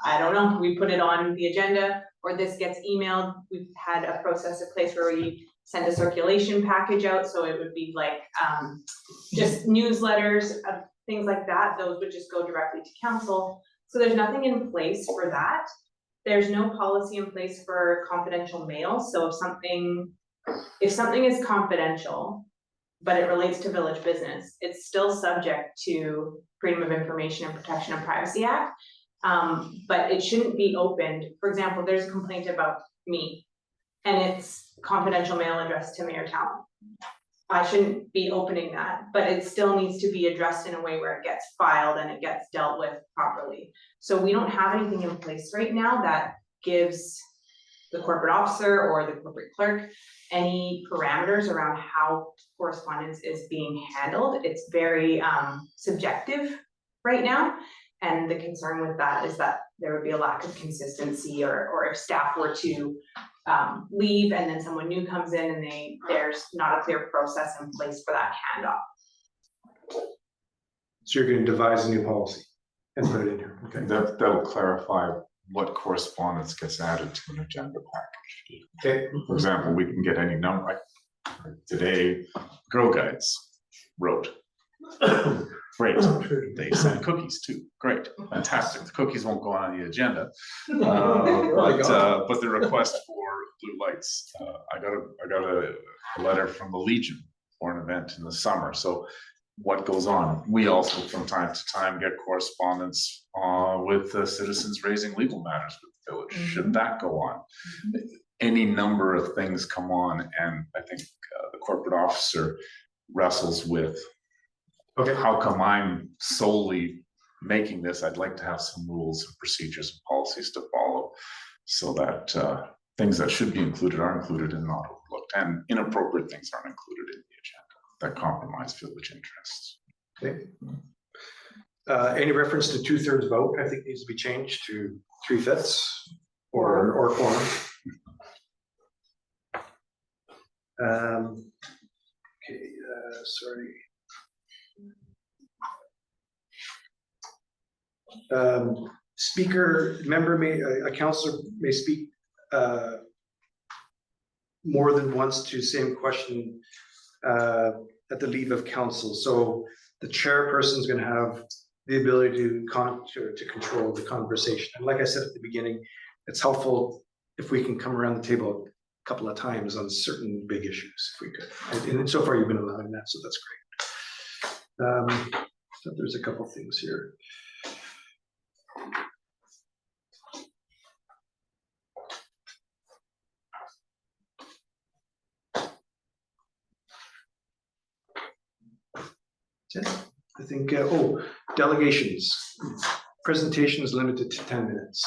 I don't know, we put it on the agenda, or this gets emailed. We've had a process in place where we send a circulation package out, so it would be like, just newsletters of things like that. Those would just go directly to council. So there's nothing in place for that. There's no policy in place for confidential mail, so if something is confidential, but it relates to village business, it's still subject to Freedom of Information and Protection of Privacy Act. But it shouldn't be opened. For example, there's a complaint about me, and it's confidential mail addressed to Mayor Talon. I shouldn't be opening that, but it still needs to be addressed in a way where it gets filed and it gets dealt with properly. So we don't have anything in place right now that gives the corporate officer or the corporate clerk any parameters around how correspondence is being handled. It's very subjective right now. And the concern with that is that there would be a lack of consistency, or if staff were to leave and then someone new comes in and there's not a clear process in place for that handoff. So you're gonna devise a new policy and put it in here, okay? That will clarify what correspondence gets added to an agenda package. Okay, For example, we can get any number, like today, Girl Guides wrote. Great, they sent cookies too, great, fantastic, the cookies won't go on the agenda. But the request for blue lights, I got a letter from the Legion for an event in the summer, so what goes on? We also from time to time get correspondence with citizens raising legal matters with the village, should that go on? Any number of things come on, and I think the corporate officer wrestles with, okay, how come I'm solely making this? I'd like to have some rules and procedures and policies to follow, so that things that should be included are included and not overlooked, and inappropriate things aren't included in the agenda that compromise village interests. okay. Any reference to 2/3 vote, I think needs to be changed to 3/5 or quorum. Okay, sorry. A councillor may speak more than once to same question at the leave of council. So the chairperson is going to have the ability to control the conversation. And like I said at the beginning, it's helpful if we can come around the table a couple of times on certain big issues, if we could. And so far you've been allowing that, so that's great. So there's a couple things here. I think, delegations, presentations limited to 10 minutes.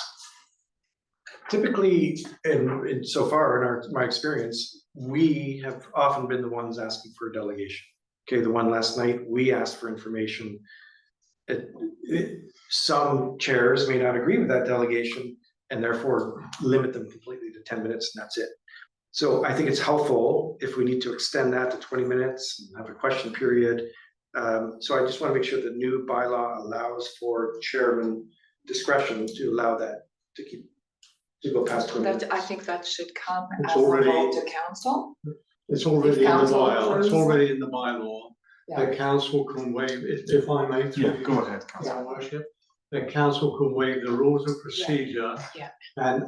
Typically, in so far in my experience, we have often been the ones asking for a delegation. Okay, the one last night, we asked for information. Some chairs may not agree with that delegation and therefore limit them completely to 10 minutes and that's it. So I think it's helpful if we need to extend that to 20 minutes and have a question period. So I just want to make sure the new bylaw allows for chairman discretion to allow that to go past 20 minutes. I think that should come It's as a already- vote to council. It's already in the council bylaw, it's approves- already in the bylaw. Yeah. The council can waive, if I may. through Yeah, you, go ahead, Councillor. Your Worship, the council can waive the rules of procedure. Yeah. And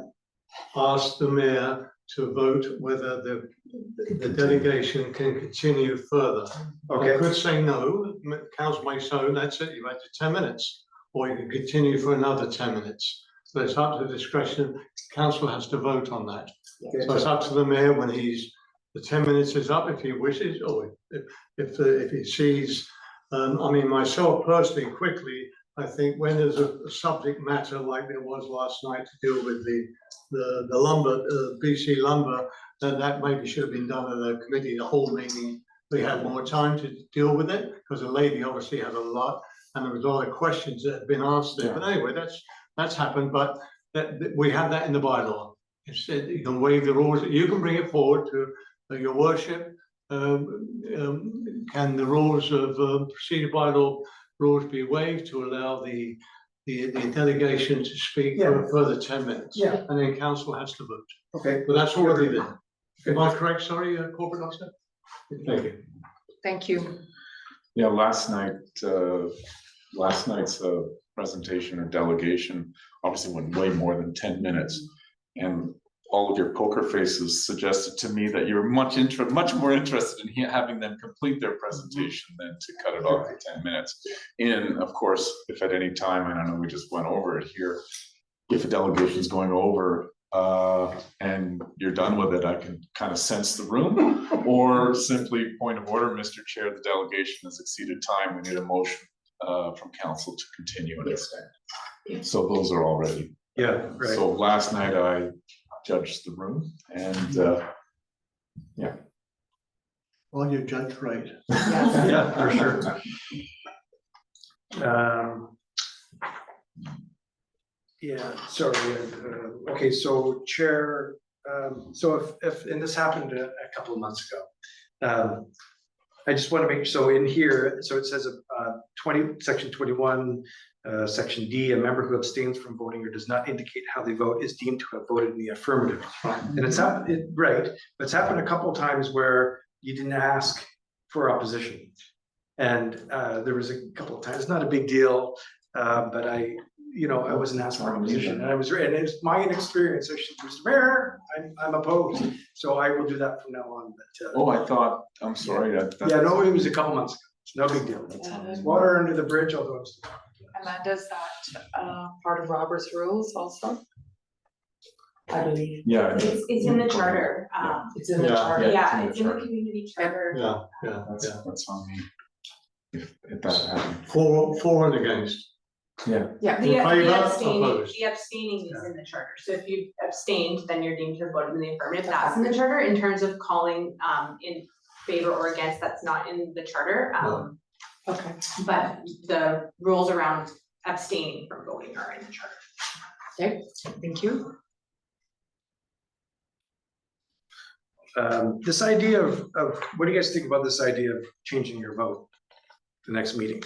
ask the mayor to vote whether the delegation can continue further. Okay. I could say no, council may say, "No, that's it, you've had your 10 minutes, or you can continue for another 10 minutes. So it's up to the discretion, council has to vote on that. Okay, So it's up to the mayor when the 10 minutes is up, if he wishes, or if he sees, I mean, myself personally, quickly, I think when there's a subject matter like there was last night to deal with the lumber, BC lumber, then that maybe should have been done at a committee, the whole meeting we had more time to deal with it, because the lady obviously had a lot, and there was a lot of questions that had been asked there. But anyway, that's happened, but we have that in the bylaw. It said you can waive the rules, you can bring it forward to your worship. Can the rules of procedure bylaw rules be waived to allow the delegation to speak for a further 10 minutes? Yeah. And then council has to vote. Okay. But that's already there. Am I correct? Sorry, corporate officer? Thank you. Thank you. Yeah, last night's presentation or delegation obviously went way more than 10 minutes. And all of your poker faces suggested to me that you're much more interested in having them complete their presentation than to cut it off at 10 minutes. And of course, if at any time, and I know we just went over it here, if a delegation is going over and you're done with it, I can kind of sense the room, or simply point of order, Mr. Chair, the delegation has exceeded time. We need a motion from council to continue and extend. So those are already. Yeah, right. So last night I judged the room and Well, you judged right. Yeah, for sure. Yeah, sorry, okay, so Chair, so if, and this happened a couple of months ago. I just want to make, so in here, so it says section 21, section D, a member who abstains from voting or does not indicate how they vote is deemed to have voted in the affirmative. And it's happened, right, but it's happened a couple of times where you didn't ask for opposition. And there was a couple of times, not a big deal, but I wasn't asked for opposition, and it was my inexperience. I should, Mr. Mayor, I'm opposed, so I will do that from now on. But I'm sorry. yeah, no, it was a couple months ago. It's no big deal. It's water under the bridge, although I'm still. Amanda, is that part of Robert's rules also? I believe. Yeah. It's in the charter. It's in the Yeah. charter. Yeah, it's in the community charter. Yeah. That's on me. If that happened. For and against. Yeah. Yeah. The Favor, abstaining, opposed? the abstaining is in the charter, so if you've abstained, then you're deemed to have voted in the affirmative, that's in the charter. In terms of calling in favor or against, that's not in the charter. Okay. But the rules around abstaining from voting are in the charter. Okay, thank you. This idea of what do you guys think about this idea of changing your vote the next meeting?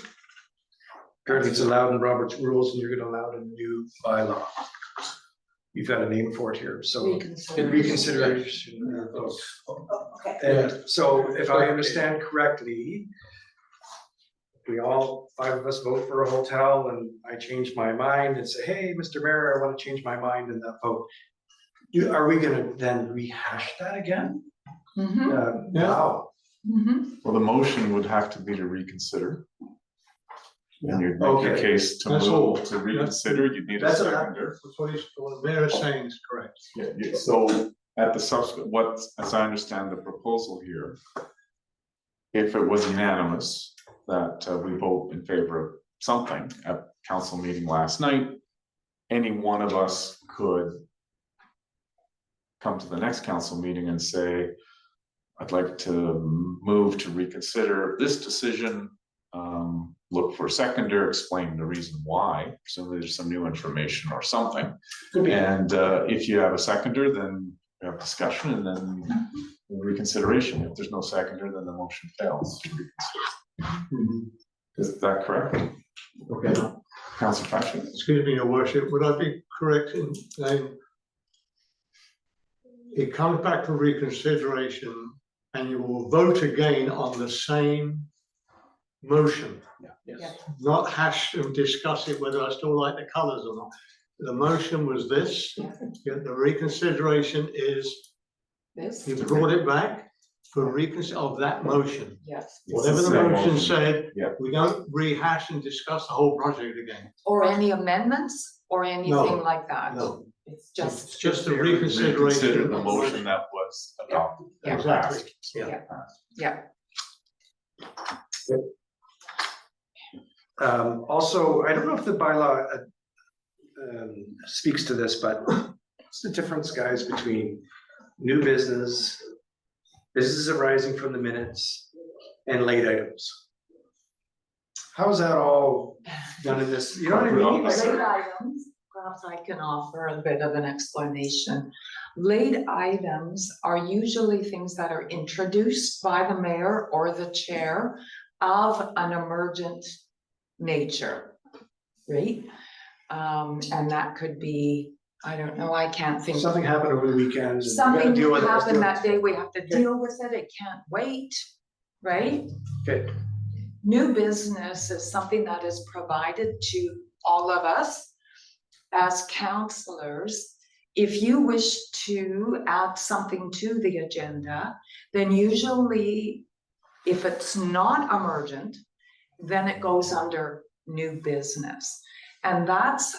Apparently it's allowed in Robert's rules and you're gonna allow it in a new bylaw. You've got a name for it here, so reconsideration of vote. Okay. And so if I understand correctly, we all, 5 of us vote for a hotel and I change my mind and say, hey, Mr. Mayor, I want to change my mind in that vote. Are we gonna then rehash that again? Mm-hmm. Wow. Mm-hmm. Well, the motion would have to be to reconsider. And you'd make your Okay. case to That's all. move to reconsider, you'd need a That's a- seconder. What the mayor is saying is correct. Yeah, so at the subsequent, as I understand the proposal here, if it was unanimous that we vote in favor of something at council meeting last night, any one of us could come to the next council meeting and say, I'd like to move to reconsider this decision, look for a seconder, explain the reason why, so there's some new information or something. And if you have a seconder, then we have discussion and then reconsideration. If there's no seconder, then the motion fails. Is that correct? Okay. Councilor Patrick? Excuse me, your worship, would I be correct in saying it comes back for reconsideration and you will vote again on the same motion? Yes. Not hash and discuss it whether I still like the colours or not. The motion was this, the reconsideration is, This? you brought it back for reconsider of that motion. Yes. Whatever the Same motion motion. said, Yeah. we don't rehash and discuss the whole project again. Or any amendments or anything like that? No, It's it's just, just a Reconsider reconsideration. the motion that was adopted. Yeah. Exactly, yeah. yeah. Also, I don't know if the bylaw speaks to this, but what's the difference, guys, between new business, business arising from the minutes, and late items. How's that all done in this, you know what I mean? Like, Late items, perhaps I can offer a bit of an explanation. Late items are usually things that are introduced by the mayor or the chair of an emergent nature, right? And that could be, I don't know, I can't think. Something happened over the weekends. and we gotta Something deal with it, let's happened deal that with day, it. we have to deal with it, it can't wait, right? Okay, New business is something that is provided to all of us as counselors. If you wish to add something to the agenda, then usually if it's not emergent, then it goes under new business. And that's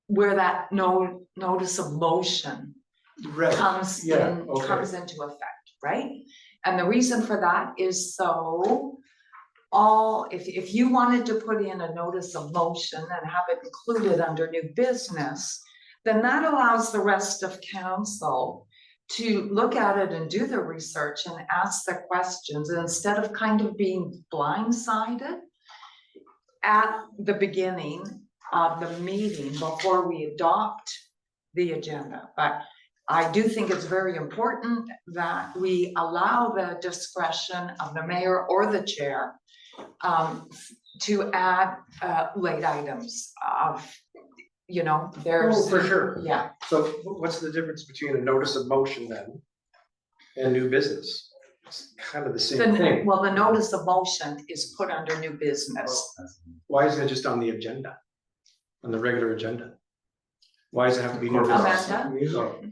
where that notice of motion right, comes yeah, in, okay. comes into effect, right? And the reason for that is so if you wanted to put in a notice of motion and have it included under new business, then that allows the rest of council to look at it and do the research and ask the questions, and instead of kind of being blindsided at the beginning of the meeting before we adopt the agenda. But I do think it's very important that we allow the discretion of the mayor or the chair to add late items of, you know, there's. Oh, for sure. Yeah, So what's the difference between a notice of motion then and new business? It's kind of the same thing. well, the notice of motion is put under new business. Why isn't it just on the agenda? On the regular agenda? Why does it have to be new business? Amanda?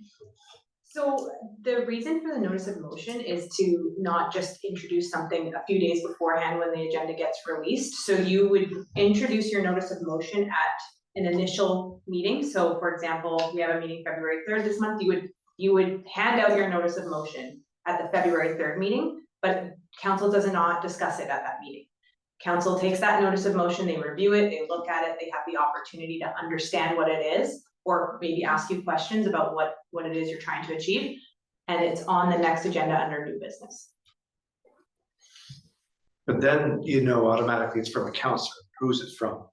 So the reason for the notice of motion is to not just introduce something a few days beforehand when the agenda gets released. So you would introduce your notice of motion at an initial meeting. So for example, we have a meeting February 3rd this month, you would hand out your notice of motion at the February 3rd meeting, but council does not discuss it at that meeting. Council takes that notice of motion, they review it, they look at it, they have the opportunity to understand what it is, or maybe ask you questions about what it is you're trying to achieve. And it's on the next agenda under new business. But then, you know, automatically it's from a counselor. Who's it from?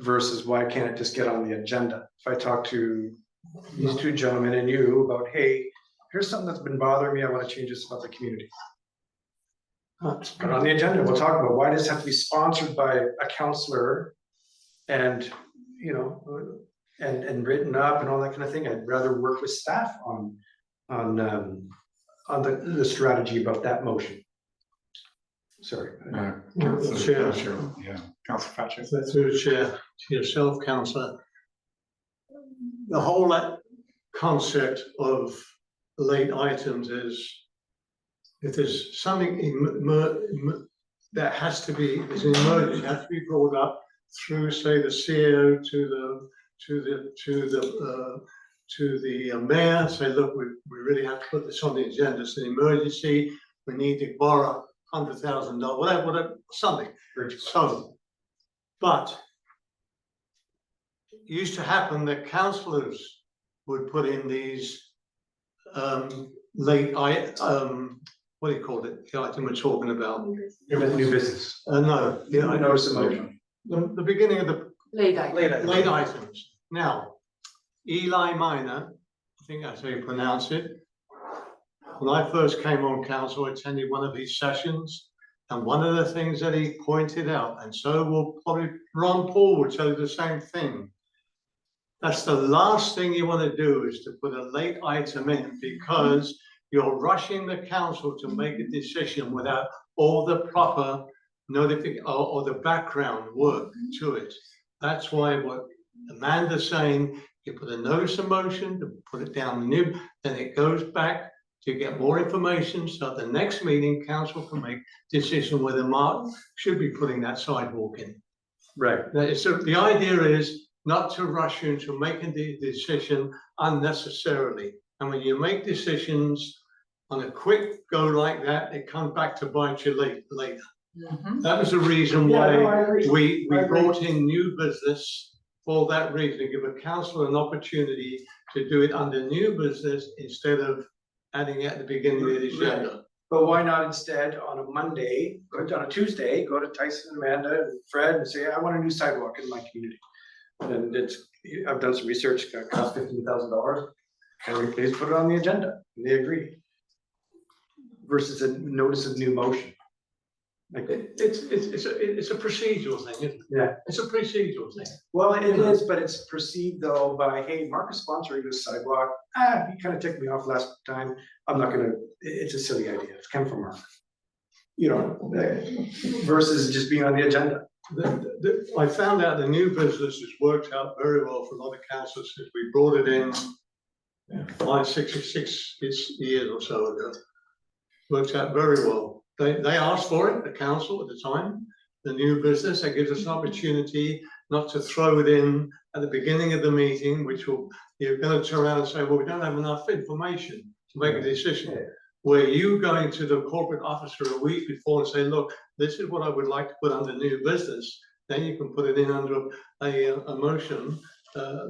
Versus why can't it just get on the agenda? If I talk to these two gentlemen and you about, hey, here's something that's been bothering me, I want to change this about the community. Put it on the agenda, we'll talk about why does it have to be sponsored by a counselor and, you know, and written up and all that kind of thing. I'd rather work with staff on the strategy about that motion. Sorry. Council Chair. Yeah, Council Patrick. So through the chair, to yourself, councillor. The whole concept of late items is if there's something that has to be, there's an emergency, has to be brought up through, say, the CEO to the mayor, say, look, we really have to put this on the agenda. It's an emergency. We need to borrow $100,000, whatever, something. So, but it used to happen that councillors would put in these late what do you call it? The item we're talking about. New business. No, yeah, Notice of motion. the beginning of the Late item. late items. Now, Eli Minor, I think that's how you pronounce it. When I first came on council, I attended one of his sessions, and one of the things that he pointed out, and so will probably Ron Paul would tell you the same thing. That's the last thing you want to do, is to put a late item in, because you're rushing the council to make a decision without all the proper notification or the background work to it. That's why what Amanda's saying, you put a notice of motion, to put it down the new, then it goes back to get more information, so at the next meeting, council can make decision whether Mark should be putting that sidewalk in. Right. So the idea is not to rush you into making the decision unnecessarily. And when you make decisions on a quick go like that, it comes back to bite you later. That was the reason why we brought in new business for that reason, to give a councillor an opportunity to do it under new business instead of adding it at the beginning of the agenda. But why not instead on a Monday, on a Tuesday, go to Tyson, Amanda, and Fred and say, I want a new sidewalk in my community. And I've done some research, it's gonna cost $15,000. Can we please put it on the agenda? And they agree. Versus a notice of new motion. Like, It's a procedural thing, isn't it? yeah, It's a procedural thing. well, it is, but it's perceived though by, hey, Mark is sponsoring this sidewalk. He kind of ticked me off last time. I'm not gonna, it's a silly idea. It's come from Mark. You know, versus just being on the agenda. I found out the new business has worked out very well for a lot of councils since we brought it in 6 years or so ago. Worked out very well. They asked for it, the council at the time, the new business. That gives us an opportunity not to throw it in at the beginning of the meeting, which will, you're going to turn around and say, well, we don't have enough information to make a decision. Where you going to the corporate officer a week before and say, look, this is what I would like to put under new business. Then you can put it in under a motion,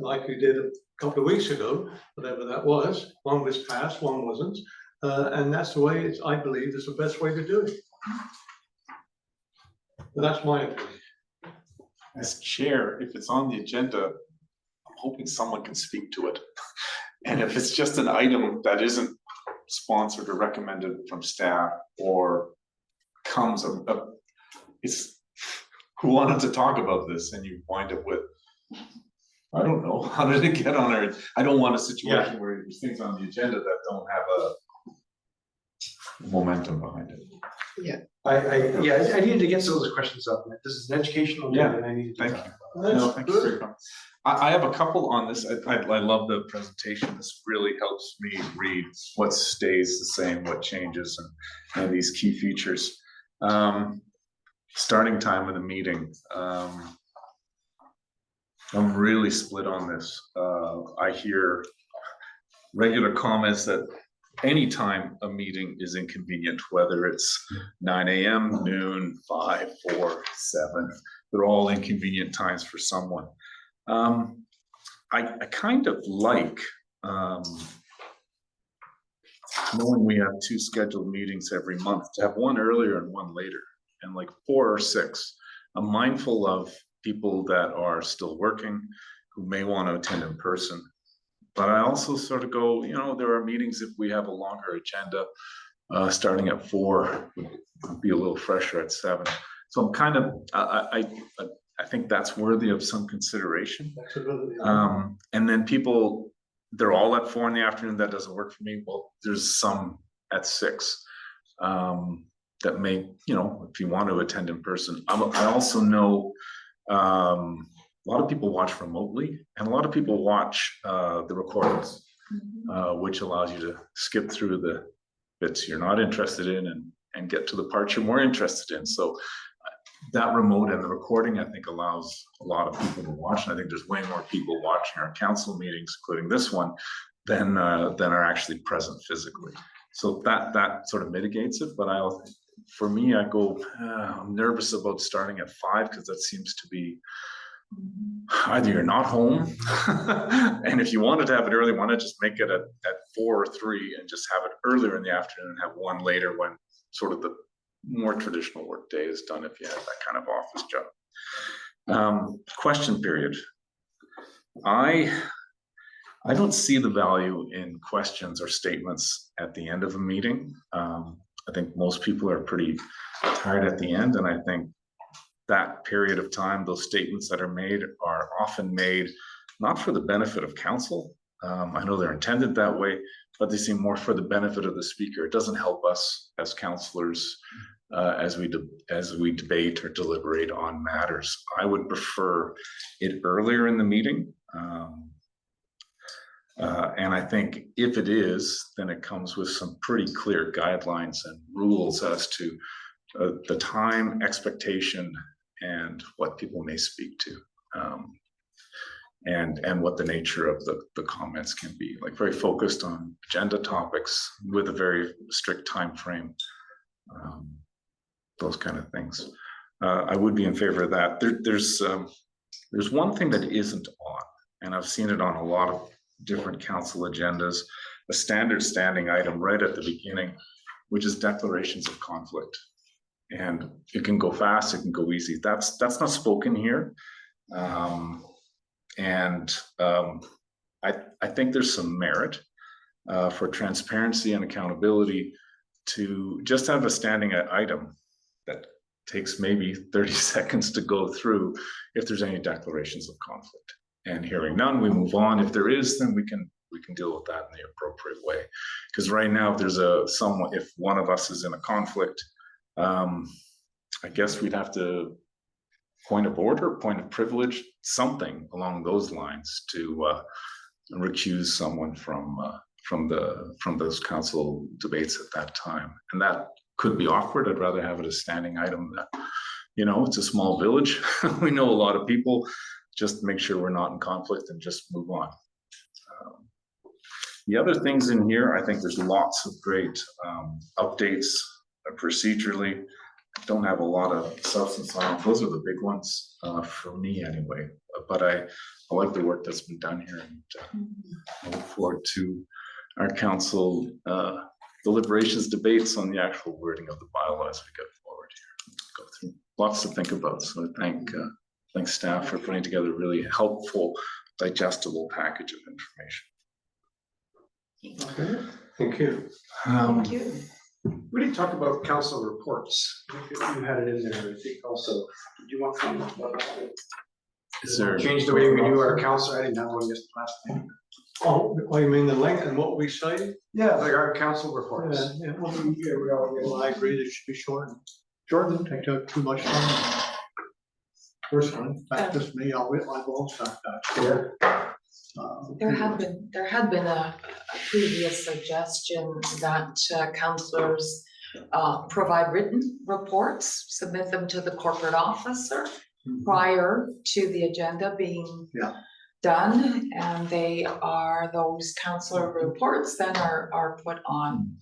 like you did a couple of weeks ago, whatever that was. One was passed, one wasn't. And that's the way I believe is the best way to do it. But that's my opinion. As chair, if it's on the agenda, I'm hoping someone can speak to it. And if it's just an item that isn't sponsored or recommended from staff or comes up, it's who wanted to talk about this, and you wind up with, I don't know, how did it get on there? I don't want a situation where there's things on the agenda that don't have a momentum behind it. I needed to get some of those questions up. This is an educational day, and I need to do Thank that. No, thank you for your comments. I have a couple on this. I love the presentation. This really helps me read what stays the same, what changes, and these key features. Starting time of the meeting. I'm really split on this. I hear regular comments that anytime a meeting is inconvenient, whether it's 9 a.m., noon, 5, 4, 7, they're all inconvenient times for someone. I kind of like knowing we have 2 scheduled meetings every month, to have one earlier and one later, and like 4 or 6. I'm mindful of people that are still working who may want to attend in person. But I also sort of go, you know, there are meetings if we have a longer agenda, starting at 4, would be a little fresher at 7. So I'm kind of, I think that's worthy of some consideration. And then people, they're all at 4 in the afternoon. That doesn't work for me. Well, there's some at 6 that may, you know, if you want to attend in person. I also know a lot of people watch remotely, and a lot of people watch the recordings, which allows you to skip through the bits you're not interested in and get to the parts you're more interested in. So that remote and the recording, I think, allows a lot of people to watch. And I think there's way more people watching our council meetings, including this one, than are actually present physically. So that sort of mitigates it. But for me, I go, I'm nervous about starting at 5 because that seems to be either you're not home, and if you wanted to have it early, why not just make it at 4 or 3 and just have it earlier in the afternoon and have one later when sort of the more traditional work day is done if you have that kind of office job. Question period. I don't see the value in questions or statements at the end of a meeting. I think most people are pretty tired at the end, and I think that period of time, those statements that are made are often made not for the benefit of council. I know they're intended that way, but they seem more for the benefit of the speaker. It doesn't help us as councillors as we debate or deliberate on matters. I would prefer it earlier in the meeting. And I think if it is, then it comes with some pretty clear guidelines and rules as to the time expectation and what people may speak to, and what the nature of the comments can be, like very focused on agenda topics with a very strict time frame, those kind of things. I would be in favor of that. There's one thing that isn't on, and I've seen it on a lot of different council agendas, a standard standing item right at the beginning which is declarations of conflict. And it can go fast, it can go easy. That's not spoken here. I think there's some merit for transparency and accountability to just have a standing item that takes maybe 30 seconds to go through if there's any declarations of conflict. And hearing none, we move on. If there is, then we can deal with that in the appropriate way. Because right now, if there's if one of us is in a conflict, I guess we'd have to point of order, point of privilege, something along those lines to recuse someone from those council debates at that time. And that could be awkward. I'd rather have it as standing item that, it's a small village. We know a lot of people. Just make sure we're not in conflict and just move on. The other things in here, I think there's lots of great updates procedurally. Don't have a lot of substance on them. Those are the big ones for me anyway. But I like the work that's been done here, and I look forward to our council deliberations, debates on the actual wording of the bylaw as we go forward here. Go through lots to think about. So I thank staff for putting together a really helpful, digestible package of information. Okay, thank you. Thank you. We didn't talk about council reports. You had it in there, I think also. Do you want to comment about that? Is there Change the way we do our council. I didn't have one just last night. Oh, you mean the length and what we say? Yeah, like our council reports. Well, I agree that it should be shortened. Shortened, take up too much time. Personally, that's just me, I've always done that. Yeah. There had been a previous suggestion that councillors provide written reports, submit them to the corporate officer prior to the agenda being done, and those councillor reports then are put on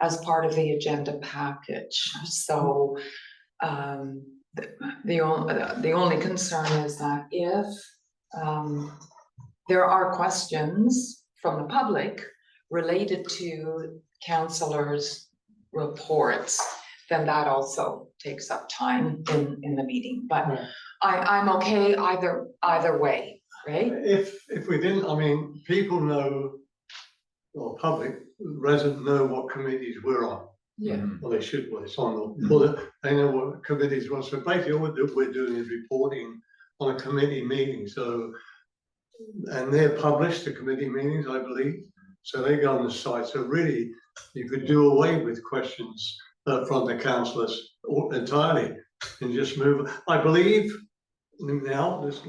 as part of the agenda package. So the only concern is that if there are questions from the public related to councillors' reports, then that also takes up time in the meeting. But Right. I'm okay either way, right? If we didn't, I mean, people know, or public, residents know what committees we're on. Yeah. Well, they should, well, it's on the, well, they know what committees we're on. So basically, all we're doing is reporting on a committee meeting, so, and they're published, the committee meetings, I believe, so they go on the site. So really, you could do away with questions from the councillors entirely and just move. I believe now, there's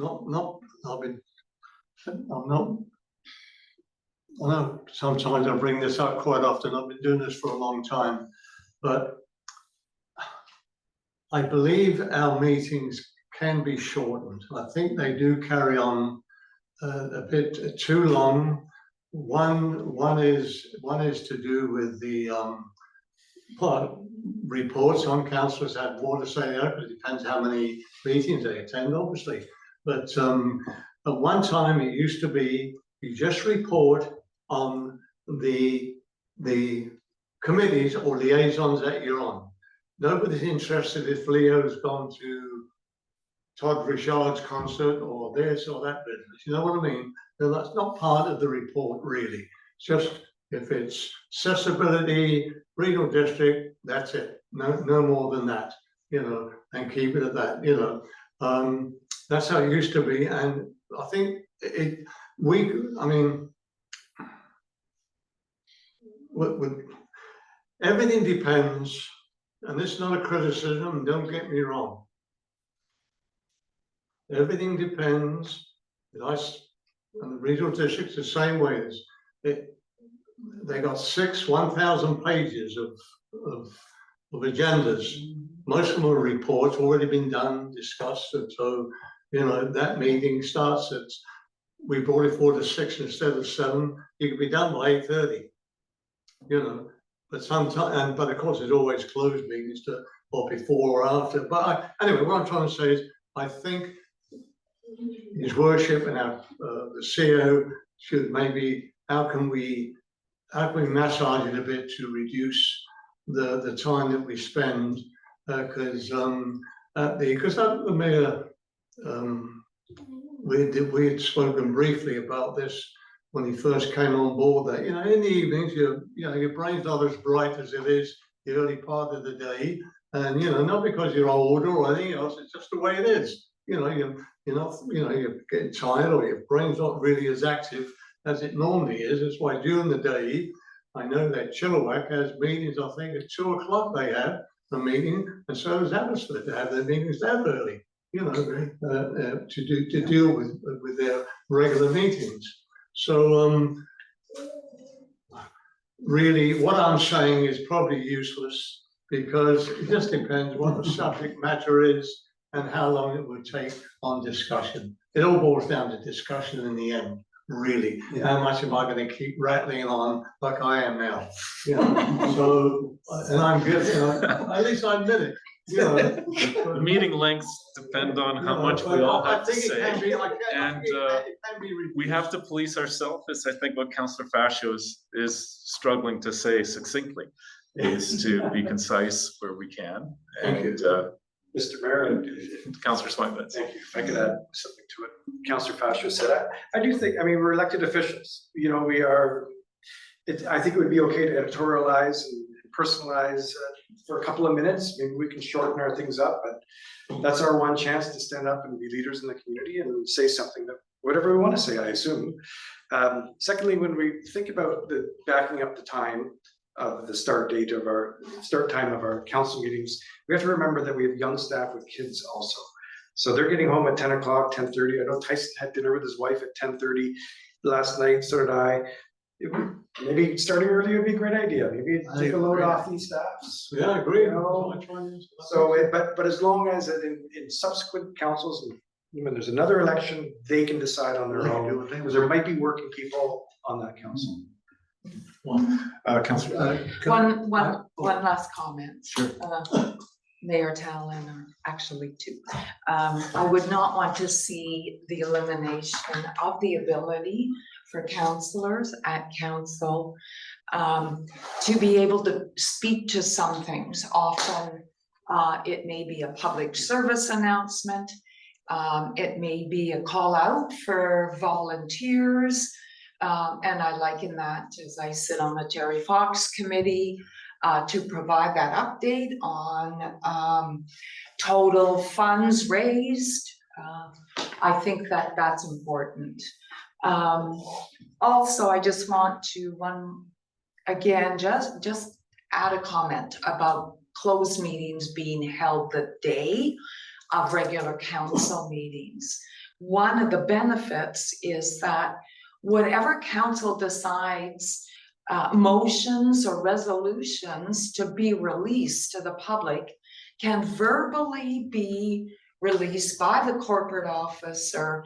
I know sometimes I bring this up quite often. I've been doing this for a long time, but I believe our meetings can be shortened. I think they do carry on a bit too long. One is to do with the reports. Some councillors have more to say there, but it depends how many meetings they attend, obviously. But at one time it used to be you just report on the committees or liaisons that you're on. Nobody's interested if Leo's gone to Todd Richard's concert or this or that business. You know what I mean? No, that's not part of the report really. It's just if it's accessibility, regional district, that's it. No more than that, and keep it at that, that's how it used to be. And I think everything depends, and this is not a criticism, don't get me wrong. Everything depends, and the regional districts the same way. They got 1,000 pages of agendas. Most of them are reports already been done, discussed, and so that meeting starts at, we brought it forward to 6 instead of 7. You could be done by 8:30. But sometimes, but of course, there's always closed meetings or before or after. But anyway, what I'm trying to say is, I think His Worship and the CEO should maybe, how can we massage it a bit to reduce the time that we spend, because the mayor, we had spoken briefly about this when he first came on board, that, in the evenings, your brain's not as bright as it is the early part of the day. And, not because you're older or anything else, it's just the way it is. You're getting tired, or your brain's not really as active as it normally is. That's why during the day, I know that Chilliwack has meetings, I think at 2 o'clock they have a meeting, and so does Abbotsford. They have their meetings that early, to deal with their regular meetings. So really, what I'm saying is probably useless, because it just depends what the subject matter is and how long it would take on discussion. It all boils down to discussion in the end, really. How much am I going to keep rattling on like I am now? So, and I'm good, at least I admit it. The meeting lengths depend on how much we all have to say. And we have to police ourselves, as I think what Councillor Fascio is struggling to say succinctly, is to be concise where we can. And Mr. Mayor, Councillor Swinburne. thank you. If I could add something to it. Councillor Fascio said, I do think, we're elected officials. We are, I think it would be okay to editorialize and personalize for a couple of minutes. Maybe we can shorten our things up, but that's our one chance to stand up and be leaders in the community and say something, that whatever we want to say, I assume. Secondly, when we think about the backing up the time of the start time of our council meetings, we have to remember that we have young staff with kids also. So they're getting home at 10 o'clock, 10:30. I know Tyson had dinner with his wife at 10:30 last night, so did I. Maybe starting early would be a great idea. Maybe take a load off these staffs. Yeah, I agree. So, but as long as in subsequent councils, and when there's another election, they can decide on their own, because there might be working people on that council. Councillor. One last comment. Sure. Mayor Talon, or actually two. I would not want to see the elimination of the ability for councillors at council to be able to speak to some things. Often it may be a public service announcement. It may be a call out for volunteers. And I liken that, as I sit on the Terry Fox committee, to provide that update on total funds raised. I think that that's important. Also, I just want to just add a comment about closed meetings being held the day of regular council meetings. One of the benefits is that whatever council decides, motions or resolutions to be released to the public can verbally be released by the corporate officer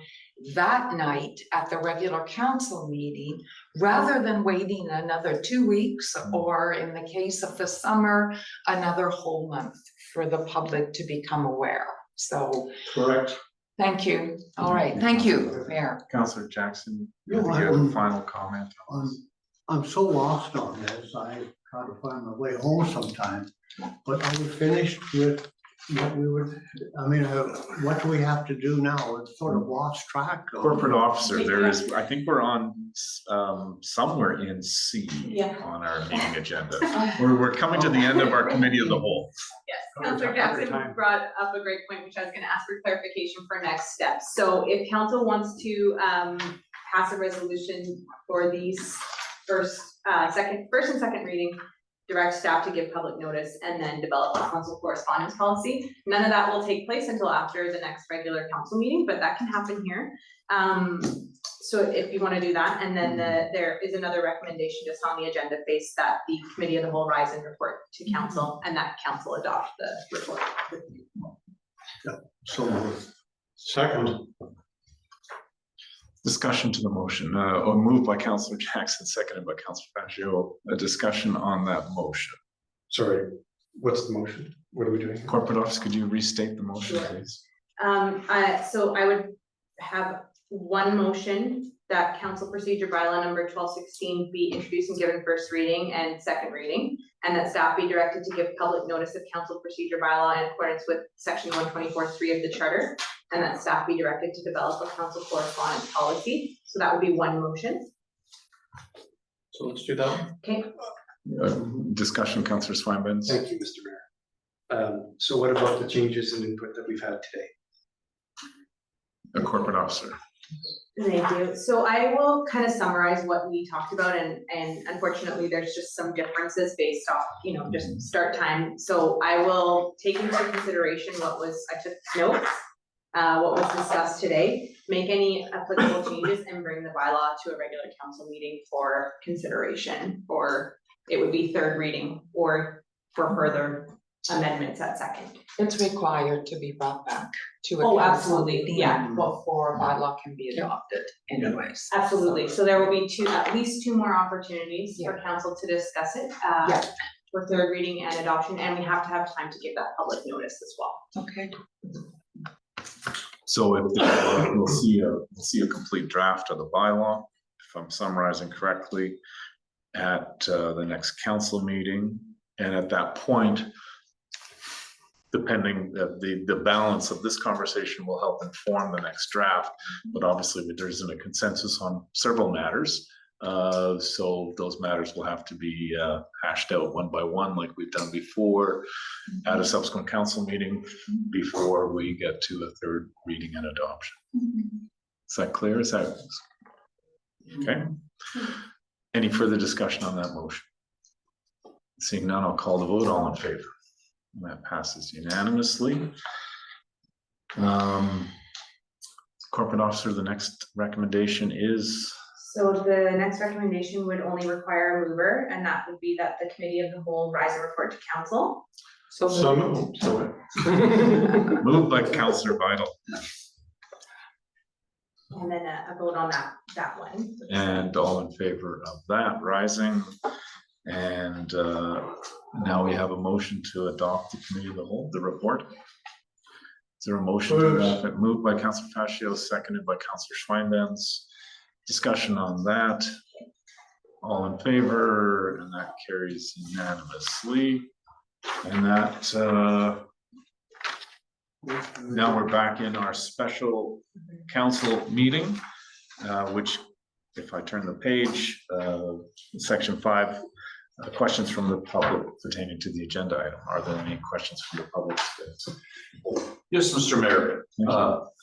that night at the regular council meeting, rather than waiting another 2 weeks, or in the case of the summer, another whole month for the public to become aware. So. Correct. Thank you. All right. Thank you, Mayor. Councillor Jackson, you No, have a final comment? I'm so lost on this, I try to find my way home sometime, but are we finished with what we would, what do we have to do now? It's sort of lost track of. Corporate officer, there is, I think we're on somewhere in C on our meeting agenda. We're coming to the end of our committee of the whole. Yes, Councillor Jackson brought up a great point, which I was gonna ask for clarification for next steps. So if council wants to pass a resolution for these first and second reading, direct staff to give public notice, and then develop a council correspondence policy. None of that will take place until after the next regular council meeting, but that can happen here. So if you want to do that, and then there is another recommendation just on the agenda face that the committee of the whole rise and report to council, and that council adopt the report. So second. Discussion to the motion, or moved by Councillor Jackson, seconded by Councillor Fascio. A discussion on that motion. Sorry, what's the motion? What are we doing? Corporate office, could you restate the motion, Sure. please? So I would have one motion that council procedure bylaw number 1216 be introduced and given first reading and second reading, and that staff be directed to give public notice of council procedure bylaw in accordance with section 124(3) of the charter, and that staff be directed to develop a council correspondence policy. So that would be one motion. So let's do that. Okay, Discussion, Councillor Swinburne. Thank you, Mr. Mayor. So what about the changes and input that we've had today? A corporate officer. thank you. So I will kind of summarize what we talked about, and unfortunately, there's just some differences based off, you know, just start time. So I will take into consideration I took notes, what was discussed today, make any applicable changes and bring the bylaw to a regular council meeting for consideration, or it would be third reading or for further amendments at second. It's required to be brought back to a Oh, council absolutely, meeting yeah. before a bylaw can be adopted anyways. Absolutely. So there will be at least two more opportunities for council to discuss it, Yeah. for third reading and adoption, and we have to have time to give that public notice as well. Okay. So if we'll see a complete draft of the bylaw, if I'm summarizing correctly, at the next council meeting, and at that point, depending the balance of this conversation will help inform the next draft, but obviously there isn't a consensus on several matters. So those matters will have to be hashed out one by one, like we've done before, at a subsequent council meeting before we get to a third reading and adoption. Is that clear? Is that okay? Any further discussion on that motion? Seeing none, I'll call the vote. All in favor? And that passes unanimously. Corporate officer, the next recommendation is. So the next recommendation would only require a mover, and that would be that the committee of the whole rise and report to council. So Moved by Councillor Vital. And then a vote on that one. And all in favor of that, rising. And now we have a motion to adopt the committee of the whole, the report. Is there a motion to that? Moved by Councillor Fascio, seconded by Councillor Schweinbenz. Discussion on that. All in favor, and that carries unanimously. And that now we're back in our special council meeting, which, if I turn the page, section 5, questions from the public pertaining to the agenda item. Are there any questions from the public? Yes, Mr. Mayor.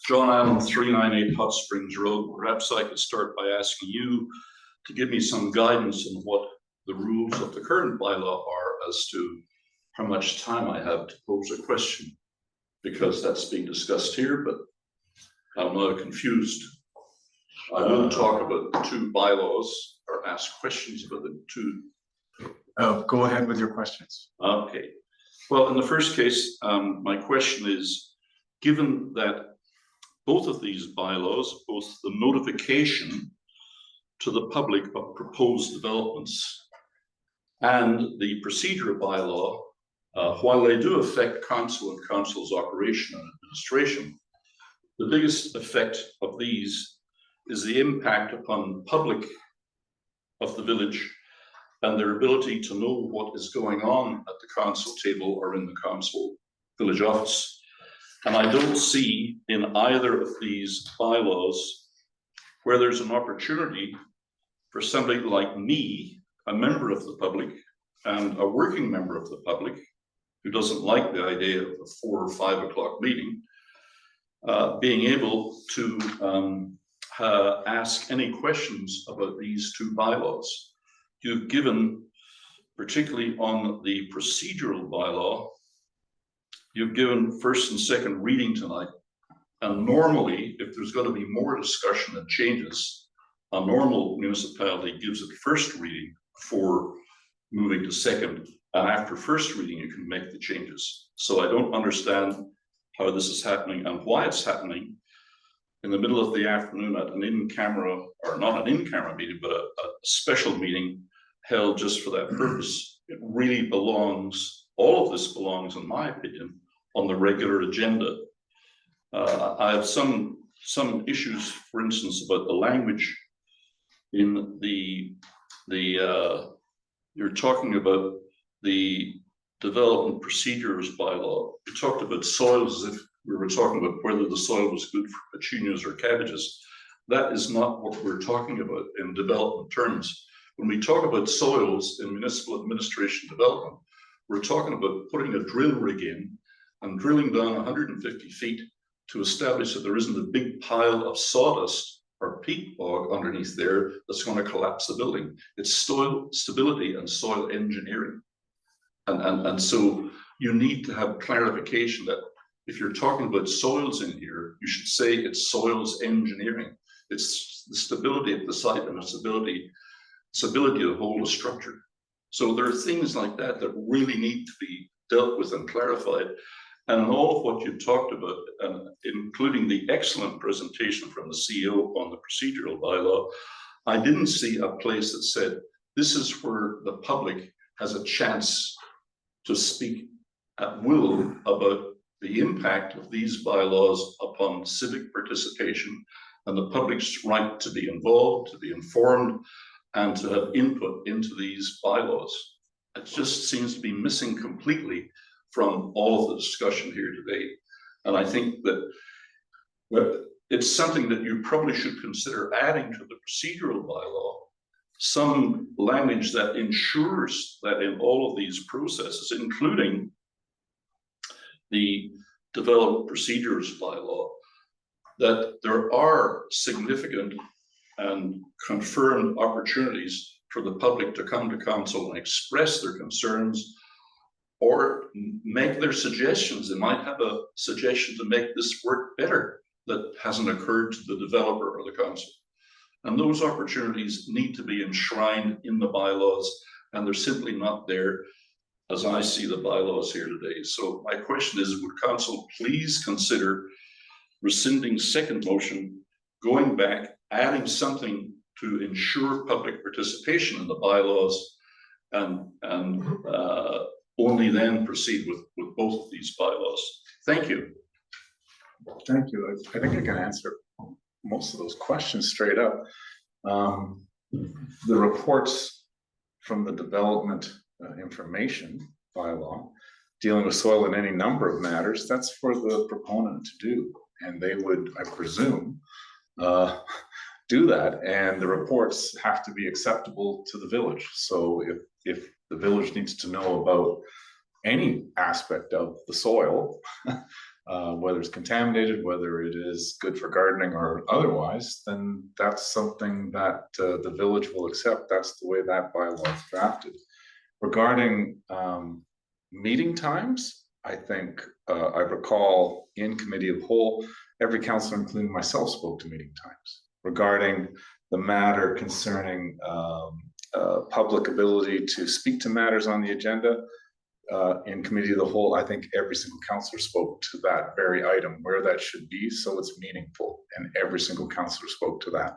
John Allen, 398 Hot Springs Road. Perhaps I could start by asking you to give me some guidance on what the rules of the current bylaw are as to how much time I have to pose a question, because that's being discussed here, but I'm not confused. I will talk about the two bylaws or ask questions about the two. Go ahead with your questions. Okay. Well, in the first case, my question is, given that both of these bylaws, both the notification to the public of proposed developments and the procedure bylaw, while they do affect council and council's operation and administration, the biggest effect of these is the impact upon the public of the village and their ability to know what is going on at the council table or in the council village office. And I don't see in either of these bylaws where there's an opportunity for somebody like me, a member of the public and a working member of the public, who doesn't like the idea of a 4 or 5 o'clock meeting, being able to ask any questions about these two bylaws. You've given, particularly on the procedural bylaw, you've given first and second reading tonight. And normally, if there's going to be more discussion and changes, a normal municipality gives it first reading before moving to second. And after first reading, you can make the changes. So I don't understand how this is happening and why it's happening in the middle of the afternoon at an in-camera, or not an in-camera meeting, but a special meeting held just for that purpose. It really belongs, all of this belongs, in my opinion, on the regular agenda. I have some issues, for instance, about the language in you're talking about the development procedures bylaw. You talked about soils as if we were talking about whether the soil was good for petunias or cabbages. That is not what we're talking about in development terms. When we talk about soils in municipal administration development, we're talking about putting a drill rig in and drilling down 150 feet to establish that there isn't a big pile of sawdust or peat bog underneath there that's going to collapse the building. It's soil stability and soil engineering. And so you need to have clarification that if you're talking about soils in here, you should say it's soils engineering. It's the stability of the site and its ability to hold a structure. So there are things like that that really need to be dealt with and clarified. And all of what you talked about, including the excellent presentation from the CEO on the procedural bylaw, I didn't see a place that said, this is where the public has a chance to speak at will about the impact of these bylaws upon civic participation and the public's right to be involved, to be informed, and to have input into these bylaws. It just seems to be missing completely from all of the discussion here today. And I think that it's something that you probably should consider adding to the procedural bylaw, some language that ensures that in all of these processes, including the development procedures bylaw, that there are significant and confirmed opportunities for the public to come to council and express their concerns or make their suggestions. They might have a suggestion to make this work better that hasn't occurred to the developer or the council. And those opportunities need to be enshrined in the bylaws, and they're simply not there as I see the bylaws here today. So my question is, would council please consider rescinding second motion, going back, adding something to ensure public participation in the bylaws, and only then proceed with both of these bylaws. Thank you. Thank you. I think I can answer most of those questions straight up. The reports from the development information bylaw dealing with soil in any number of matters, that's for the proponent to do. And they would, I presume, do that. And the reports have to be acceptable to the village. So if the village needs to know about any aspect of the soil, whether it's contaminated, whether it is good for gardening or otherwise, then that's something that the village will accept. That's the way that bylaw is drafted. Regarding meeting times, I think I recall in committee of the whole, every councillor, including myself, spoke to meeting times. Regarding the matter concerning public ability to speak to matters on the agenda, in committee of the whole, I think every single councillor spoke to that very item, where that should be, so it's meaningful, and every single councillor spoke to that.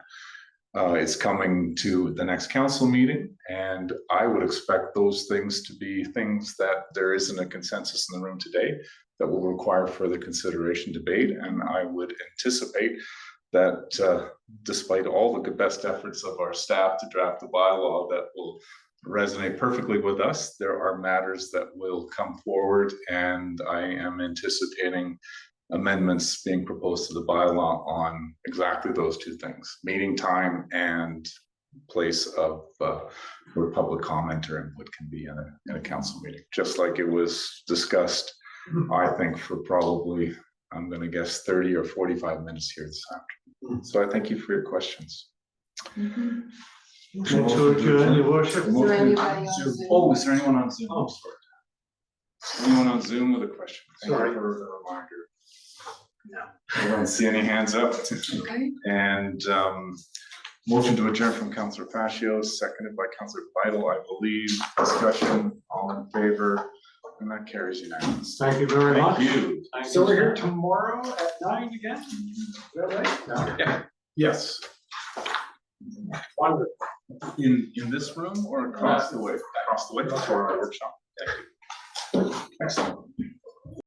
It's coming to the next council meeting, and I would expect those things to be things that there isn't a consensus in the room today that will require further consideration, debate, and I would anticipate that despite all the best efforts of our staff to draft a bylaw that will resonate perfectly with us, there are matters that will come forward, and I am anticipating amendments being proposed to the bylaw on exactly those two things: meeting time and place of where public comment or input can be in a council meeting, just like it was discussed, I think, for probably, I'm going to guess, 30 or 45 minutes here this afternoon. So I thank you for your questions. Mhm. To adjourn, your worship. Is there anybody on Zoom? Oh, is there anyone on Zoom? Oh, sorry. Anyone on Zoom with a question? Thank you for the reminder. No. I don't see any hands up. Okay. And motion to adjourn from Councillor Fascio, seconded by Councillor Vital, I believe. Discussion, all in favor, and that carries unanimously. Thank you very much. Thank you. So we're here tomorrow at 9 again? Is that right? No. Yeah. Yes. Wonderful. In this room or across the way? Across the way for our workshop. Excellent.